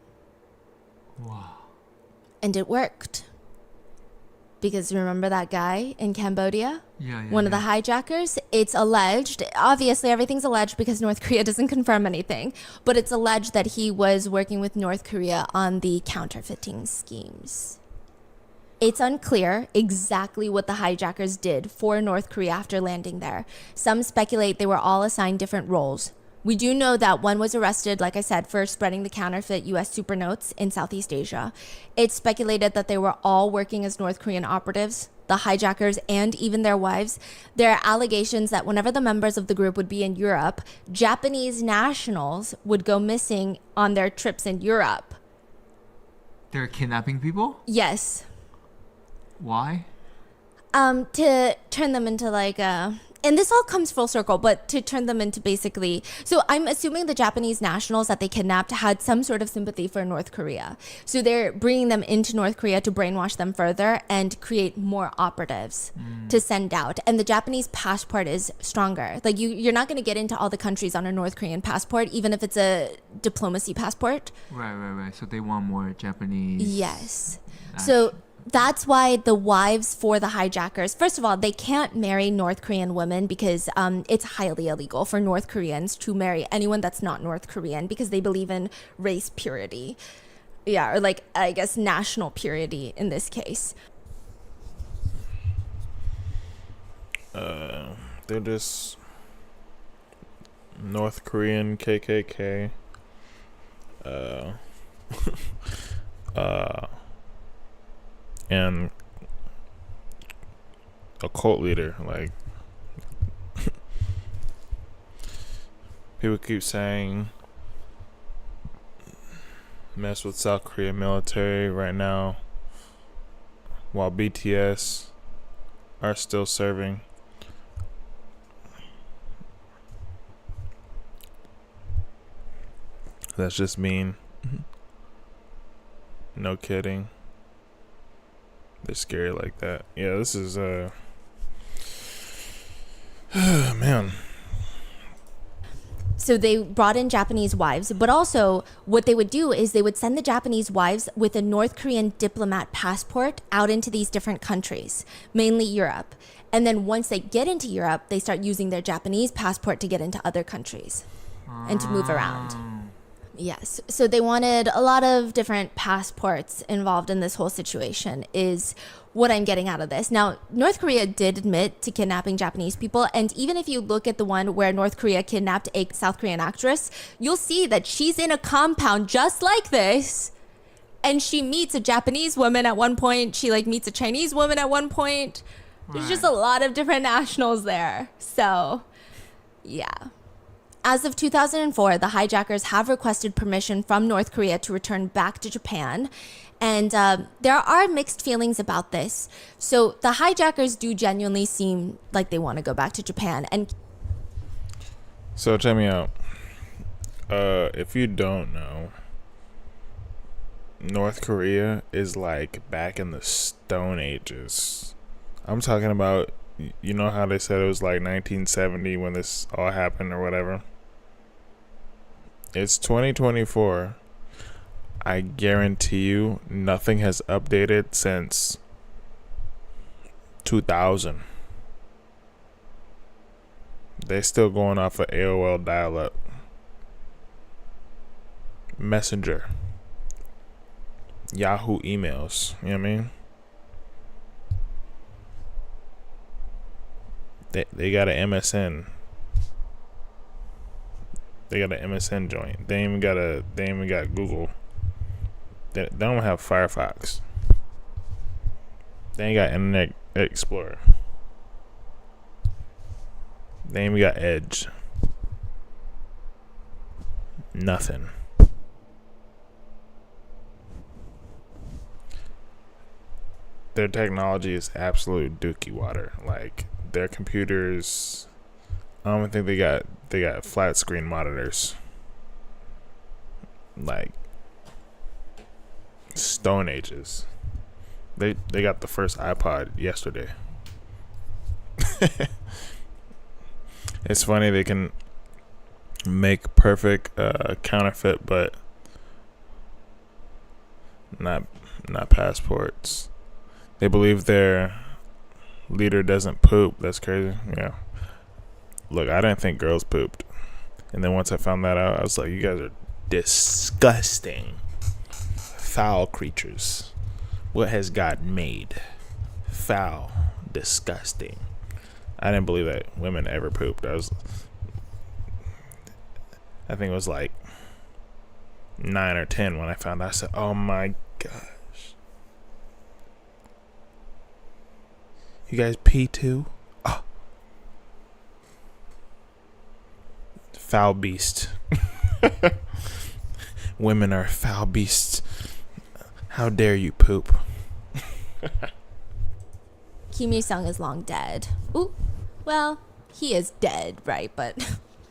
Wow. And it worked. Because remember that guy in Cambodia? One of the hijackers? It's alleged, obviously everything's alleged because North Korea doesn't confirm anything, but it's alleged that he was working with North Korea on the counterfeiting schemes. It's unclear exactly what the hijackers did for North Korea after landing there. Some speculate they were all assigned different roles. We do know that one was arrested, like I said, for spreading the counterfeit U.S. super notes in Southeast Asia. It's speculated that they were all working as North Korean operatives, the hijackers, and even their wives. There are allegations that whenever the members of the group would be in Europe, Japanese nationals would go missing on their trips in Europe. They're kidnapping people? Yes. Why? To turn them into like a... And this all comes full circle, but to turn them into basically... So I'm assuming the Japanese nationals that they kidnapped had some sort of sympathy for North Korea. So they're bringing them into North Korea to brainwash them further and create more operatives to send out. And the Japanese passport is stronger. Like you're not going to get into all the countries on a North Korean passport, even if it's a diplomacy passport. Right. So they want more Japanese... Yes. So... That's why the wives for the hijackers, first of all, they can't marry North Korean women because it's highly illegal for North Koreans to marry anyone that's not North Korean because they believe in race purity. Yeah, or like, I guess, national purity in this case. They're just North Korean KKK. And a cult leader. Like people keep saying mess with South Korean military right now while BTS are still serving. That's just mean. No kidding. They're scary like that. Yeah, this is man. So they brought in Japanese wives, but also what they would do is they would send the Japanese wives with a North Korean diplomat passport out into these different countries, mainly Europe. And then once they get into Europe, they start using their Japanese passport to get into other countries and to move around. Yes. So they wanted a lot of different passports involved in this whole situation is what I'm getting out of this. Now, North Korea did admit to kidnapping Japanese people. And even if you look at the one where North Korea kidnapped a South Korean actress, you'll see that she's in a compound just like this. And she meets a Japanese woman at one point. She like meets a Chinese woman at one point. There's just a lot of different nationals there. So, yeah. As of 2004, the hijackers have requested permission from North Korea to return back to Japan. And there are mixed feelings about this. So the hijackers do genuinely seem like they want to go back to Japan. And so check me out. If you don't know, North Korea is like back in the Stone Ages. I'm talking about, you know how they said it was like 1970 when this all happened or whatever? It's 2024. I guarantee you nothing has updated since 2000. They're still going off of AOL dial-up. Messenger. Yahoo emails. You know what I mean? They got an MSN. They got an MSN joint. They ain't even got Google. They don't have Firefox. They ain't got Internet Explorer. They ain't even got Edge. Nothing. Their technology is absolute dookie water. Like their computers, I don't think they got flat screen monitors. like Stone Ages. They got the first iPod yesterday. It's funny they can make perfect counterfeit, but not passports. They believe their leader doesn't poop. That's crazy. Yeah. Look, I didn't think girls pooped, and then once I found that out, I was like, you guys are disgusting, foul creatures. What has God made? Foul, disgusting. I didn't believe that women ever pooped. I think it was like 9 or 10 when I found out. I said, oh my gosh. You guys pee too? Oh. Foul beast. Women are foul beasts. How dare you poop? Kim Il-sung is long dead. Ooh, well, he is dead, right? But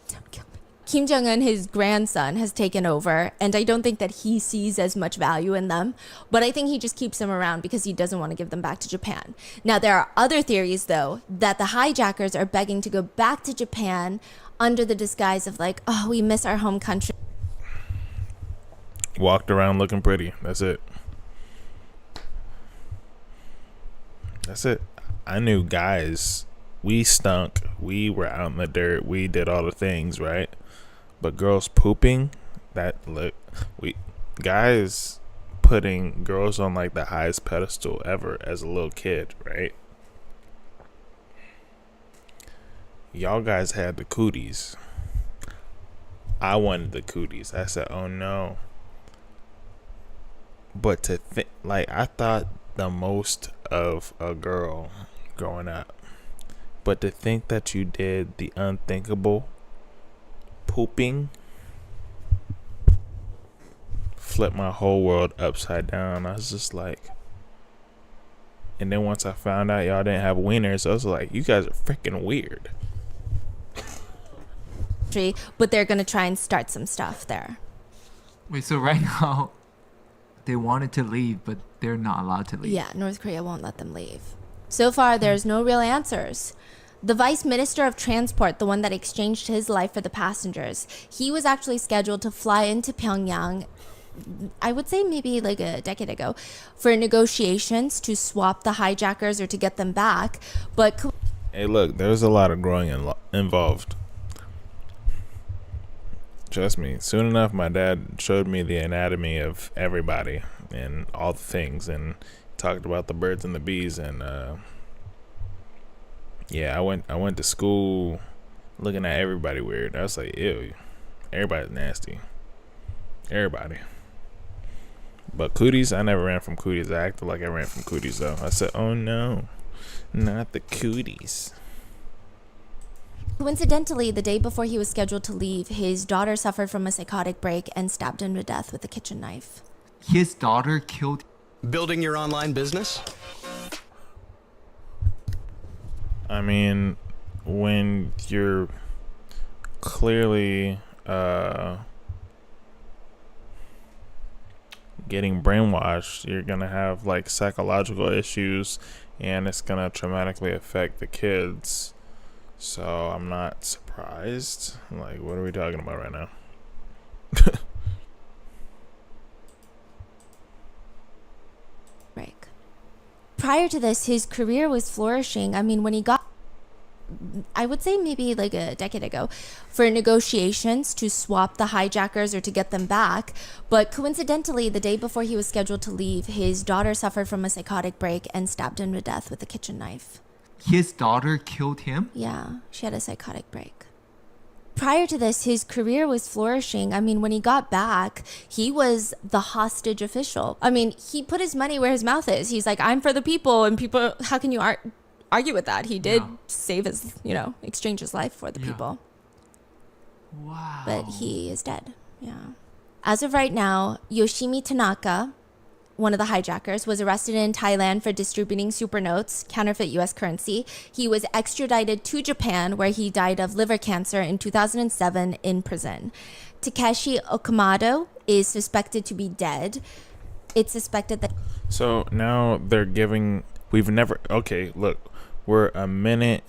don't kill me. Kim Jong-un, his grandson, has taken over, and I don't think that he sees as much value in them, but I think he just keeps them around because he doesn't want to give them back to Japan. Now, there are other theories, though, that the hijackers are begging to go back to Japan under the disguise of like, oh, we miss our home country. Walked around looking pretty. That's it. That's it. I knew guys, we stunk. We were out in the dirt. We did all the things, right? But girls pooping, guys putting girls on like the highest pedestal ever as a little kid, right? Y'all guys had the cooties. I wanted the cooties. I said, oh no. But to think, like, I thought the most of a girl growing up, but to think that you did the unthinkable, pooping, flipped my whole world upside down. I was just like, and then once I found out y'all didn't have wieners, I was like, you guys are freaking weird. But they're gonna try and start some stuff there. Wait, so right now they wanted to leave, but they're not allowed to leave. Yeah, North Korea won't let them leave. So far, there's no real answers. The Vice Minister of Transport, the one that exchanged his life for the passengers, he was actually scheduled to fly into Pyongyang, I would say maybe like a decade ago, for negotiations to swap the hijackers or to get them back. But hey, look, there's a lot of growing involved. Trust me, soon enough my dad showed me the anatomy of everybody and all the things, and talked about the birds and the bees, and yeah, I went to school looking at everybody weird. I was like, ew, everybody's nasty. Everybody. But cooties, I never ran from cooties. I acted like I ran from cooties though. I said, oh no, not the cooties. coincidentally, the day before he was scheduled to leave, his daughter suffered from a psychotic break and stabbed him to death with a kitchen knife. His daughter killed. Building your online business? I mean, when you're clearly getting brainwashed, you're gonna have like psychological issues, and it's gonna traumatically affect the kids. So I'm not surprised. Like, what are we talking about right now? Break. Prior to this, his career was flourishing. I mean, when he got, I would say maybe like a decade ago, for negotiations to swap the hijackers or to get them back. But coincidentally, the day before he was scheduled to leave, his daughter suffered from a psychotic break and stabbed him to death with a kitchen knife. His daughter killed him? Yeah, she had a psychotic break. Prior to this, his career was flourishing. I mean, when he got back, he was the hostage official. I mean, he put his money where his mouth is. He's like, I'm for the people, and people, how can you argue with that? He did save his, exchange his life for the people. Wow. But he is dead. Yeah. As of right now, Yoshimi Tanaka one of the hijackers, was arrested in Thailand for distributing super notes, counterfeit US currency. He was extradited to Japan, where he died of liver cancer in 2007 in prison. Takeshi Okamoto is suspected to be dead. It's suspected that... So now they're giving... Okay, look. We're an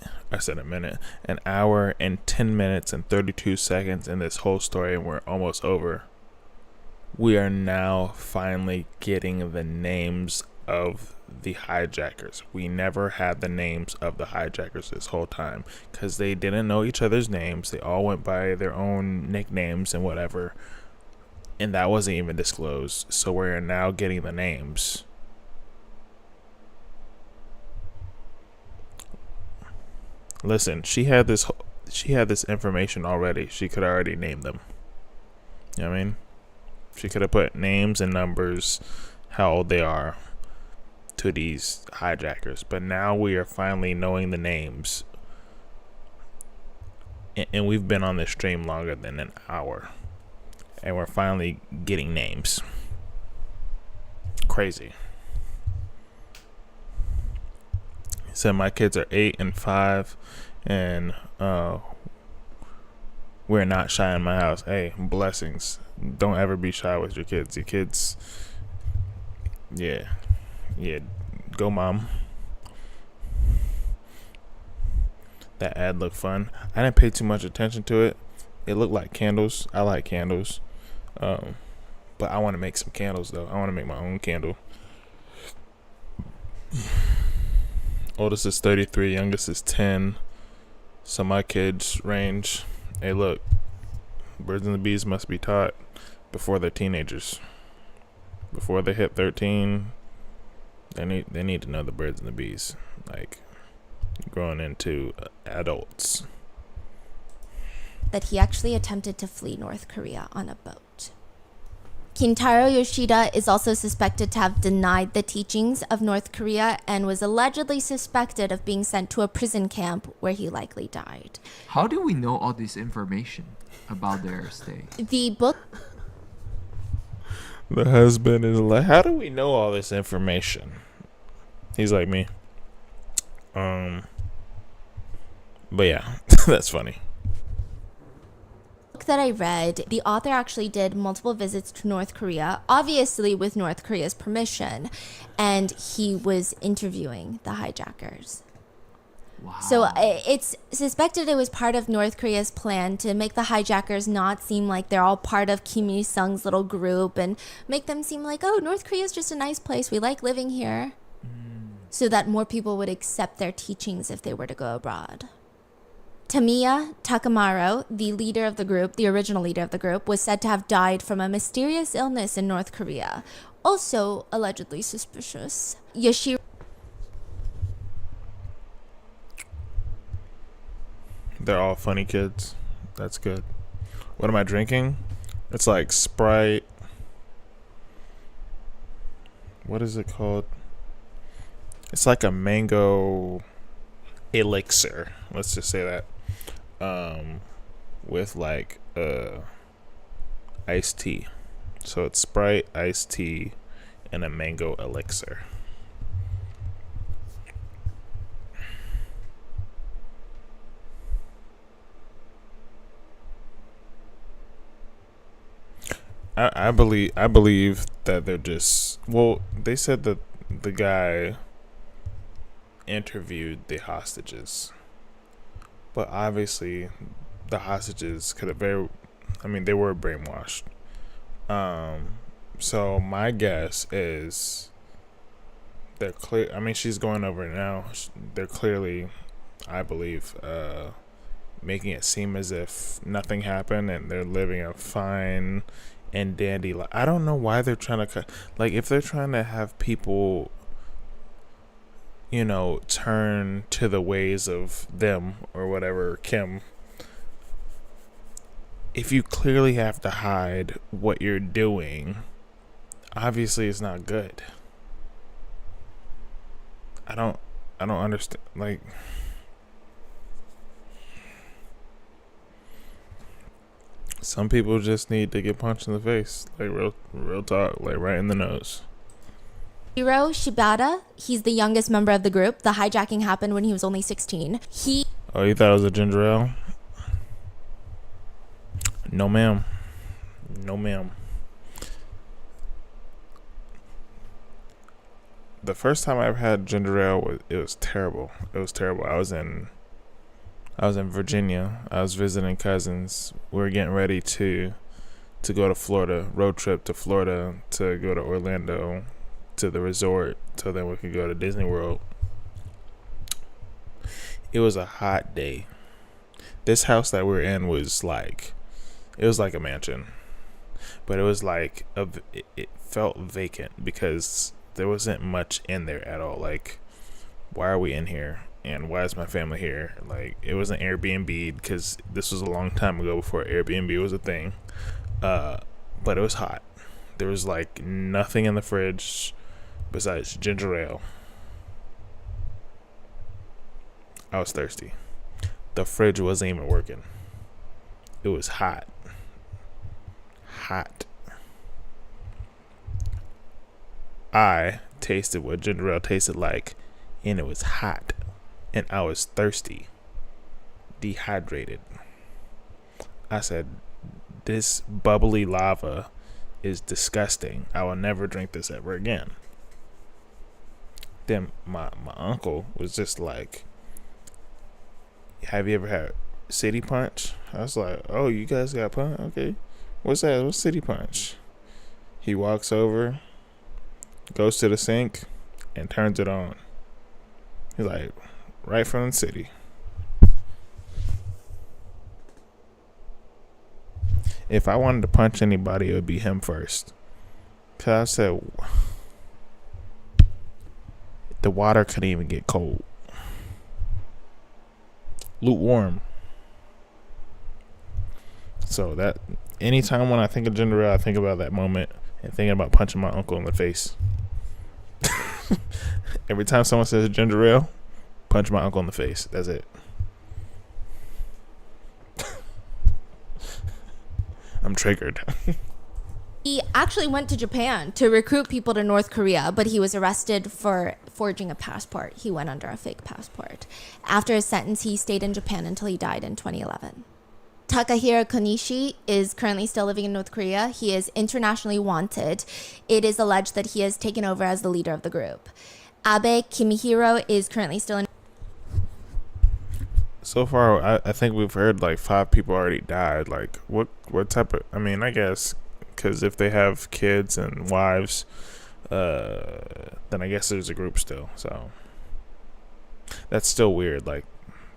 hour and 10 minutes and 32 seconds in this whole story, and we're almost over. We are now finally getting the names of the hijackers. We never had the names of the hijackers this whole time because they didn't know each other's names. They all went by their own nicknames and whatever, and that wasn't even disclosed. So we're now getting the names. Listen, she had this information already. She could already name them. You know what I mean? She could have put names and numbers, how old they are, to these hijackers. But now we are finally knowing the names. And we've been on this stream longer than an hour. And we're finally getting names. Crazy. He said my kids are 8 and 5. And we're not shy in my house. Hey, blessings. Don't ever be shy with your kids. Your kids, yeah, go mom. That ad looked fun. I didn't pay too much attention to it. It looked like candles. I like candles. But I want to make some candles though. I want to make my own candle. Oldest is 33, youngest is 10. So my kids range. Hey, look, birds and the bees must be taught before they're teenagers. Before they hit 13, they need to know the birds and the bees, like growing into adults. That he actually attempted to flee North Korea on a boat. Kintaro Yoshida is also suspected to have denied the teachings of North Korea and was allegedly suspected of being sent to a prison camp where he likely died. How do we know all this information about their stay? The book... The husband is like, how do we know all this information? He's like me. But yeah, that's funny. That I read, the author actually did multiple visits to North Korea, obviously with North Korea's permission, and he was interviewing the hijackers. Wow. So it's suspected it was part of North Korea's plan to make the hijackers not seem like they're all part of Kim Il-sung's little group and make them seem like, oh, North Korea's just a nice place. We like living here. So that more people would accept their teachings if they were to go abroad. Tamiya Takamaro, the leader of the group, the original leader of the group, was said to have died from a mysterious illness in North Korea. Also allegedly suspicious. Yoshiro... They're all funny kids. That's good. What am I drinking? It's like Sprite. What is it called? It's like a mango elixir. Let's just say that. With like iced tea. So it's Sprite, iced tea, and a mango elixir. I believe that they're just, well, they said that the guy interviewed the hostages, but obviously the hostages could have they were brainwashed. So my guess is they're clear. I mean, she's going over it now. They're clearly, I believe, making it seem as if nothing happened and they're living a fine and dandy life. I don't know why they're trying to if they're trying to have people, turn to the ways of them or whatever, Kim. If you clearly have to hide what you're doing, obviously it's not good. I don't understand. Some people just need to get punched in the face, real talk, right in the nose. Hiro Shibata, he's the youngest member of the group. The hijacking happened when he was only 16. Oh, you thought it was a ginger ale? No, ma'am. No, ma'am. The first time I ever had ginger ale was terrible. It was terrible. I was in Virginia. I was visiting cousins. We were getting ready to go to Florida, road trip to Florida, to go to Orlando, to the resort, so then we could go to Disney World. It was a hot day. This house that we're in was like, it was like a mansion, but it was like it felt vacant because there wasn't much in there at all. Like, why are we in here? And why is my family here? Like, it wasn't Airbnb because this was a long time ago before Airbnb was a thing. But it was hot. There was like nothing in the fridge besides ginger ale. I was thirsty. The fridge wasn't even working. It was hot. Hot. I tasted what ginger ale tasted like, and it was hot. And I was thirsty. Dehydrated. I said, this bubbly lava is disgusting. I will never drink this ever again. Then my uncle was just like, have you ever had City Punch? I was like, oh, you guys got punch? Okay. What's that? What's City Punch? He walks over, goes to the sink, and turns it on. He's like, right from the city. If I wanted to punch anybody, it would be him first. Cause I said, the water couldn't even get cold. Lukewarm. So that, anytime when I think of ginger ale, I think about that moment and thinking about punching my uncle in the face. Every time someone says ginger ale, punch my uncle in the face. That's it. I'm triggered. He actually went to Japan to recruit people to North Korea, but he was arrested for forging a passport. He went under a fake passport. After his sentence, he stayed in Japan until he died in 2011. Takahiro Konishi is currently still living in North Korea. He is internationally wanted. It is alleged that he has taken over as the leader of the group. Abe Kimihiro is currently still in. So far, I think we've heard like 5 people already died. Like, what type of, I mean, I guess, because if they have kids and wives, then I guess there's a group still. So that's still weird. Like,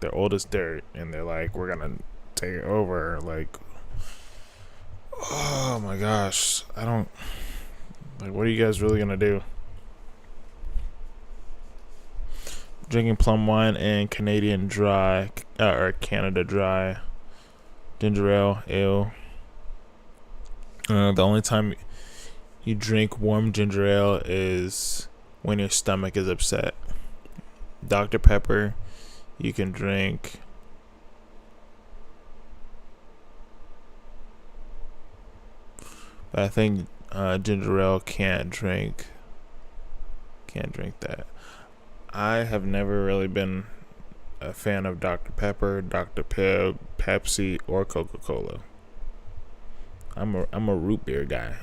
they're old as dirt, and they're like, we're gonna take it over. Like, oh my gosh, I don't, like, what are you guys really gonna do? Drinking plum wine and Canadian dry, or Canada dry ginger ale. The only time you drink warm ginger ale is when your stomach is upset. Dr. Pepper, you can drink. But I think ginger ale can't drink that. I have never really been a fan of Dr. Pepper, Dr. Pibb, Pepsi, or Coca-Cola. I'm a root beer guy.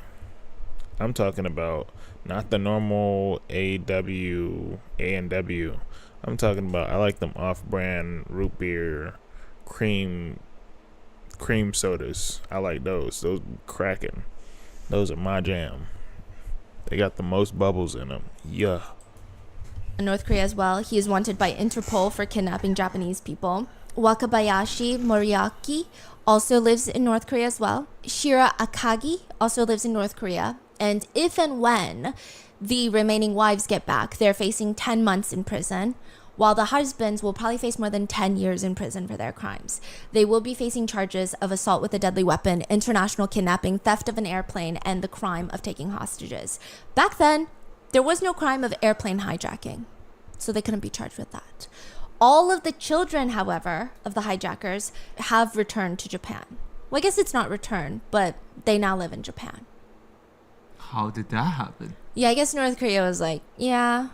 I'm talking about not the normal A&W. I'm talking about, I like them off-brand root beer cream sodas. I like those. Those cracking. Those are my jam. They got the most bubbles in them. Yeah. In North Korea as well. He is wanted by Interpol for kidnapping Japanese people. Wakabayashi Moriaki also lives in North Korea as well. Shira Akagi also lives in North Korea. And if and when the remaining wives get back, they're facing 10 months in prison, while the husbands will probably face more than 10 years in prison for their crimes. They will be facing charges of assault with a deadly weapon, international kidnapping, theft of an airplane, and the crime of taking hostages. Back then, there was no crime of airplane hijacking, so they couldn't be charged with that. All of the children, however, of the hijackers have returned to Japan. Well, I guess it's not returned, but they now live in Japan. How did that happen? Yeah, I guess North Korea was like, yeah,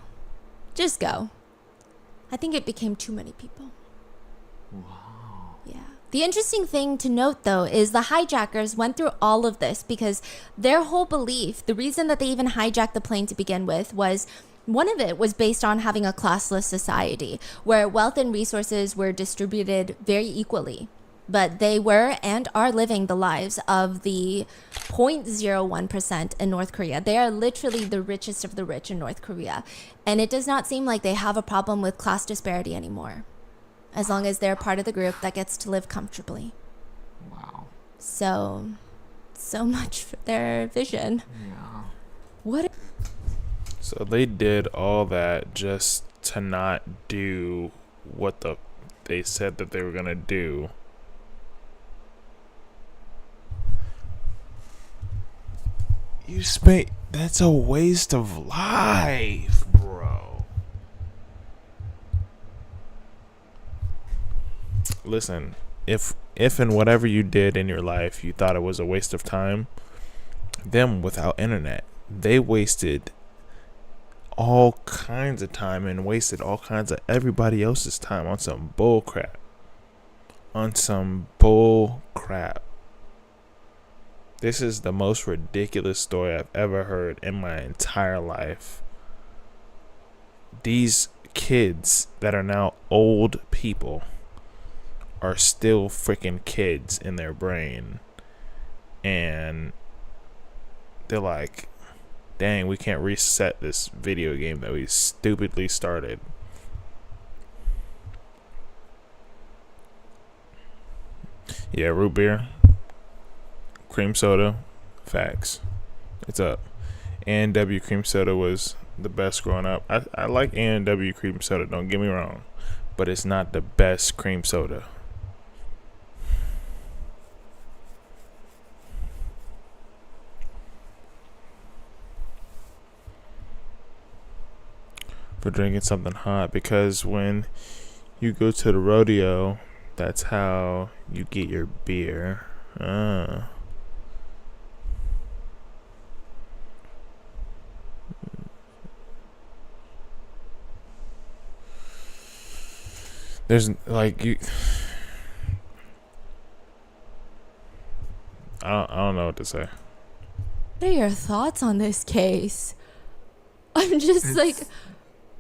just go. I think it became too many people. Wow. Yeah. The interesting thing to note, though, is the hijackers went through all of this because their whole belief, the reason that they even hijacked the plane to begin with, was one of it was based on having a classless society where wealth and resources were distributed very equally. But they were and are living the lives of the 0.01% in North Korea. They are literally the richest of the rich in North Korea. And it does not seem like they have a problem with class disparity anymore, as long as they're part of the group that gets to live comfortably. Wow. So much for their vision. Yeah. What? So they did all that just to not do what they said that they were gonna do. That's a waste of life, bro. Listen, if and whatever you did in your life you thought it was a waste of time, them without internet, they wasted all kinds of time and wasted all kinds of everybody else's time on some bull crap. This is the most ridiculous story I've ever heard in my entire life. These kids that are now old people are still freaking kids in their brain. And they're like, dang, we can't reset this video game that we stupidly started. Yeah, root beer, cream soda, facts. It's up. A&W cream soda was the best growing up. I like A&W cream soda, don't get me wrong, but it's not the best cream soda. For drinking something hot, because when you go to the rodeo, that's how you get your beer. There's like you. I don't know what to say. What are your thoughts on this case? I'm just like,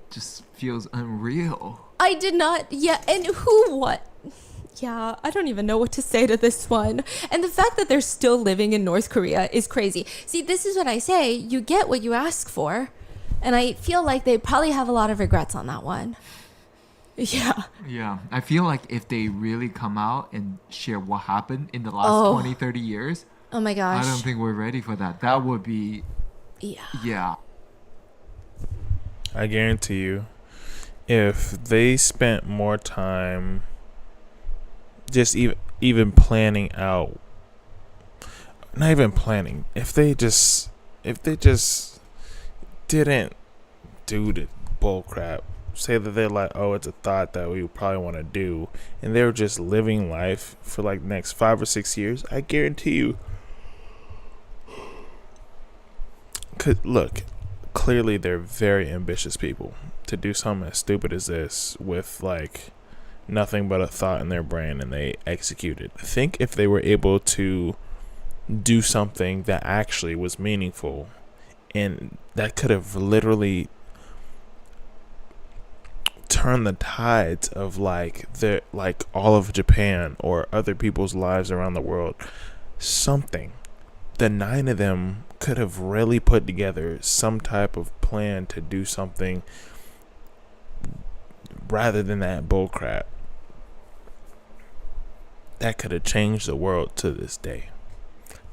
just feels unreal. I did not. Yeah, and who? What? Yeah, I don't even know what to say to this one. And the fact that they're still living in North Korea is crazy. See, this is what I say. You get what you ask for. And I feel like they probably have a lot of regrets on that one. Yeah. Yeah. I feel like if they really come out and share what happened in the last 20, 30 years. Oh my gosh. I don't think we're ready for that. That would be. Yeah. Yeah. I guarantee you, if they spent more time just even planning out, not even planning, if they just didn't do the bull crap, say that they're like, oh, it's a thought that we probably want to do, and they were just living life for like the next 5 or 6 years, I guarantee you, look, clearly they're very ambitious people to do something as stupid as this with like nothing but a thought in their brain, and they execute it. Think if they were able to do something that actually was meaningful and that could have literally turned the tides of like all of Japan or other people's lives around the world. Something. The 9 of them could have really put together some type of plan to do something rather than that bullcrap. That could have changed the world to this day.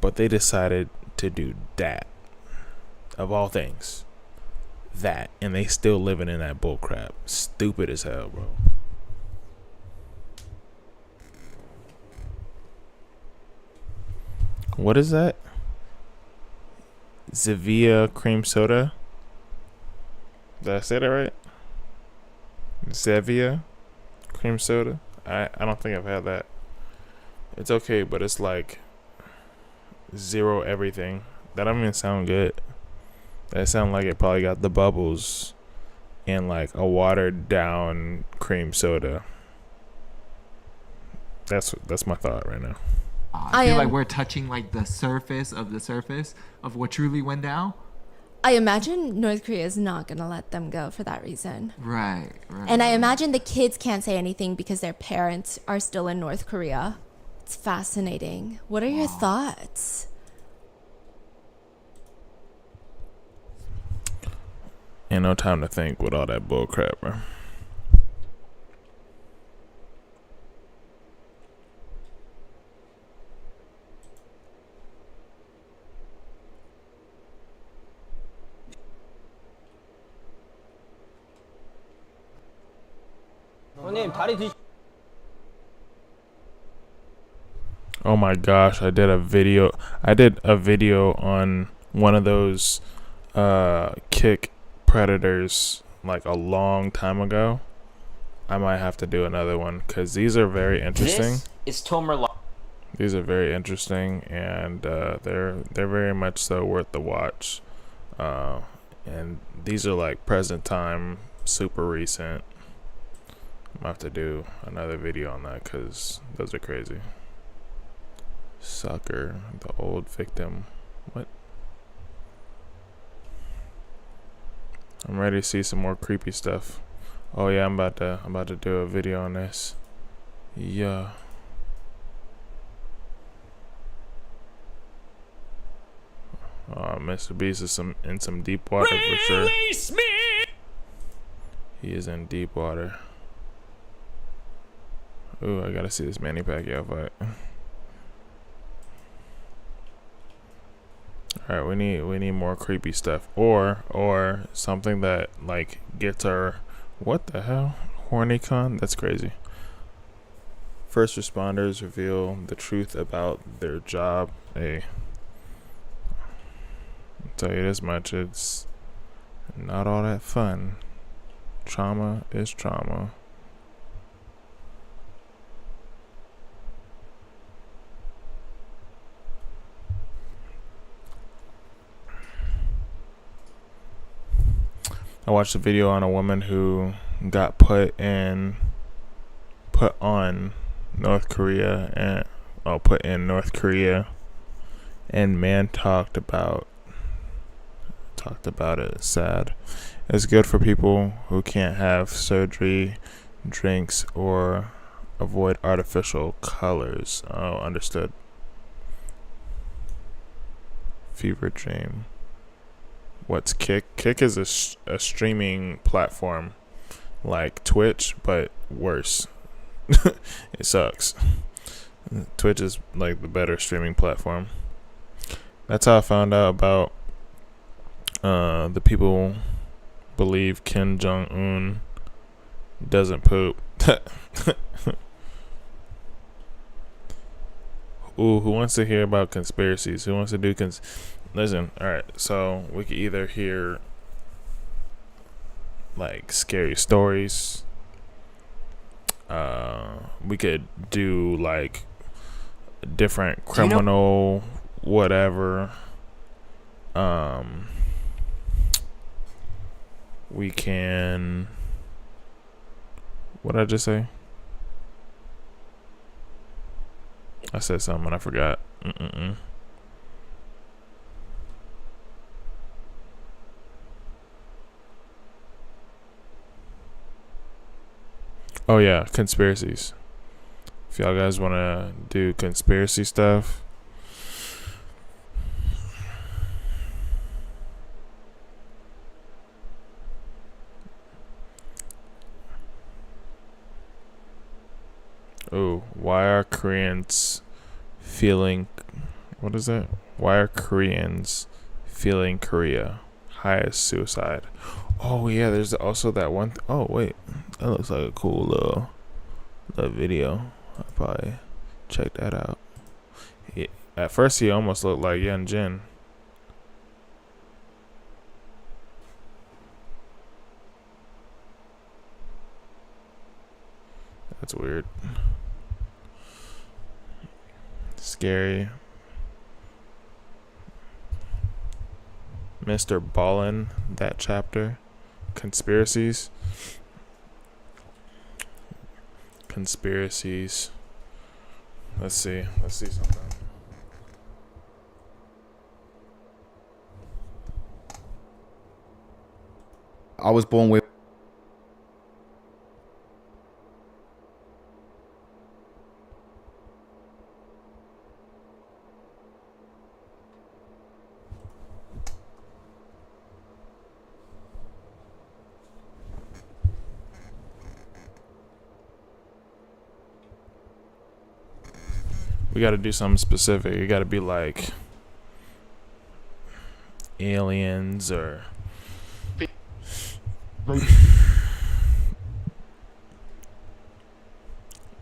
But they decided to do that. Of all things. That. And they still living in that bullcrap. Stupid as hell, bro. What is that? Zevia cream soda? Did I say that right? Zevia cream soda? I don't think I've had that. It's okay, but it's like 0 everything. That don't even sound good. That sound like it probably got the bubbles in like a watered down cream soda. That's my thought right now. I feel like we're touching like the surface of what truly went down. I imagine North Korea is not going to let them go for that reason. Right. And I imagine the kids can't say anything because their parents are still in North Korea. It's fascinating. What are your thoughts? Ain't no time to think with all that bull crap, bro. Oh my gosh, I did a video on one of those kick predators like a long time ago. I might have to do another one because these are very interesting. This is Tomer. These are very interesting, and they're very much so worth the watch. And these are like present time, super recent. I'm gonna have to do another video on that because those are crazy. Sucker, the old victim. What? I'm ready to see some more creepy stuff. Oh yeah, I'm about to do a video on this. Yeah. Mr. Beast is in some deep water for sure. He is in deep water. Ooh, I gotta see this Manny Pacquiao fight. Alright, we need more creepy stuff. Or something that like gets our what the hell? Horny con? That's crazy. First responders reveal the truth about their job. Hey. I'll tell you this much, it's not all that fun. Trauma is trauma. I watched a video on a woman who got put on North Korea put in North Korea, and man talked about it. Sad. It's good for people who can't have surgery, drinks, or avoid artificial colors. Oh, understood. Fever dream. What's Kick? Kick is a streaming platform like Twitch, but worse. It sucks. Twitch is like the better streaming platform. That's how I found out about the people believe Kim Jong-un doesn't poop. Ooh, who wants to hear about conspiracies? Who wants to do Listen, alright, so we could either hear like scary stories. We could do like different criminal whatever. We can, what did I just say? I said something and I forgot. Oh yeah, conspiracies. If y'all guys want to do conspiracy stuff, oh, why are Koreans feeling, what is that? Why are Koreans feeling Korea? Highest suicide. Oh yeah, there's also that one. Oh wait, that looks like a cool little video. I'll probably check that out. At first, he almost looked like Yen Jin. That's weird. Scary. Mr. Ballin, that chapter. Conspiracies. Let's see something. I was born with. We got to do something specific. It got to be like aliens or like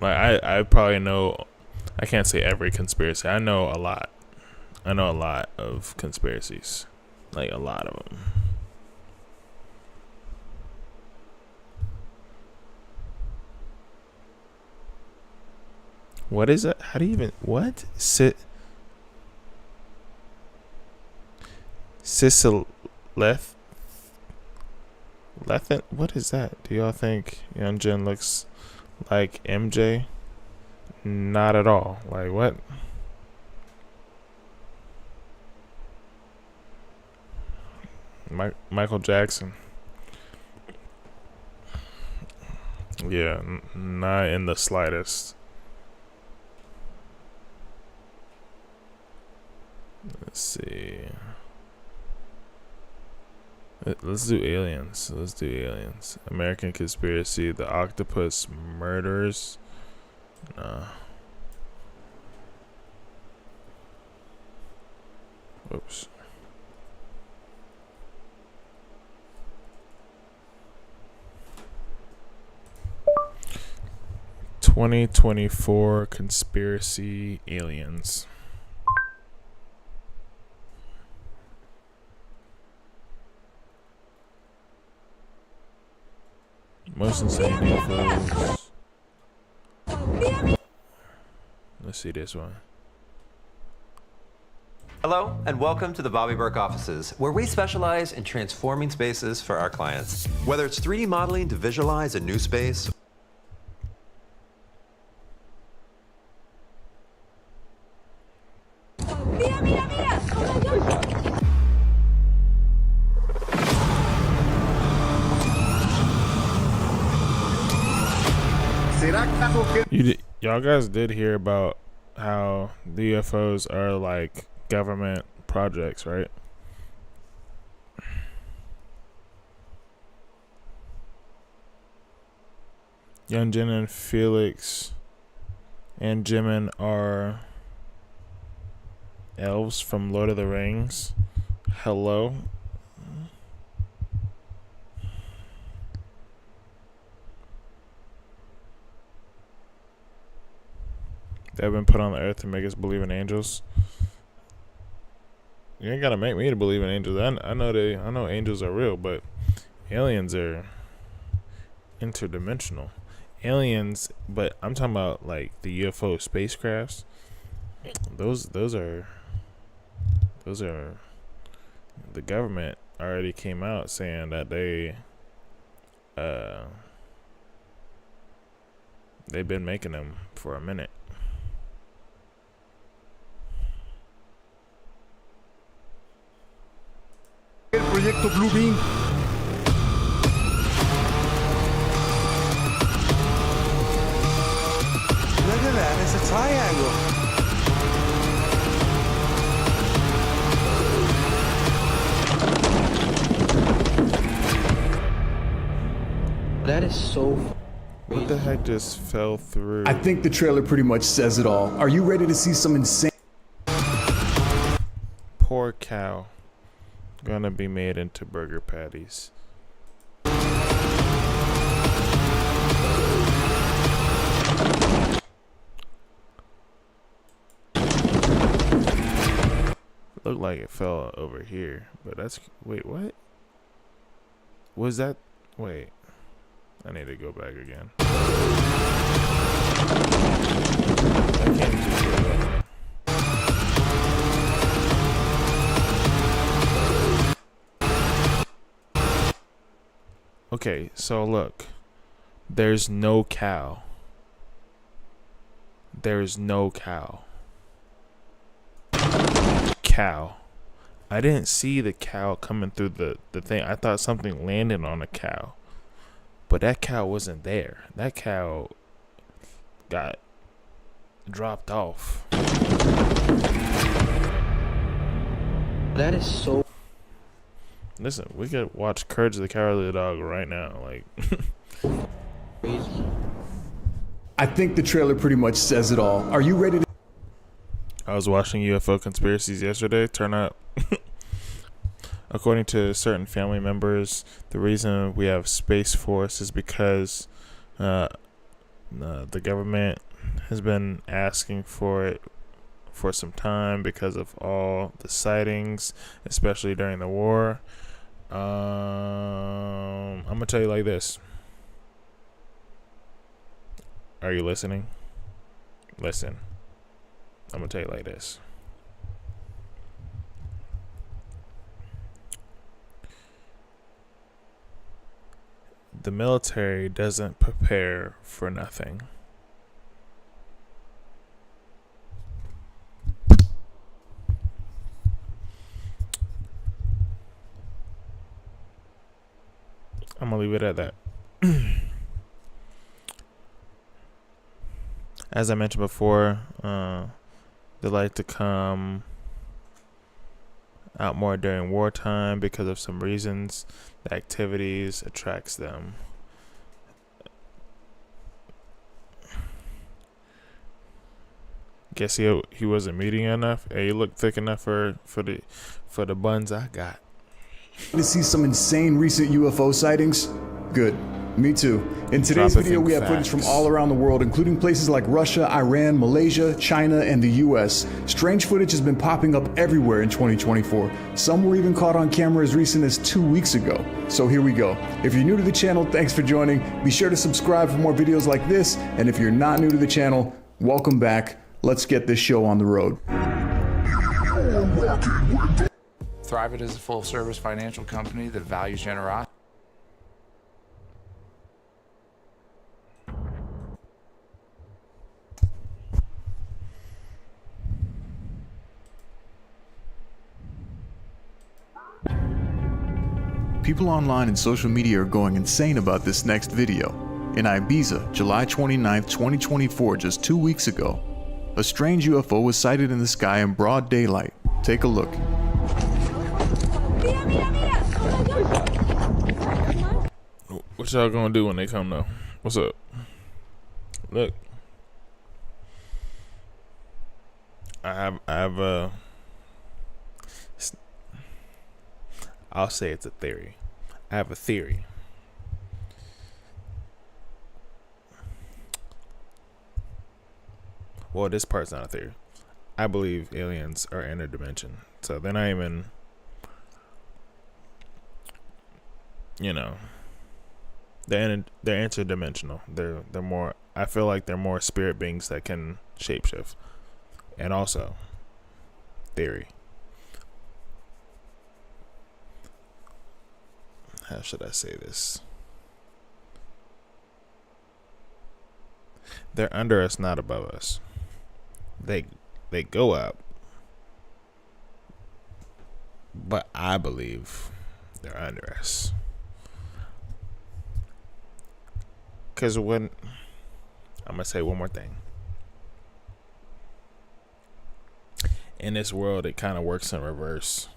I probably know. I can't say every conspiracy. I know a lot. I know a lot of conspiracies, like a lot of them. What is it? How do you even what? Sisileth? Lethan? What is that? Do y'all think Youngjin looks like MJ? Not at all. Like what? Michael Jackson. Yeah, not in the slightest. Let's see. Let's do aliens. American conspiracy. The octopus murders. Nah. Oops. "2024 conspiracy aliens." Most insane UFOs. Let's see this one. Hello, and welcome to the Bobby Burke offices, where we specialize in transforming spaces for our clients. Whether it's 3D modeling to visualize a new space, Y'all guys did hear about how the UFOs are like government projects, right? Youngjin and Felix and Jimin are elves from Lord of the Rings. Hello. They've been put on the earth to make us believe in angels. You ain't gotta make me to believe in angels. I know angels are real, but aliens are interdimensional. Aliens, but I'm talking about like the UFO spacecrafts. Those are the government already came out saying that they've been making them for a minute. El proyecto Blue Beam. Look at that, it's a triangle. That is so. What the heck just fell through? I think the trailer pretty much says it all. Are you ready to see some insane? Poor cow. Gonna be made into burger patties. Looked like it fell over here, but that's wait, what? Was that wait? I need to go back again. That came too quick. Okay, so look. There's no cow. There's no cow. Cow. I didn't see the cow coming through the thing. I thought something landed on a cow. But that cow wasn't there. That cow got dropped off. That is so Listen, we could watch Courage the Cowardly Dog right now. Like, crazy. I think the trailer pretty much says it all. Are you ready to... I was watching UFO conspiracies yesterday. Turn up. According to certain family members, the reason we have Space Force is because the government has been asking for it for some time because of all the sightings, especially during the war. I'm gonna tell you like this. Are you listening? Listen. I'm gonna tell you like this. The military doesn't prepare for nothing. I'm gonna leave it at that. As I mentioned before, they like to come out more during wartime because of some reasons. The activities attracts them. Guess he wasn't medium enough. Hey, you look thick enough for the buns I got. to see some insane recent UFO sightings? Good. Me too. In today's video, we have footage from all around the world, including places like Russia, Iran, Malaysia, China, and the US. Strange footage has been popping up everywhere in 2024. Some were even caught on camera as recent as 2 weeks ago. So here we go. If you're new to the channel, thanks for joining. Be sure to subscribe for more videos like this. And if you're not new to the channel, welcome back. Let's get this show on the road. Thrivent is a full-service financial company that values generosity. People online and social media are going insane about this next video. In Ibiza, July 29th, 2024, just 2 weeks ago, a strange UFO was sighted in the sky in broad daylight. Take a look. What y'all gonna do when they come though? What's up? Look, I have a. I'll say it's a theory. I have a theory. Well, this part's not a theory. I believe aliens are interdimension, so they're not even. You know. They're interdimensional. They're more. I feel like they're more spirit beings that can shapeshift, and also theory. How should I say this? They're under us, not above us. They go up, but I believe they're under us. Because when I'm gonna say one more thing. In this world, it kind of works in reverse.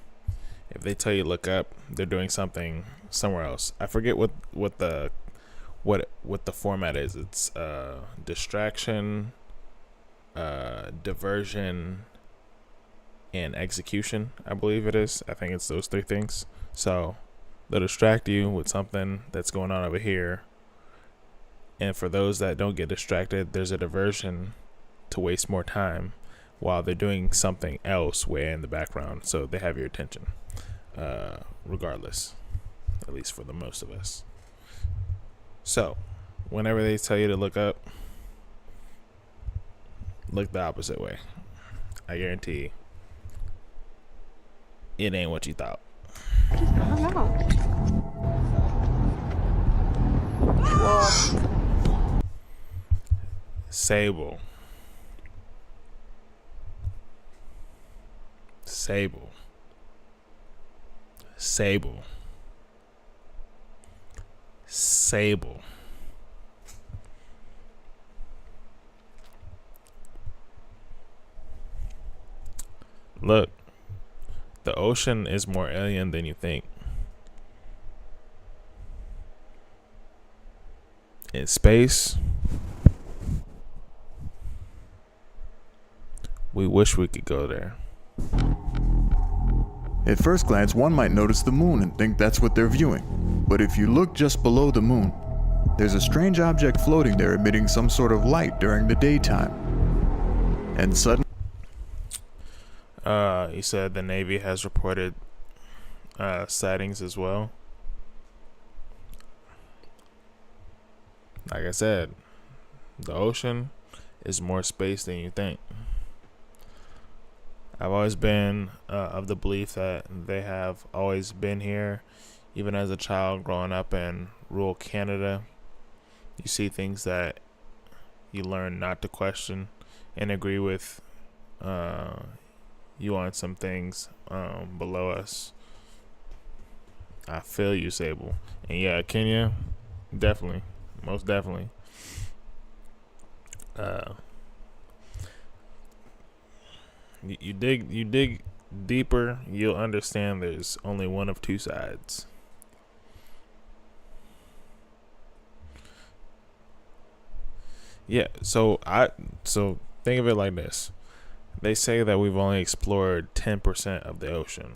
If they tell you look up, they're doing something somewhere else. I forget what the format is. It's distraction, diversion, and execution. I believe it is. I think it's those three things. So they'll distract you with something that's going on over here. And for those that don't get distracted, there's a diversion to waste more time while they're doing something else way in the background. So they have your attention, regardless, at least for the most of us. So whenever they tell you to look up, look the opposite way. I guarantee it ain't what you thought. Sable. Sable. Sable. Sable. Look, the ocean is more alien than you think. In space, we wish we could go there. At first glance, one might notice the moon and think that's what they're viewing. But if you look just below the moon, there's a strange object floating there emitting some sort of light during the daytime. And suddenly, he said the Navy has reported sightings as well. Like I said, the ocean is more space than you think. I've always been of the belief that they have always been here. Even as a child growing up in rural Canada, you see things that you learn not to question and agree with you on some things below us. I feel you, Sable. And yeah, Kenya, definitely. Most definitely. You dig deeper, you'll understand there's only one of two sides. Yeah, so think of it like this. They say that we've only explored 10% of the ocean.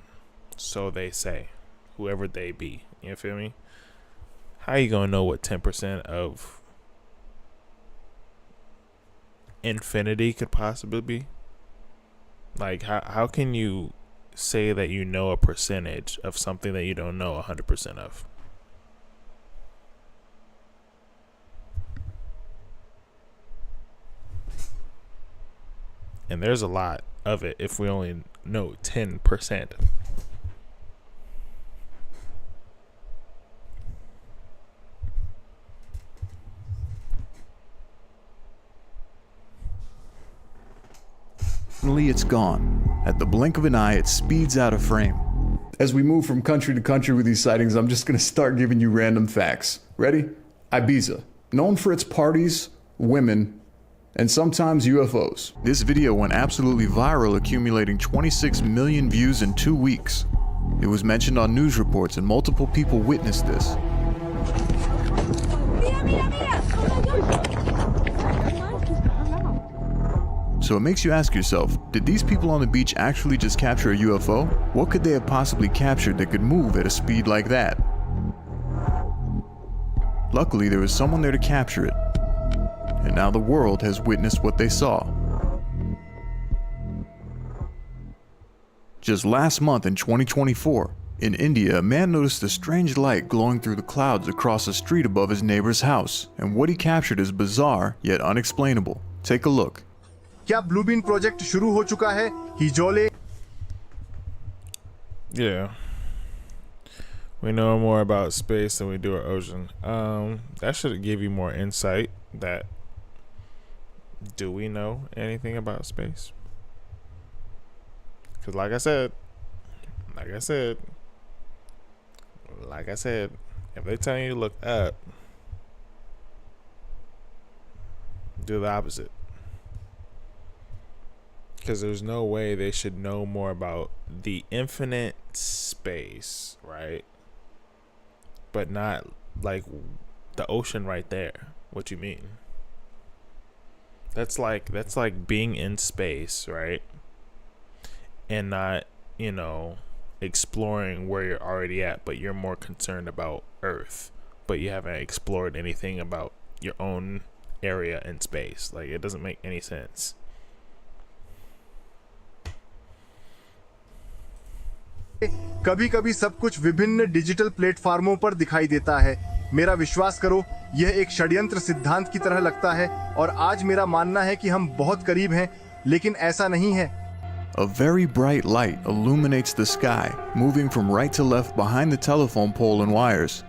So they say, whoever they be. You feel me? How you gonna know what 10% of infinity could possibly be? Like, how can you say that you know a percentage of something that you don't know 100% of? And there's a lot of it if we only know 10%. suddenly it's gone. At the blink of an eye, it speeds out of frame. As we move from country to country with these sightings, I'm just going to start giving you random facts. Ready? Ibiza, known for its parties, women, and sometimes UFOs. This video went absolutely viral, accumulating 26 million views in 2 weeks. It was mentioned on news reports and multiple people witnessed this. So it makes you ask yourself, did these people on the beach actually just capture a UFO? What could they have possibly captured that could move at a speed like that? Luckily, there was someone there to capture it. And now the world has witnessed what they saw. Just last month in 2024, in India, a man noticed a strange light glowing through the clouds across the street above his neighbor's house, and what he captured is bizarre yet unexplainable. Take a look. क्या ब्लूबीन project शुरू हो चुका है? हिजोले. Yeah. We know more about space than we do our ocean. That should give you more insight that do we know anything about space? Because like I said, if they're telling you to look up, do the opposite. Because there's no way they should know more about the infinite space, right? But not like the ocean right there. What you mean? That's like being in space, right? And not, exploring where you're already at, but you're more concerned about Earth, but you haven't explored anything about your own area in space. Like, it doesn't make any sense. कभी-कभी सब कुछ विभिन्न digital प्लेटफार्मों पर दिखाई देता है. मेरा विश्वास करो, यह एक षड्यंत्र सिद्धांत की तरह लगता है और आज मेरा मानना है कि हम बहुत करीब हैं, लेकिन ऐसा नहीं है. A very bright light illuminates the sky, moving from right to left behind the telephone pole and wires.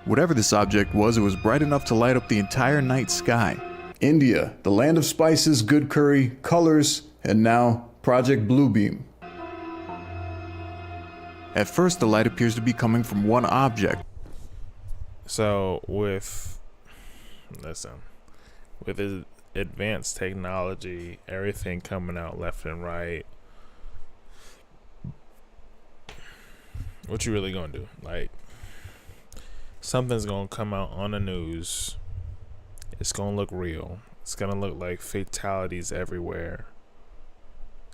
Whatever this object was, it was bright enough to light up the entire night sky. India, the land of spices, good curry, colors, and now Project Bluebeam. At first, the light appears to be coming from one object. So with advanced technology, everything coming out left and right, what you really gonna do? Like, something's gonna come out on the news. It's gonna look real. It's gonna look like fatalities everywhere,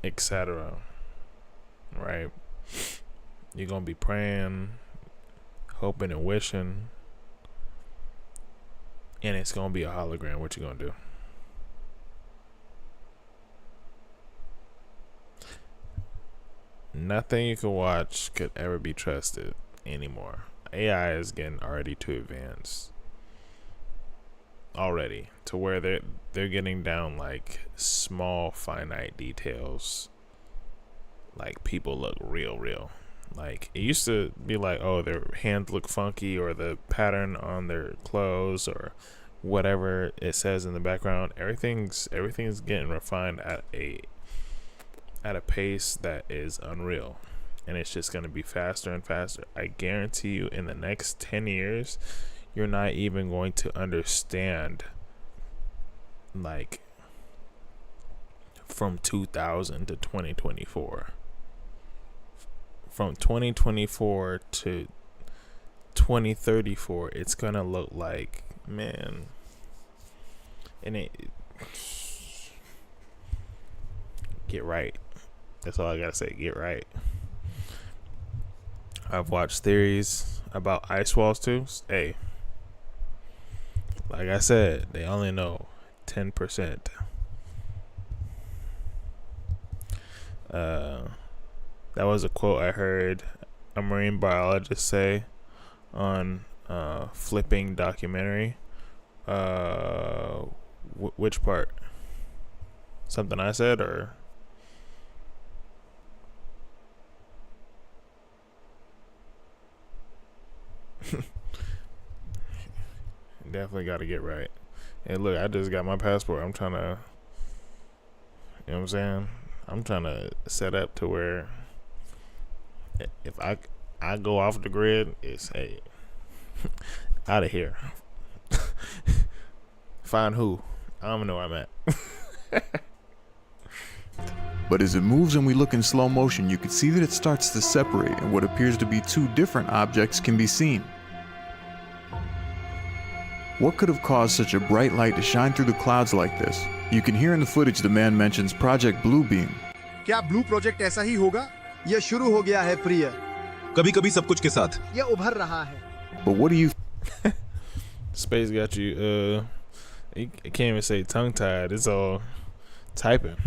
etc. Right? You're gonna be praying, hoping and wishing, and it's gonna be a hologram. What you gonna do? Nothing you can watch could ever be trusted anymore. AI is getting already too advanced already, to where they're getting down like small finite details. Like, people look real. Like, it used to be like, oh, their hands look funky, or the pattern on their clothes, or whatever it says in the background. Everything's getting refined at a pace that is unreal, and it's just going to be faster and faster. I guarantee you, in the next 10 years, you're not even going to understand, like, from 2000 to 2024. From 2024 to 2034, it's going to look like, man, and get right. That's all I gotta say. Get right. I've watched theories about ice walls too. Hey, like I said, they only know 10%. That was a quote I heard a marine biologist say on Flipping documentary. Which part? Something I said, or? Definitely got to get right. And look, I just got my passport. I'm trying to, you know what I'm saying? I'm trying to set up to where if I go off the grid, it's, hey, out of here. Find who? I don't know where I'm at. But as it moves and we look in slow motion, you can see that it starts to separate, and what appears to be two different objects can be seen. What could have caused such a bright light to shine through the clouds like this? You can hear in the footage the man mentions Project Bluebeam. क्या blue project ऐसा ही होगा? ये शुरू हो गया है प्रिय. कभी-कभी सब कुछ के साथ. ये उभर रहा है. But what do you? Space got you. You can't even say tongue tied. It's all typing.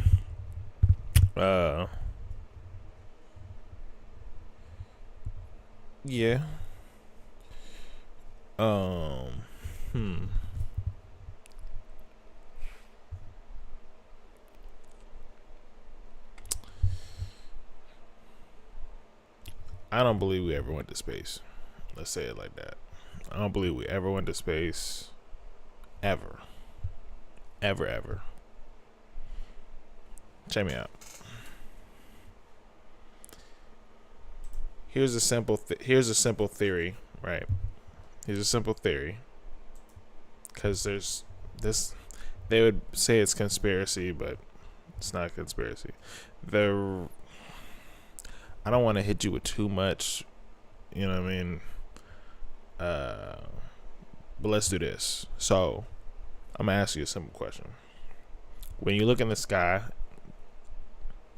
Yeah. I don't believe we ever went to space. Let's say it like that. I don't believe we ever went to space. Ever. Ever. Check me out. Here's a simple theory, right? Here's a simple theory. Because there's this, they would say it's conspiracy, but it's not a conspiracy. I don't want to hit you with too much, you know what I mean? But let's do this. So, I'm going to ask you a simple question. When you look in the sky,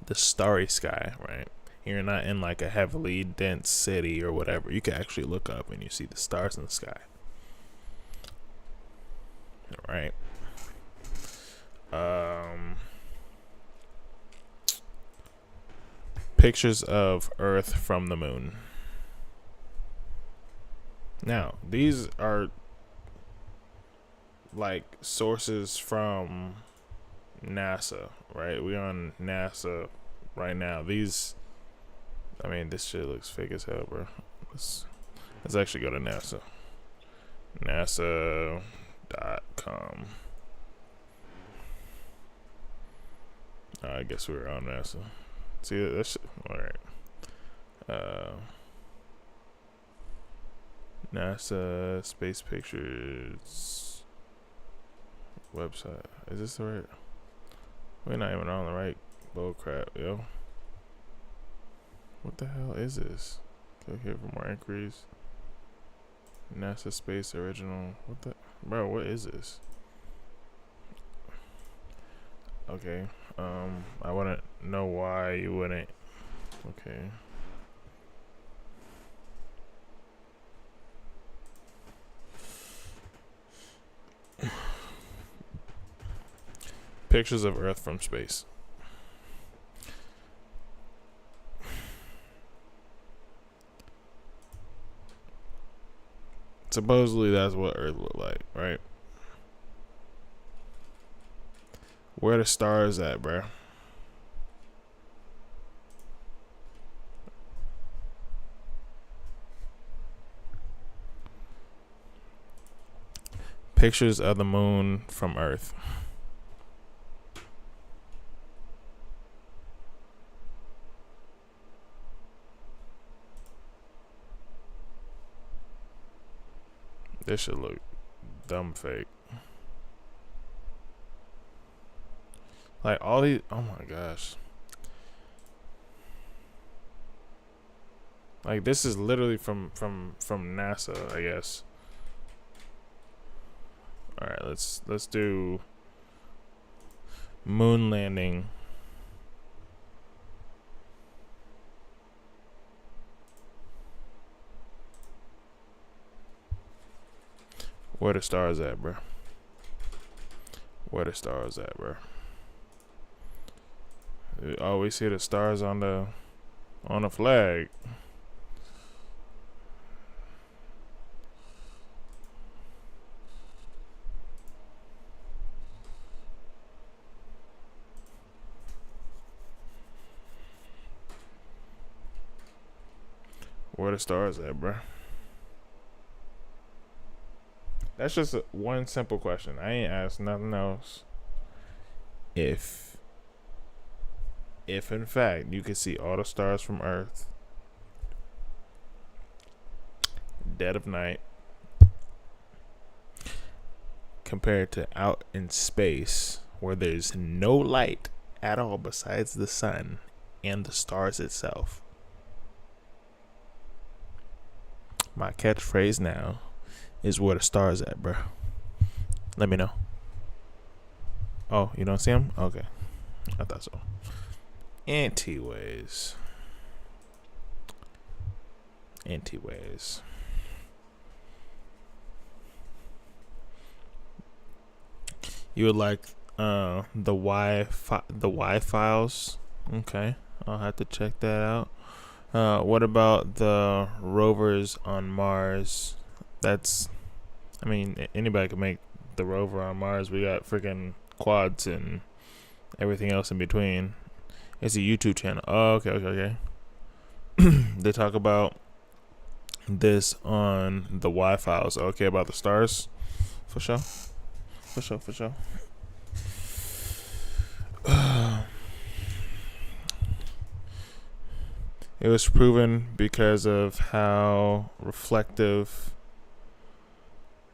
the starry sky, right? You're not in like a heavily dense city or whatever. You can actually look up and you see the stars in the sky. All right. Pictures of Earth from the moon. Now, these are like sources from NASA, right? We're on NASA right now. These, I mean, this shit looks fake as hell, bro. Let's actually go to NASA. NASA.com. I guess we were on NASA. See, that's all right. NASA space pictures website. Is this the right? We're not even on the right bull crap, yo. What the hell is this? Click here for more inquiries. NASA space original. What the, bro? What is this? Okay. I want to know why you wouldn't. Okay. Pictures of Earth from space. Supposedly that's what Earth looked like, right? Where the stars at, bro? Pictures of the moon from Earth. This should look dumb fake. Like all these, oh my gosh. Like this is literally from NASA, I guess. All right, let's do moon landing. Where the stars at, bro? Where the stars at, bro? You always see the stars on the flag. Where the stars at, bro? That's just one simple question. I ain't asked nothing else. If in fact you could see all the stars from Earth, dead of night, compared to out in space where there's no light at all besides the sun and the stars itself. My catchphrase now is where the stars at, bro. Let me know. Oh, you don't see them? Okay. I thought so. Anti-ways. You would like the Y files? Okay. I'll have to check that out. What about the rovers on Mars? That's, I mean, anybody can make the rover on Mars. We got freaking quads and everything else in between. It's a YouTube channel. Oh, okay. They talk about this on the Y files. Okay, about the stars. For sure. It was proven because of how reflective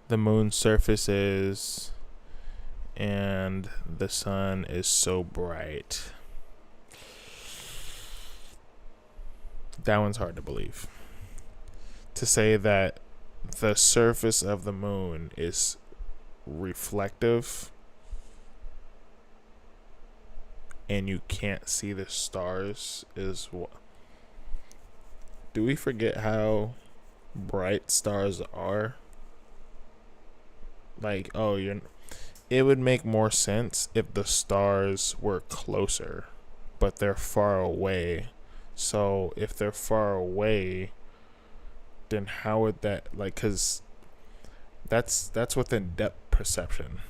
the moon's surface is, and the sun is so bright. That one's hard to believe. To say that the surface of the moon is reflective and you can't see the stars is what? Do we forget how bright stars are? Like, oh, it would make more sense if the stars were closer, but they're far away. So if they're far away, then how would that, like, cause that's within depth perception.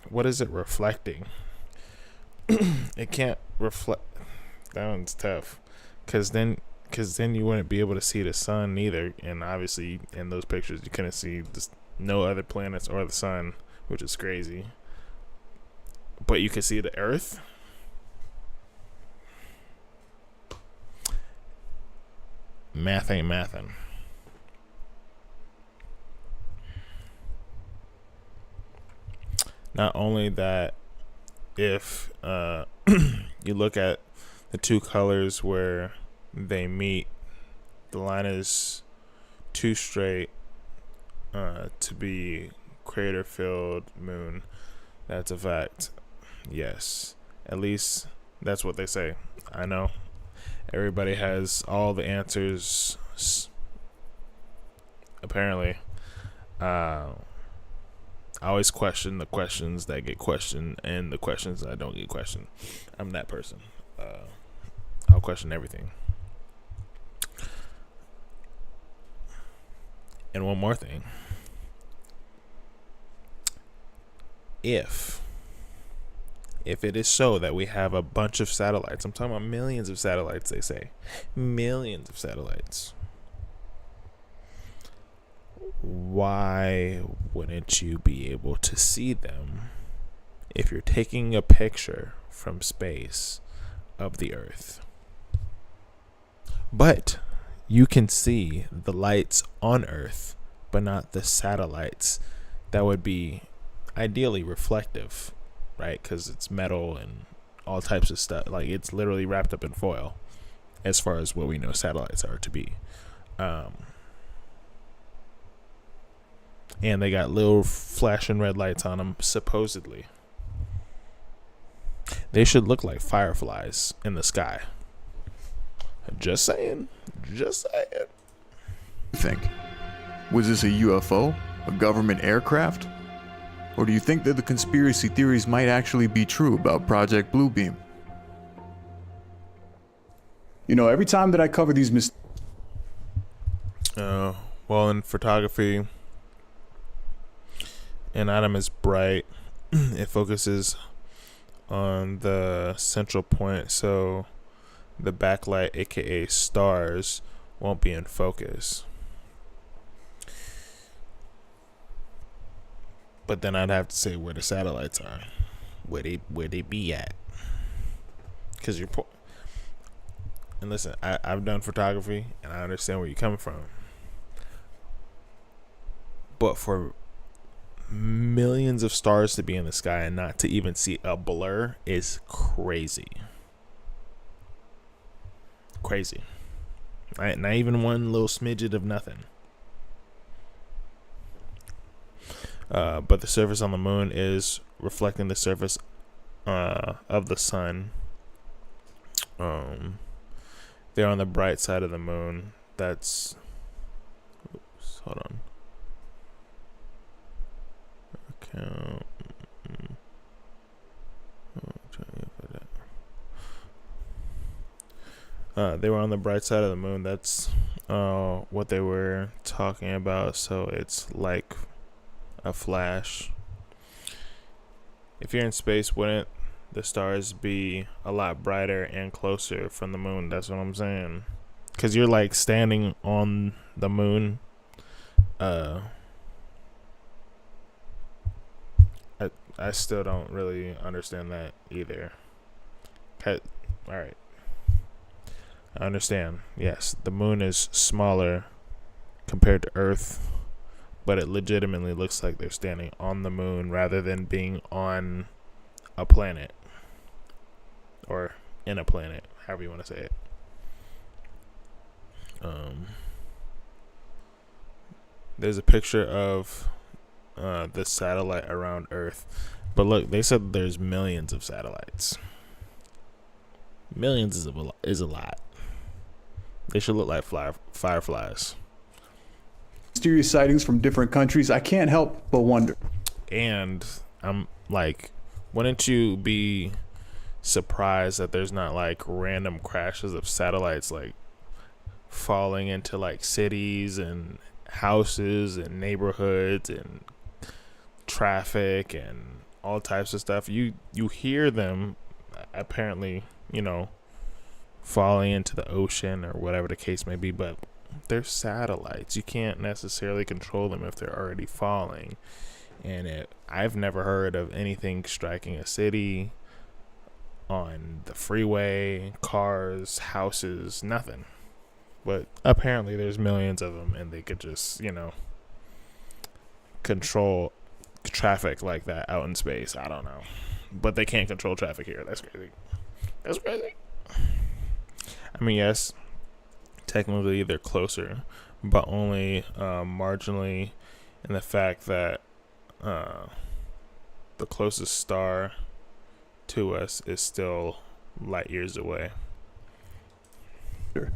What is it reflecting? It can't reflect. That one's tough, cause then you wouldn't be able to see the sun either, and obviously in those pictures you couldn't see no other planets or the sun, which is crazy. but you can see the Earth. Math ain't mathin'. Not only that, if you look at the two colors where they meet, the line is too straight to be crater-filled moon. That's a fact. Yes, at least that's what they say. I know everybody has all the answers, apparently. I always question the questions that get questioned and the questions that don't get questioned. I'm that person. I'll question everything. And one more thing. If it is so that we have a bunch of satellites, I'm talking about millions of satellites, they say. Millions of satellites. Why wouldn't you be able to see them if you're taking a picture from space of the Earth? But you can see the lights on Earth, but not the satellites that would be ideally reflective, right? Because it's metal and all types of stuff. Like, it's literally wrapped up in foil as far as what we know satellites are to be. And they got little flashing red lights on them, supposedly. They should look like fireflies in the sky. Just saying. Just saying. Think, was this a UFO? A government aircraft? Or do you think that the conspiracy theories might actually be true about Project Bluebeam? You know, every time that I cover these well, in photography, an atom is bright. It focuses on the central point, so the backlight, aka stars, won't be in focus. But then I'd have to say where the satellites are, where they be at, because and listen, I've done photography and I understand where you're coming from, but for millions of stars to be in the sky and not to even see a blur is crazy. Crazy. Right? Not even one little smidget of nothing. But the surface on the moon is reflecting the surface of the sun. They're on the bright side of the moon. That's, oops, hold on. They were on the bright side of the moon. That's what they were talking about. So it's like a flash. If you're in space, wouldn't the stars be a lot brighter and closer from the moon? That's what I'm saying. Because you're like standing on the moon. I still don't really understand that either. Alright. I understand. Yes, the moon is smaller compared to Earth, but it legitimately looks like they're standing on the moon rather than being on a planet. Or in a planet, however you want to say it. There's a picture of the satellite around Earth, but look, they said there's millions of satellites. Millions is a lot. They should look like fireflies. Mysterious sightings from different countries. I can't help but wonder. And I'm like, wouldn't you be surprised that there's not like random crashes of satellites like falling into like cities and houses and neighborhoods and traffic and all types of stuff? You hear them apparently, you know, falling into the ocean or whatever the case may be, but they're satellites. You can't necessarily control them if they're already falling. And I've never heard of anything striking a city, on the freeway, cars, houses, nothing. But apparently there's millions of them, and they could just, control traffic like that out in space. I don't know. But they can't control traffic here. That's crazy. That's crazy. I mean, yes, technically they're closer, but only marginally, in the fact that the closest star to us is still light years away.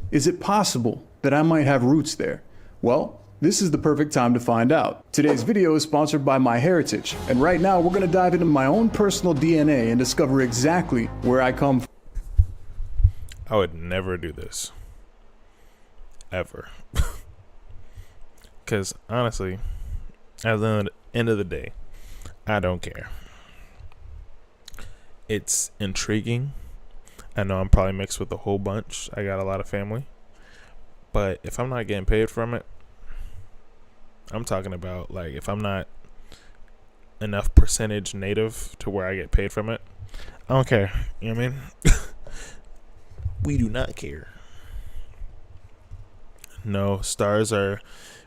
Is it possible that I might have roots there? Well, this is the perfect time to find out. Today's video is sponsored by MyHeritage, and right now we're going to dive into my own personal DNA and discover exactly where I come from. I would never do this. Ever. Because honestly, at the end of the day, I don't care. It's intriguing. I know I'm probably mixed with a whole bunch. I got a lot of family. But if I'm not getting paid from it, I'm talking about, like, if I'm not enough percentage native to where I get paid from it, I don't care. You know what I mean? We do not care. No, stars are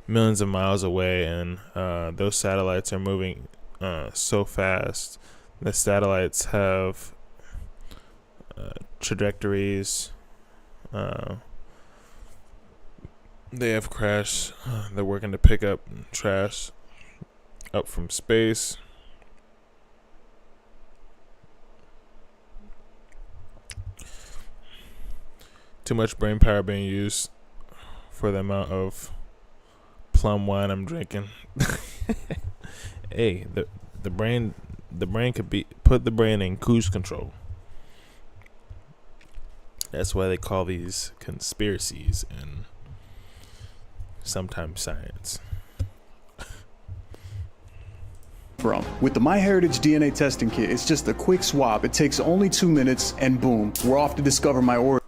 millions of miles away, and those satellites are moving so fast. The satellites have trajectories. They have crashed. They're working to pick up trash up from space. Too much brain power being used for the amount of plum wine I'm drinking. Hey, the brain could be put the brain in cruise control. That's why they call these conspiracies and sometimes science. With the MyHeritage DNA testing kit, it's just a quick swab. It takes only 2 minutes, and boom, we're off to discover my origin.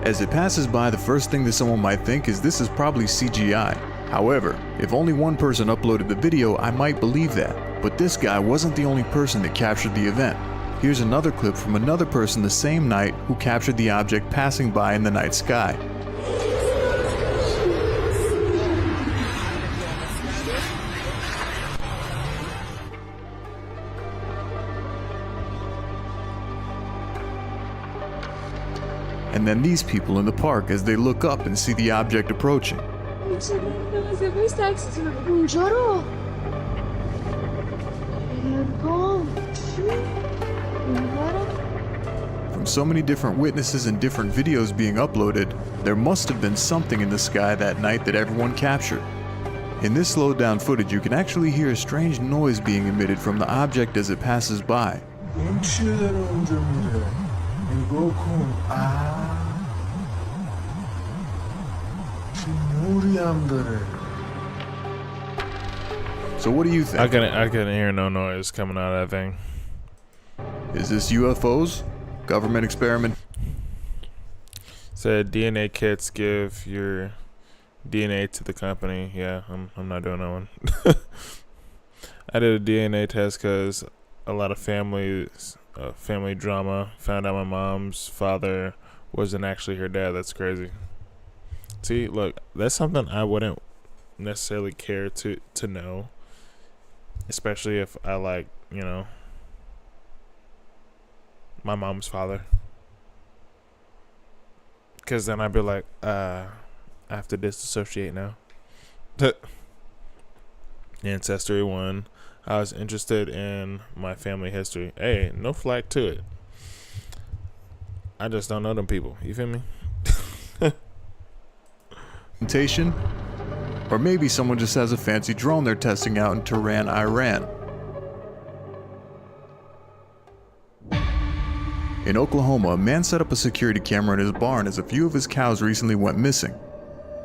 As it passes by, the first thing that someone might think is this is probably CGI. However, if only one person uploaded the video, I might believe that. But this guy wasn't the only person that captured the event. Here's another clip from another person the same night who captured the object passing by in the night sky. And then these people in the park as they look up and see the object approaching. From so many different witnesses and different videos being uploaded, there must have been something in the sky that night that everyone captured. In this slowed down footage, you can actually hear a strange noise being emitted from the object as it passes by. So what do you think? I couldn't hear no noise coming out of that thing. Is this UFOs? Government experiment? Said DNA kits give your DNA to the company. Yeah, I'm not doing that one. I did a DNA test because a lot of family drama. Found out my mom's father wasn't actually her dad. That's crazy. See, look, that's something I wouldn't necessarily care to know, especially if I like, my mom's father. Because then I'd be like, I have to disassociate now. Ancestry 1. I was interested in my family history. Hey, no flag to it. I just don't know them people. You feel me? Or maybe someone just has a fancy drone they're testing out in Tehran, Iran. In Oklahoma, a man set up a security camera in his barn as a few of his cows recently went missing.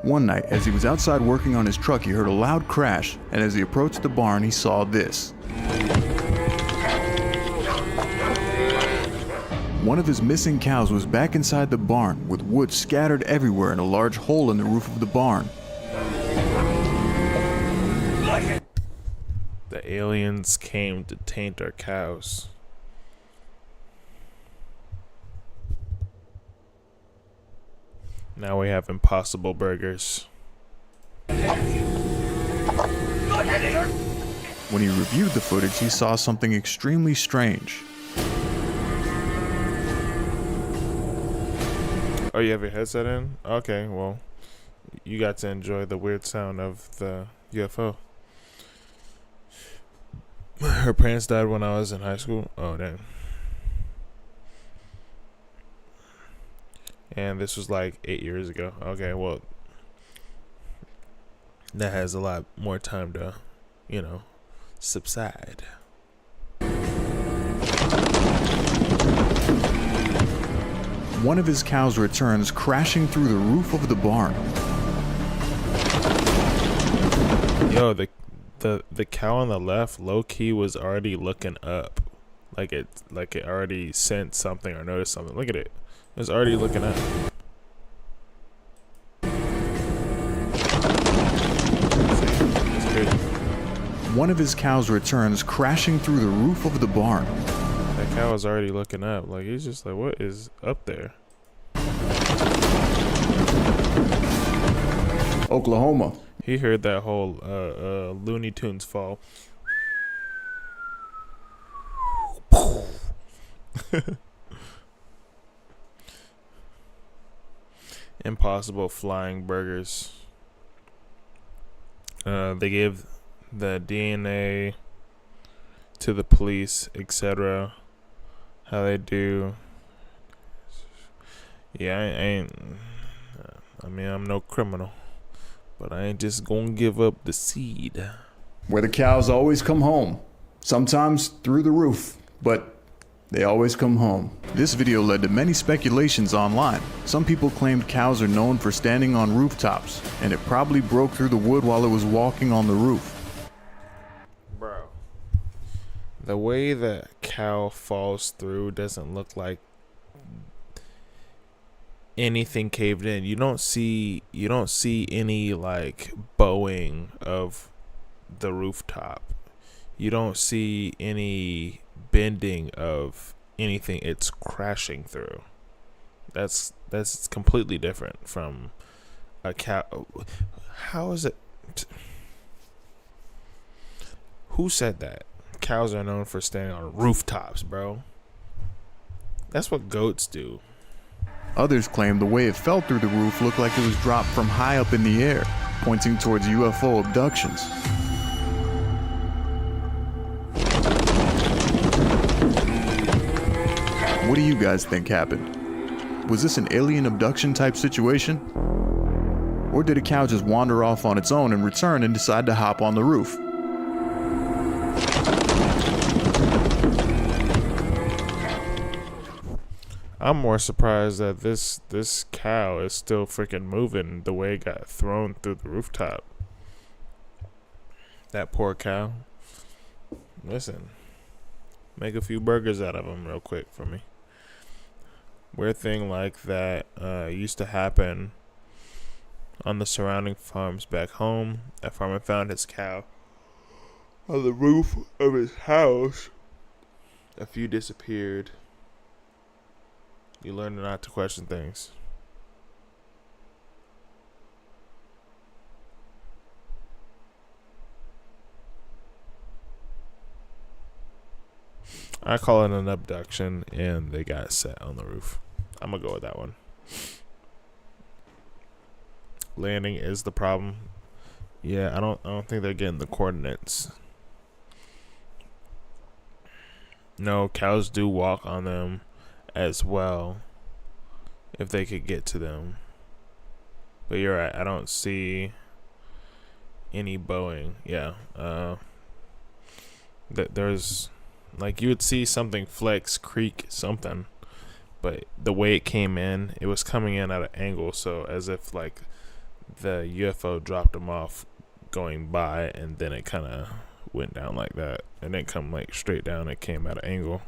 One night, as he was outside working on his truck, he heard a loud crash, and as he approached the barn, he saw this. One of his missing cows was back inside the barn, with wood scattered everywhere and a large hole in the roof of the barn. The aliens came to taint our cows. Now we have impossible burgers. When he reviewed the footage, he saw something extremely strange. Oh, you have your headset in? Okay, well, you got to enjoy the weird sound of the UFO. Her parents died when I was in high school. Oh, damn. And this was like 8 years ago. Okay, well, that has a lot more time to, you know, subside. One of his cows returns crashing through the roof of the barn. Yo, the cow on the left, low key, was already looking up, like it already sensed something or noticed something. Look at it. It was already looking up. That's crazy. One of his cows returns crashing through the roof of the barn. That cow was already looking up. Like, he's just like, what is up there? Oklahoma. He heard that whole Looney Tunes fall. Impossible flying burgers. They gave the DNA to the police, etc. How they do. Yeah, I mean, I'm no criminal, but I ain't just gonna give up the seed. Where the cows always come home. Sometimes through the roof, but they always come home. This video led to many speculations online. Some people claimed cows are known for standing on rooftops, and it probably broke through the wood while it was walking on the roof. Bro, the way the cow falls through doesn't look like anything caved in. You don't see any like bowing of the rooftop. You don't see any bending of anything. It's crashing through. That's completely different from a cow. How is it? Who said that? Cows are known for standing on rooftops, bro. That's what goats do. Others claim the way it fell through the roof looked like it was dropped from high up in the air, pointing towards UFO abductions. What do you guys think happened? Was this an alien abduction type situation? Or did a cow just wander off on its own and return and decide to hop on the roof? I'm more surprised that this cow is still freaking moving the way it got thrown through the rooftop. That poor cow. Listen, make a few burgers out of them real quick for me. Weird thing like that used to happen on the surrounding farms back home. A farmer found his cow on the roof of his house. A few disappeared. You learn not to question things. I call it an abduction, and they got set on the roof. I'm gonna go with that one. Landing is the problem. Yeah, I don't think they're getting the coordinates. No, cows do walk on them as well, if they could get to them. But you're right, I don't see any bowing. Yeah, there's like, you would see something flex, creak, something, but the way it came in, it was coming in at an angle, so as if like the UFO dropped them off going by, and then it kind of went down like that. It didn't come like straight down. It came at an angle.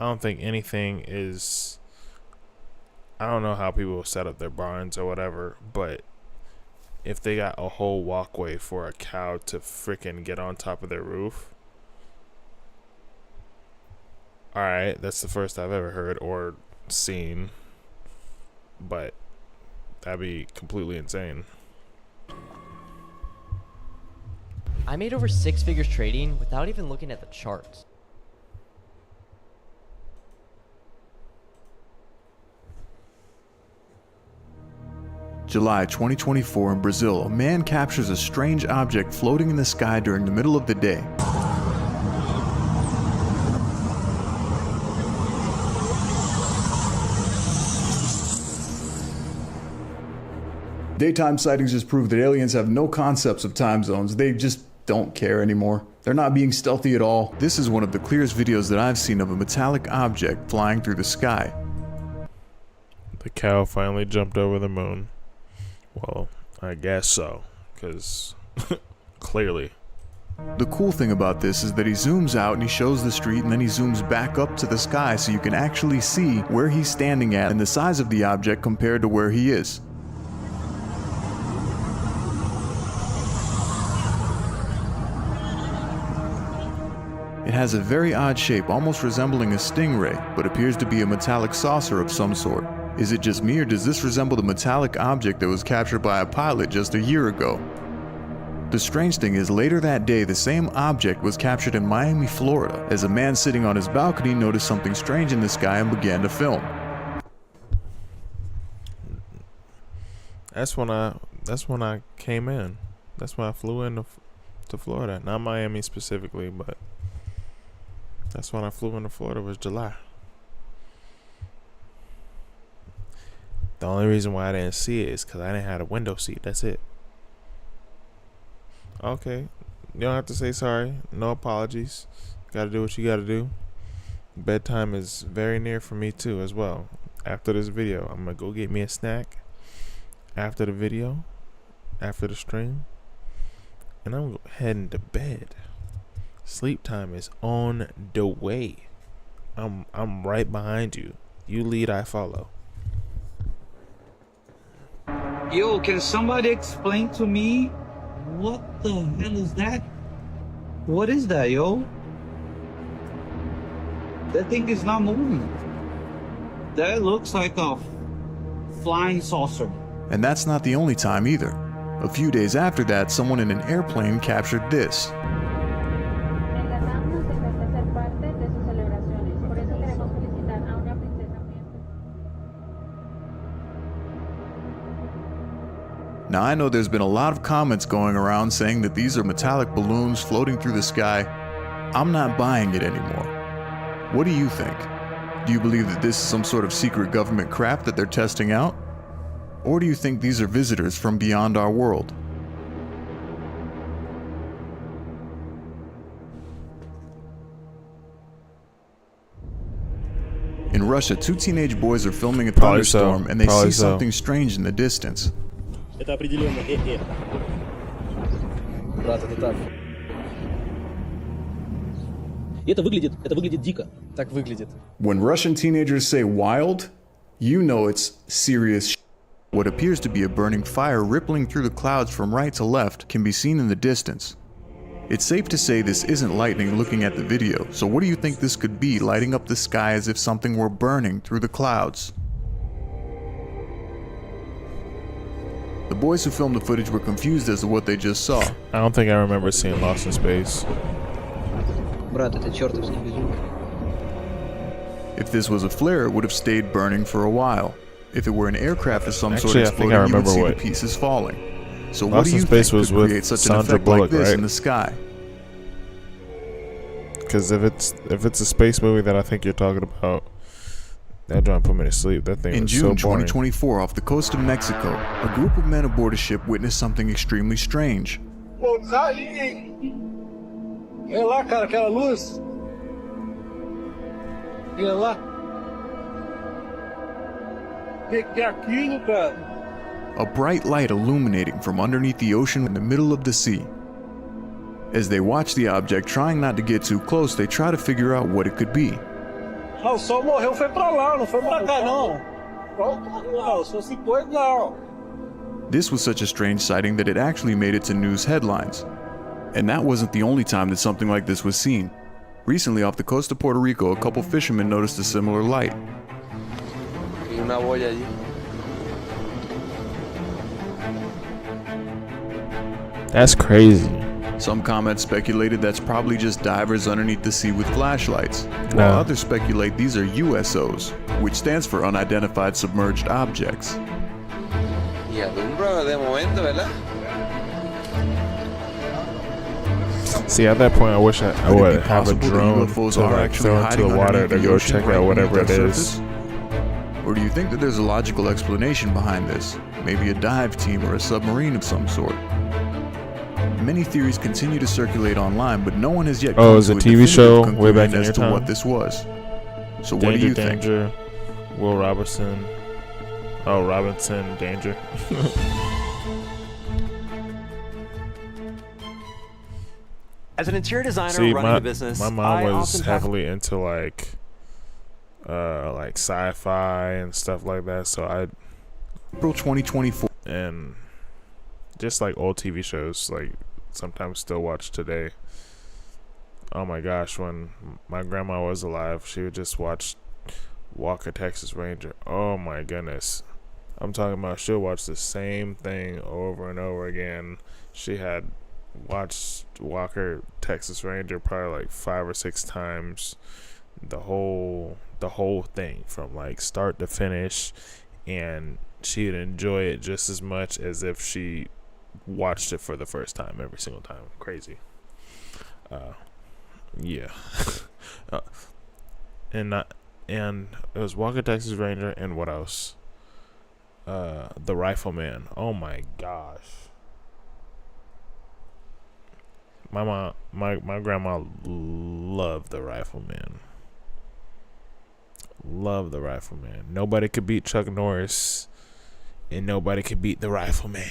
I don't think anything is, I don't know how people set up their barns or whatever, but if they got a whole walkway for a cow to freaking get on top of their roof, alright, that's the first I've ever heard or seen, but that'd be completely insane. I made over 6 figures trading without even looking at the charts. July 2024 in Brazil, a man captures a strange object floating in the sky during the middle of the day. Daytime sightings just prove that aliens have no concepts of time zones. They just don't care anymore. They're not being stealthy at all. This is one of the clearest videos that I've seen of a metallic object flying through the sky. The cow finally jumped over the moon. Well, I guess so, because clearly. The cool thing about this is that he zooms out and he shows the street, and then he zooms back up to the sky so you can actually see where he's standing at and the size of the object compared to where he is. It has a very odd shape, almost resembling a stingray, but appears to be a metallic saucer of some sort. Is it just me, or does this resemble the metallic object that was captured by a pilot just a year ago? The strange thing is, later that day, the same object was captured in Miami, Florida, as a man sitting on his balcony noticed something strange in the sky and began to film. That's when I came in. That's when I flew into Florida. Not Miami specifically, but that's when I flew into Florida, was July. The only reason why I didn't see it is because I didn't have a window seat. That's it. Okay. You don't have to say sorry. No apologies. Gotta do what you gotta do. Bedtime is very near for me too as well. After this video, I'm gonna go get me a snack. After the video. After the stream. And I'm heading to bed. Sleep time is on the way. I'm right behind you. You lead, I follow. Yo, can somebody explain to me what the hell is that? What is that, yo? That thing is not moving. That looks like a flying saucer. And that's not the only time either. A few days after that, someone in an airplane captured this. Now I know there's been a lot of comments going around saying that these are metallic balloons floating through the sky. I'm not buying it anymore. What do you think? Do you believe that this is some sort of secret government crap that they're testing out? Or do you think these are visitors from beyond our world? In Russia, 2 teenage boys are filming a thunderstorm and they see something strange in the distance. Это определенно Брат, это так. Это выглядит дико. Так выглядит. When Russian teenagers say wild, you know it's serious shit. What appears to be a burning fire rippling through the clouds from right to left can be seen in the distance. It's safe to say this isn't lightning looking at the video, so what do you think this could be lighting up the sky as if something were burning through the clouds? The boys who filmed the footage were confused as to what they just saw. I don't think I remember seeing Lost in Space. Брат, это чертовски безумно. If this was a flare, it would have stayed burning for a while. If it were an aircraft of some sort Actually, I think I exploding, you would remember see what the pieces falling. So Lost what do in you Space think was could with create such an Sandra effect like Bullock, this right? in the sky? Because if it's a space movie that I think you're talking about, that joint put me to sleep. That thing In was June so boring. 2024, off the coast of Mexico, a group of men aboard a ship witnessed something extremely strange. Pô, tá aí. Olha lá, cara, aquela luz. Olha lá. Que é aquilo, cara? A bright light illuminating from underneath the ocean in the middle of the sea. As they watch the object, trying not to get too close, they try to figure out what it could be. Ah, o sol morreu, foi pra lá, não foi pra cá, não. Não, o sol se pôs, não. This was such a strange sighting that it actually made it to news headlines. And that wasn't the only time that something like this was seen. Recently, off the coast of Puerto Rico, a couple fishermen noticed a similar light. Una boya allí. That's crazy. Some comments speculated that's probably just divers underneath the sea with flashlights, No. while others speculate these are USOs, which stands for Unidentified Submerged Objects. Y alumbra de momento, ¿verdad? See, at that point, I wish I Could it would be have a possible that drone UFOs to are like actually throw into hiding the water underneath to the go ocean check right out whatever beneath it our is. surface? Or do you think that there's a logical explanation behind this? Maybe a dive team or a submarine of some sort? Many theories continue to circulate online, but no one has yet come Oh, it was to a a TV definitive show way conclusion back in as your to time? what this was. So what Danger, do you think? Danger, Will Robinson. Oh, Robinson, Danger. As an interior designer See, running a business, my mom I was often have heavily into like sci-fi and stuff like that. So April 2024. And just like old TV shows, like sometimes still watch today. Oh my gosh, when my grandma was alive, she would just watch Walker, Texas Ranger. Oh my goodness. I'm talking about she'll watch the same thing over and over again. She had watched Walker, Texas Ranger probably like 5 or 6 times. The whole thing from like start to finish, and she'd enjoy it just as much as if she watched it for the first time every single time. Crazy. Yeah. And it was Walker, Texas Ranger, and what else? The Rifleman. Oh my gosh. My grandma loved the Rifleman. Love the Rifleman. Nobody could beat Chuck Norris, and nobody could beat the Rifleman.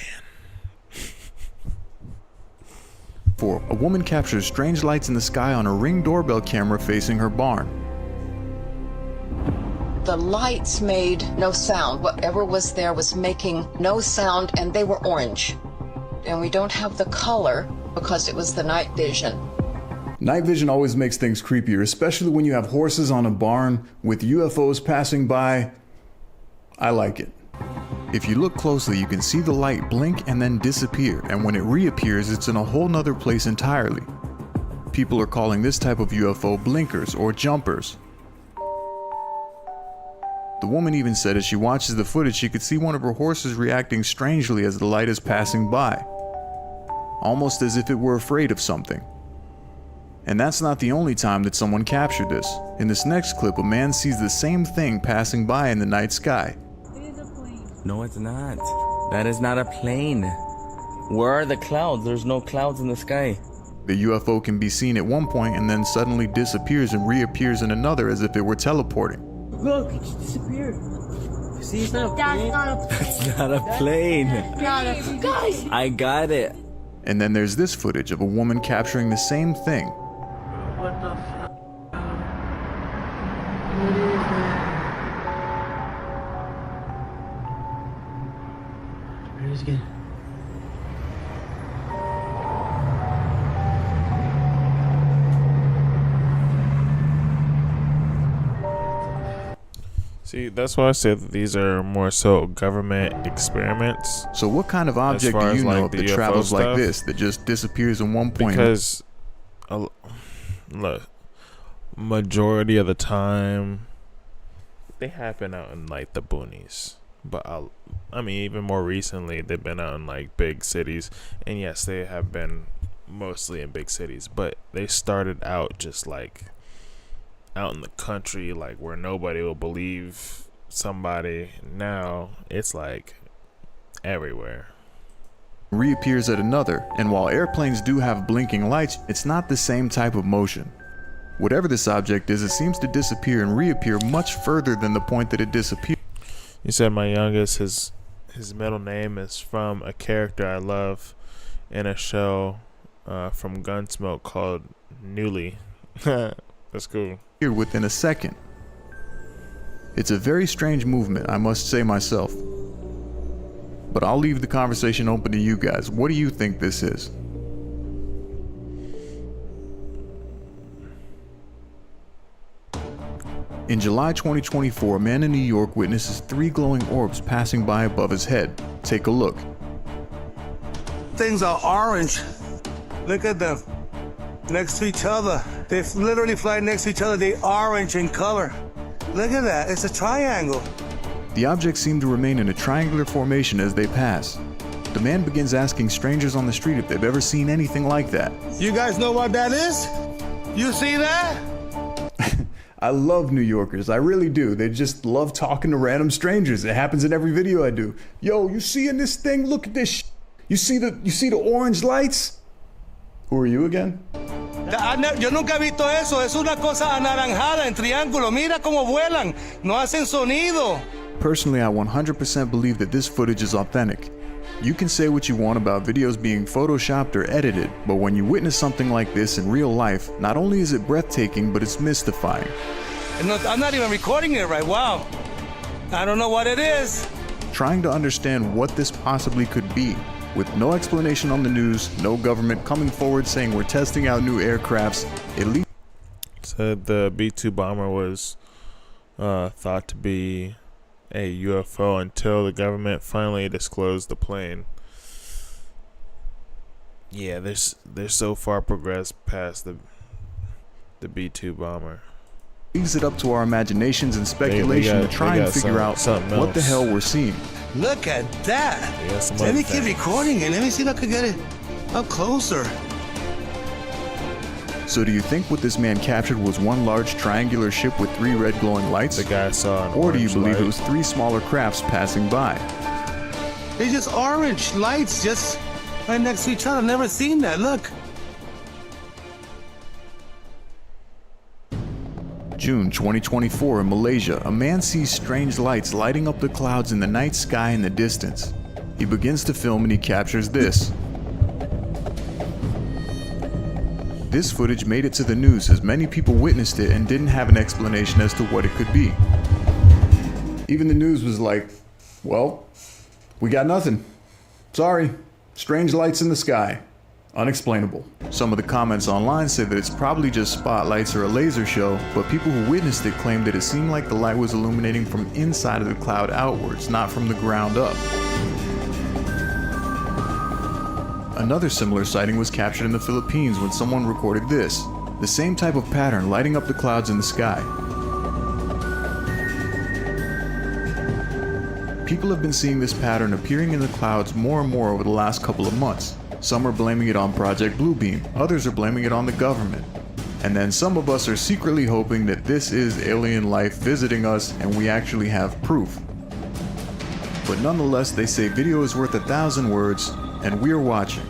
A woman captures strange lights in the sky on a Ring doorbell camera facing her barn. The lights made no sound. Whatever was there was making no sound, and they were orange. And we don't have the color because it was the night vision. Night vision always makes things creepier, especially when you have horses on a barn with UFOs passing by. I like it. If you look closely, you can see the light blink and then disappear, and when it reappears, it's in a whole nother place entirely. People are calling this type of UFO blinkers or jumpers. The woman even said as she watches the footage, she could see one of her horses reacting strangely as the light is passing by, almost as if it were afraid of something. And that's not the only time that someone captured this. In this next clip, a man sees the same thing passing by in the night sky. No, it's not. That is not a plane. Where are the clouds? There's no clouds in the sky. The UFO can be seen at one point and then suddenly disappears and reappears in another as if it were teleporting. Look, it just disappeared. See, it's not a plane. That's not a plane. Guys! I got it. And then there's this footage of a woman capturing the same thing. What the fuck? What is that? Where is it? See, that's why I said that these are more so government experiments. So what kind of object do you know that travels like this, that just disappears in one point? Because, look, majority of the time, they happen out in like the boonies. But I mean, even more recently, they've been out in like big cities. And yes, they have been mostly in big cities. But they started out just like out in the country, like where nobody will believe somebody. Now it's like everywhere. reappears at another, and while airplanes do have blinking lights, it's not the same type of motion. Whatever this object is, it seems to disappear and reappear much further than the point that it disappeared. You said my youngest, his middle name is from a character I love in a show from Gunsmoke called Newly. That's cool. Here within a second. It's a very strange movement, I must say myself. But I'll leave the conversation open to you guys. What do you think this is? In July 2024, a man in New York witnesses 3 glowing orbs passing by above his head. Take a look. Things are orange. Look at them. Next to each other. They literally fly next to each other. They're orange in color. Look at that. It's a triangle. The objects seem to remain in a triangular formation as they pass. The man begins asking strangers on the street if they've ever seen anything like that. You guys know what that is? You see that? I love New Yorkers, I really do. They just love talking to random strangers. It happens in every video I do. Yo, you seeing this thing? Look at this. You see the orange lights? Who are you again? Yo nunca he visto eso. Es una cosa anaranjada en triángulo. Mira cómo vuelan. No hacen sonido. Personally, I 100% believe that this footage is authentic. You can say what you want about videos being photoshopped or edited, but when you witness something like this in real life, not only is it breathtaking, but it's mystifying. I'm not even recording it right. Wow. I don't know what it is. Trying to understand what this possibly could be, with no explanation on the news, no government coming forward saying we're testing out new aircrafts, at least. Said the B-2 bomber was thought to be a UFO until the government finally disclosed the plane. Yeah, they're so far progressed past the B-2 bomber. Leaves it up to our imaginations and speculation to try and figure out what the hell we're seeing. Look at that. Let me keep recording it. Let me see if I can get it up closer. So do you think what this man captured was one large triangular ship with 3 red glowing lights? The guy saw or do you believe it was 3 smaller crafts passing by? They're just orange lights just right next to each other. I've never seen that. Look. June 2024 in Malaysia, a man sees strange lights lighting up the clouds in the night sky in the distance. He begins to film and he captures this. This footage made it to the news as many people witnessed it and didn't have an explanation as to what it could be. Even the news was like, well, we got nothing. Sorry. Strange lights in the sky. Unexplainable. Some of the comments online say that it's probably just spotlights or a laser show, but people who witnessed it claimed that it seemed like the light was illuminating from inside of the cloud outwards, not from the ground up. Another similar sighting was captured in the Philippines when someone recorded this, the same type of pattern lighting up the clouds in the sky. People have been seeing this pattern appearing in the clouds more and more over the last couple of months. Some are blaming it on Project Bluebeam, others are blaming it on the government. And then some of us are secretly hoping that this is alien life visiting us and we actually have proof. But nonetheless, they say video is worth 1,000 words, and we're watching.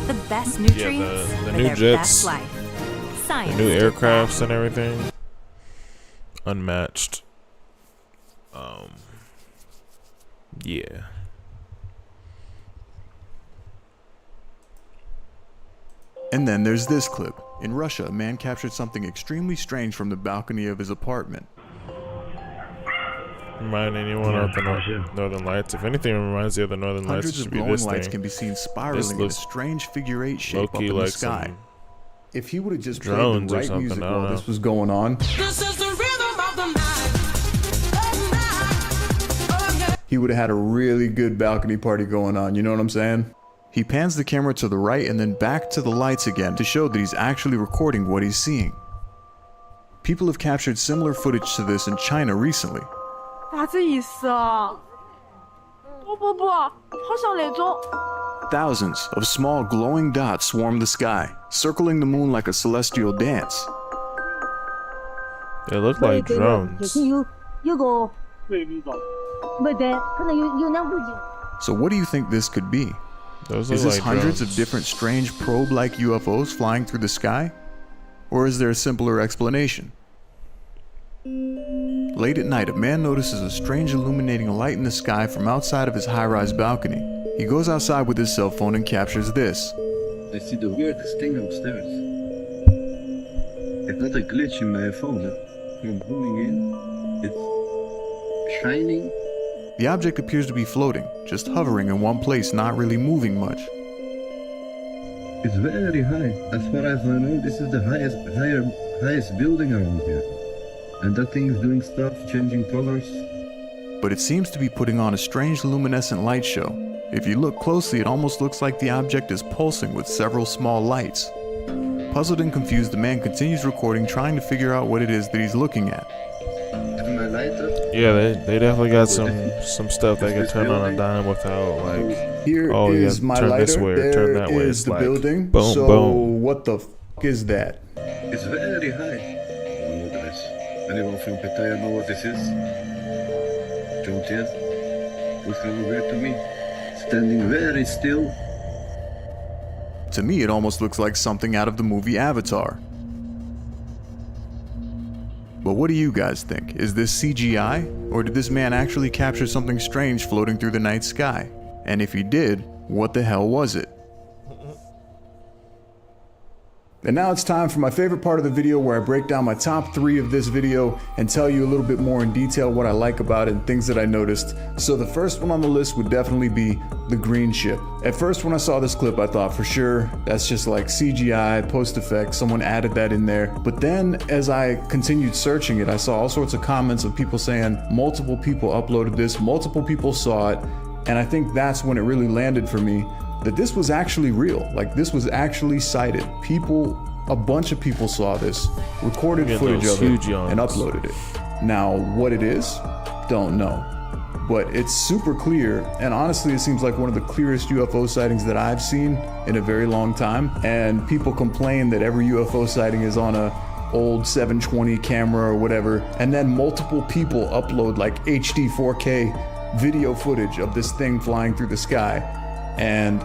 The best nutrients the for new their jets, best life. Science the new did aircrafts and everything, unmatched. Yeah. And then there's this clip. In Russia, a man captured something extremely strange from the balcony of his apartment. Remind anyone of the Northern Lights. If anything reminds you of the Northern Lights, Hundreds of glowing lights can be seen spiraling in a strange figure 8 shape up in the sky. If he would have just played the right music while this was going on, he would have had a really good balcony party going on, you know what I'm saying? He pans the camera to the right and then back to the lights again to show that he's actually recording what he's seeing. People have captured similar footage to this in China recently. Thousands of small glowing dots swarm the sky, circling the moon like a celestial dance. They look like drones. So what do you think this could be? Those Is look this like hundreds drones. of different strange probe-like UFOs flying through the sky? Or is there a simpler explanation? Late at night, a man notices a strange illuminating light in the sky from outside of his high-rise balcony. He goes outside with his cell phone and captures this. I see the weirdest thing upstairs. It's not a glitch in my phone. I'm zooming in. It's shining. The object appears to be floating, just hovering in one place, not really moving much. It's very high. As far as I know, this is the highest building around here. And that thing is doing stuff, changing colors. But it seems to be putting on a strange luminescent light show. If you look closely, it almost looks like the object is pulsing with several small lights. Puzzled and confused, the man continues recording, trying to figure out what it is that he's looking at. Yeah, they definitely got some stuff that can turn on a dime without like. Here oh, is yeah, my turn lighter. this way or turn that way. Is It's the like building. boom, so boom. what the is that? It's very high. Look at this. Anyone from Pattaya know what this is? Don't yet. Looks kind of weird to me. Standing very still. To me, it almost looks like something out of the movie Avatar. But what do you guys think? Is this CGI? Or did this man actually capture something strange floating through the night sky? And if he did, what the hell was it? And now it's time for my favorite part of the video, where I break down my top 3 of this video and tell you a little bit more in detail what I like about it and things that I noticed. So the first one on the list would definitely be the green ship. At first when I saw this clip, I thought for sure that's just like CGI, post effect, someone added that in there. But then as I continued searching it, I saw all sorts of comments of people saying multiple people uploaded this, multiple people saw it, and I think that's when it really landed for me that this was actually real. Like, this was actually cited. A bunch of people saw this, recorded footage of it, and uploaded it. Now, what it is, don't know. But it's super clear, and honestly, it seems like one of the clearest UFO sightings that I've seen in a very long time. And people complain that every UFO sighting is on a old 720 camera or whatever, and then multiple people upload like HD 4K video footage of this thing flying through the sky. And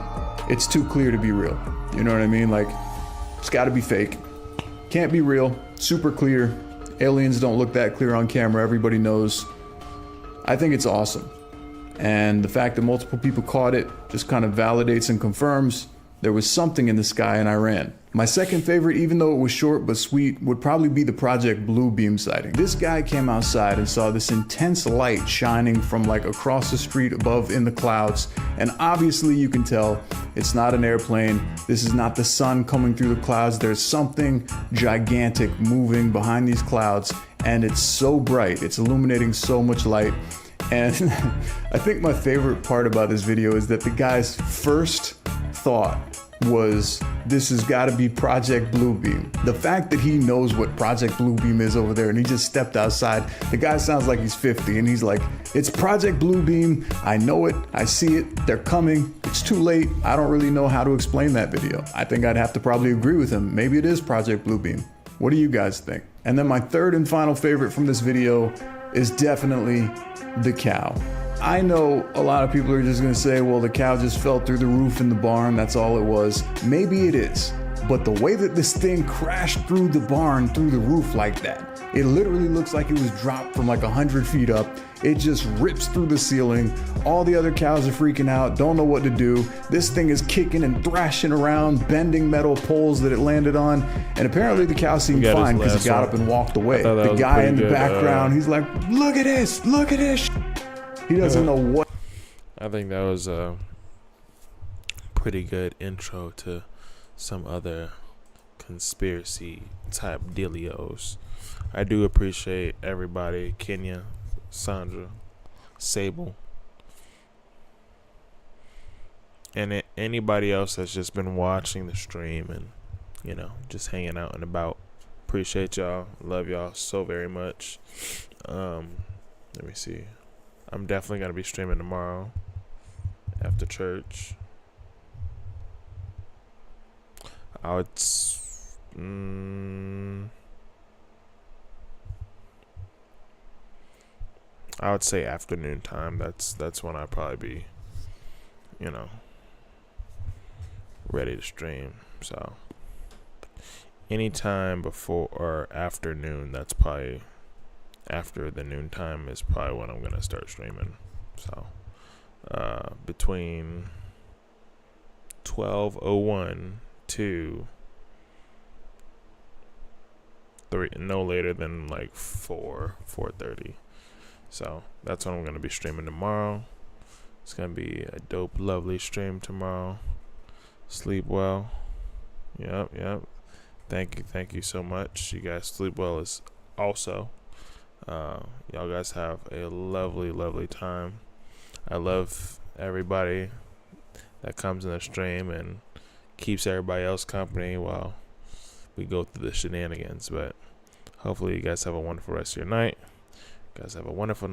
it's too clear to be real. You know what I mean? Like, it's gotta be fake. Can't be real. Super clear. Aliens don't look that clear on camera. Everybody knows. I think it's awesome. And the fact that multiple people caught it just kind of validates and confirms there was something in the sky in Iran. My second favorite, even though it was short but sweet, would probably be the Project Bluebeam sighting. This guy came outside and saw this intense light shining from like across the street above in the clouds. And obviously you can tell it's not an airplane. This is not the sun coming through the clouds. There's something gigantic moving behind these clouds, and it's so bright. It's illuminating so much light. And I think my favorite part about this video is that the guy's first thought was, this has got to be Project Bluebeam. The fact that he knows what Project Bluebeam is over there and he just stepped outside, the guy sounds like he's 50 and he's like, it's Project Bluebeam, I know it, I see it, they're coming, it's too late. I don't really know how to explain that video. I think I'd have to probably agree with him. Maybe it is Project Bluebeam. What do you guys think? And then my third and final favorite from this video is definitely the cow. I know a lot of people are just gonna say, well, the cow just fell through the roof in the barn, that's all it was. Maybe it is, but the way that this thing crashed through the barn, through the roof like that, it literally looks like it was dropped from like 100 feet up. It just rips through the ceiling. All the other cows are freaking out, don't know what to do. This thing is kicking and thrashing around, bending metal poles that it landed on. And apparently the cow seemed fine because it got up and walked away. The guy in the background, he's like, look at this, look at this. He doesn't know what. I think that was a pretty good intro to some other conspiracy type dealios. I do appreciate everybody, Kenya, Sandra, Sable, and anybody else that's just been watching the stream and, you know, just hanging out and about. Appreciate y'all. Love y'all so very much. Let me see. I'm definitely going to be streaming tomorrow after church. I I would say afternoon time. That's when I'd probably be, you know, ready to stream. So anytime before or after noon, that's probably after the noon time is probably when I'm gonna start streaming. So between 12:01 to 3, no later than like 4:30. So that's when I'm gonna be streaming tomorrow. It's gonna be a dope, lovely stream tomorrow. Sleep well. Yep. Thank you so much. You guys sleep well as also. Y'all guys have a lovely time. I love everybody that comes in the stream and keeps everybody else company while we go through the shenanigans. But hopefully you guys have a wonderful rest of your night. You guys have a wonderful night.